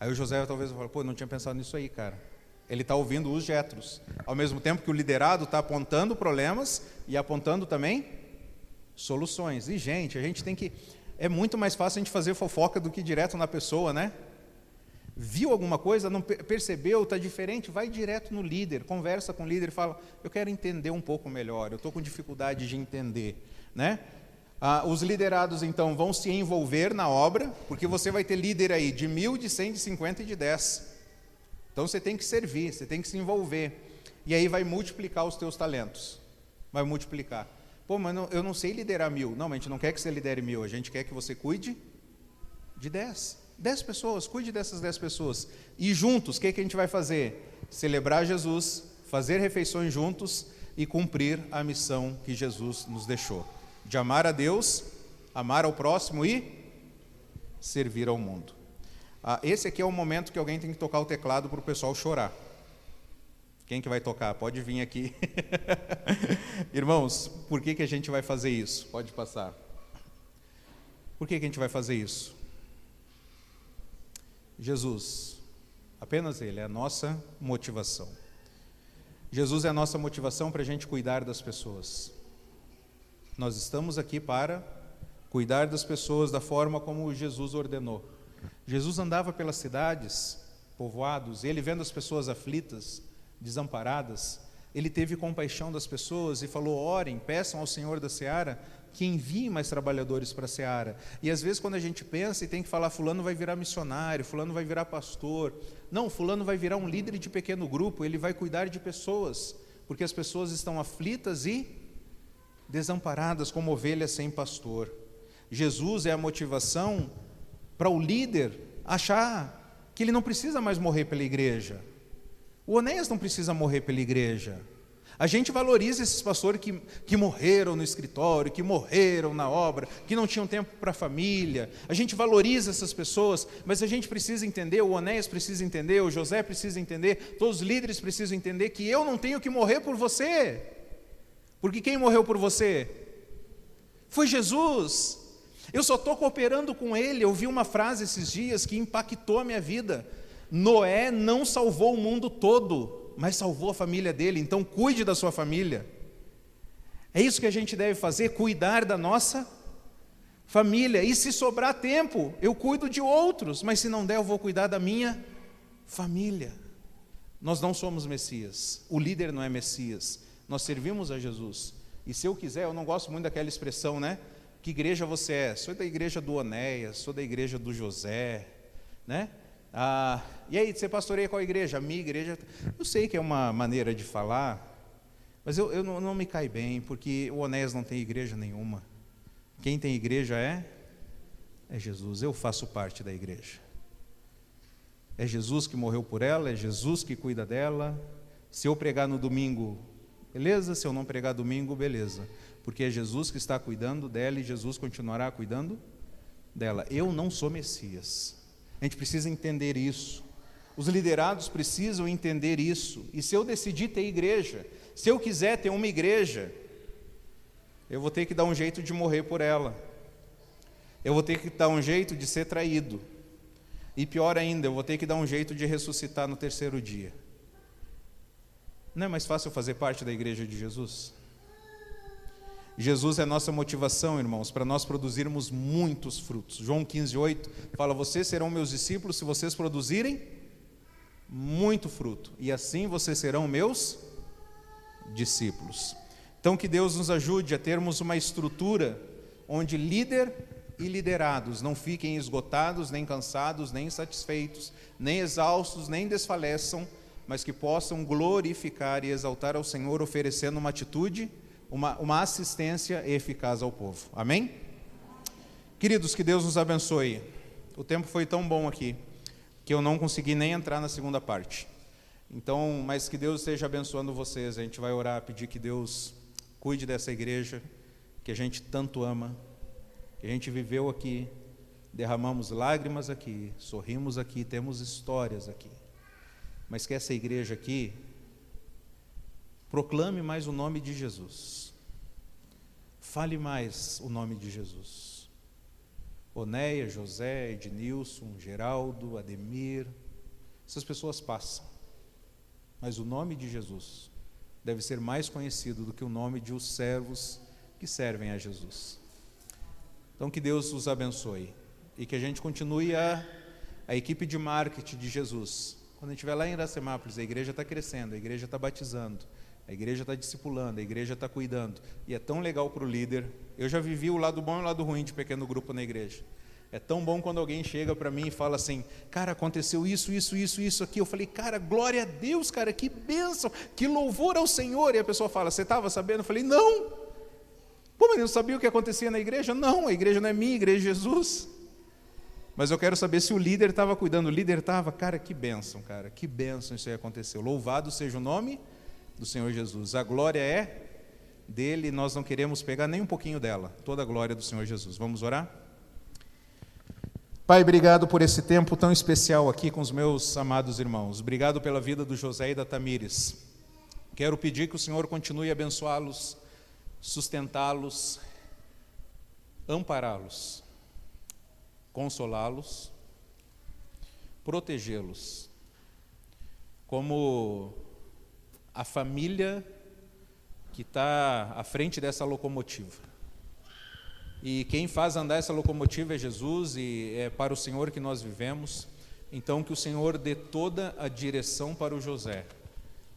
Aí o José talvez fale, pô, não tinha pensado nisso aí, cara. Ele está ouvindo os Jétros. Ao mesmo tempo que o liderado está apontando problemas e apontando também soluções. E, gente, a gente tem que... É muito mais fácil a gente fazer fofoca do que direto na pessoa, né? Viu alguma coisa, não percebeu, está diferente, vai direto no líder, conversa com o líder e fala, eu quero entender um pouco melhor, eu estou com dificuldade de entender, né? Os liderados, então, vão se envolver na obra, porque você vai ter líder aí de 1.000, de 100, de 50 e de 10. Então, você tem que servir, você tem que se envolver. E aí vai multiplicar os teus talentos. Vai multiplicar. Pô, mas eu não sei liderar 1.000. Não, mas a gente não quer que você lidere 1.000, a gente quer que você cuide de 10. 10 pessoas, cuide dessas 10 pessoas. E juntos, o que a gente vai fazer? Celebrar Jesus, fazer refeições juntos e cumprir a missão que Jesus nos deixou. De amar a Deus, amar ao próximo e servir ao mundo. Esse aqui é o momento que alguém tem que tocar o teclado para o pessoal chorar. Quem que vai tocar? Pode vir aqui. Irmãos, por que a gente vai fazer isso? Pode passar. Por que a gente vai fazer isso? Jesus, apenas Ele é a nossa motivação. Jesus é a nossa motivação para a gente cuidar das pessoas. Nós estamos aqui para cuidar das pessoas da forma como Jesus ordenou. Jesus andava pelas cidades, povoados, ele vendo as pessoas aflitas, desamparadas, ele teve compaixão das pessoas e falou, orem, peçam ao Senhor da Seara que envie mais trabalhadores para a Seara. E às vezes quando a gente pensa e tem que falar, fulano vai virar missionário, fulano vai virar pastor. Não, fulano vai virar um líder de pequeno grupo, ele vai cuidar de pessoas, porque as pessoas estão aflitas e desamparadas como ovelhas sem pastor. Jesus é a motivação para o líder achar que ele não precisa mais morrer pela igreja. O Onéias não precisa morrer pela igreja. A gente valoriza esses pastores que morreram no escritório, que morreram na obra, que não tinham tempo para a família. A gente valoriza essas pessoas, mas a gente precisa entender, o Onéias precisa entender, o José precisa entender, todos os líderes precisam entender que eu não tenho que morrer por você. Porque quem morreu por você? Foi Jesus. Eu só estou cooperando com Ele. Eu vi uma frase esses dias que impactou a minha vida. Noé não salvou o mundo todo, mas salvou a família dele. Então cuide da sua família. É isso que a gente deve fazer, cuidar da nossa família. E se sobrar tempo, eu cuido de outros, mas se não der, eu vou cuidar da minha família. Nós não somos Messias, o líder não é Messias, nós servimos a Jesus. E se eu quiser, eu não gosto muito daquela expressão, né? Que igreja você é? Sou da igreja do Onéias, sou da igreja do José, né? E aí, você pastoreia qual igreja? A minha igreja. Eu sei que é uma maneira de falar, mas eu não me cai bem, porque o Onéias não tem igreja nenhuma. Quem tem igreja é Jesus. Eu faço parte da igreja. É Jesus que morreu por ela, é Jesus que cuida dela. Se eu pregar no domingo, beleza. Se eu não pregar domingo, beleza. porque é Jesus que está cuidando dela e Jesus continuará cuidando dela. Eu não sou Messias. A gente precisa entender isso. Os liderados precisam entender isso. E se eu decidir ter igreja, se eu quiser ter uma igreja, eu vou ter que dar um jeito de morrer por ela. Eu vou ter que dar um jeito de ser traído. E pior ainda, eu vou ter que dar um jeito de ressuscitar no terceiro dia. Não é mais fácil fazer parte da igreja de Jesus? Jesus é a nossa motivação, irmãos, para nós produzirmos muitos frutos. João 15:8 fala: vocês serão meus discípulos se vocês produzirem muito fruto, e assim vocês serão meus discípulos. Então que Deus nos ajude a termos uma estrutura onde líder e liderados não fiquem esgotados, nem cansados, nem insatisfeitos, nem exaustos, nem desfaleçam, mas que possam glorificar e exaltar ao Senhor, oferecendo uma atitude, uma assistência eficaz ao povo. Amém? Queridos, que Deus nos abençoe. O tempo foi tão bom aqui que eu não consegui nem entrar na segunda parte. Então, mas que Deus esteja abençoando vocês. A gente vai orar, pedir que Deus cuide dessa igreja que a gente tanto ama, que a gente viveu aqui, derramamos lágrimas aqui, sorrimos aqui, temos histórias aqui. Mas que essa igreja aqui proclame mais o nome de Jesus. Fale mais o nome de Jesus. Onéia, José, Ednilson, Geraldo, Ademir, essas pessoas passam. Mas o nome de Jesus deve ser mais conhecido do que o nome de os servos que servem a Jesus. Então que Deus os abençoe e que a gente continue a equipe de marketing de Jesus. Quando a gente estiver lá em Iracemápolis, a igreja está crescendo, a igreja está batizando, a igreja está discipulando, a igreja está cuidando. E é tão legal para o líder. Eu já vivi o lado bom e o lado ruim de pequeno grupo na igreja. É tão bom quando alguém chega para mim e fala assim: cara, aconteceu isso aqui. Eu falei: cara, glória a Deus, cara, que bênção, que louvor ao Senhor. E a pessoa fala: você estava sabendo? Eu falei: não. Pô, mas eu não sabia o que acontecia na igreja? Não, a igreja não é minha, a igreja é Jesus. Mas eu quero saber se o líder estava cuidando. O líder estava, cara, que bênção isso aí aconteceu. Louvado seja o nome do Senhor Jesus. A glória é dele, nós não queremos pegar nem um pouquinho dela. Toda a glória do Senhor Jesus. Vamos orar? Pai, obrigado por esse tempo tão especial aqui com os meus amados irmãos. Obrigado pela vida do José e da Tamires. Quero pedir que o Senhor continue a abençoá-los, sustentá-los, ampará-los, consolá-los, protegê-los, como a família que está à frente dessa locomotiva. E quem faz andar essa locomotiva é Jesus, e é para o Senhor que nós vivemos. Então que o Senhor dê toda a direção para o José,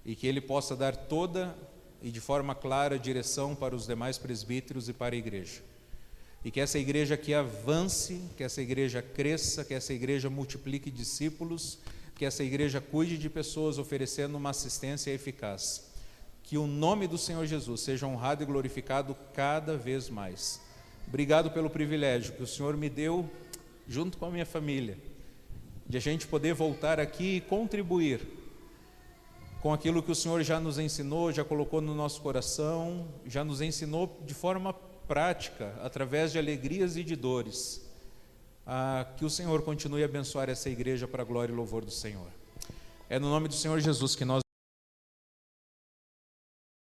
e que ele possa dar toda e de forma clara a direção para os demais presbíteros e para a igreja. E que essa igreja aqui avance, que essa igreja cresça, que essa igreja multiplique discípulos, que essa igreja cuide de pessoas, oferecendo uma assistência eficaz. Que o nome do Senhor Jesus seja honrado e glorificado cada vez mais. Obrigado pelo privilégio que o Senhor me deu, junto com a minha família, de a gente poder voltar aqui e contribuir com aquilo que o Senhor já nos ensinou, já colocou no nosso coração, já nos ensinou de forma prática, através de alegrias e de dores. Que o Senhor continue a abençoar essa igreja para a glória e louvor do Senhor. É no nome do Senhor Jesus que nós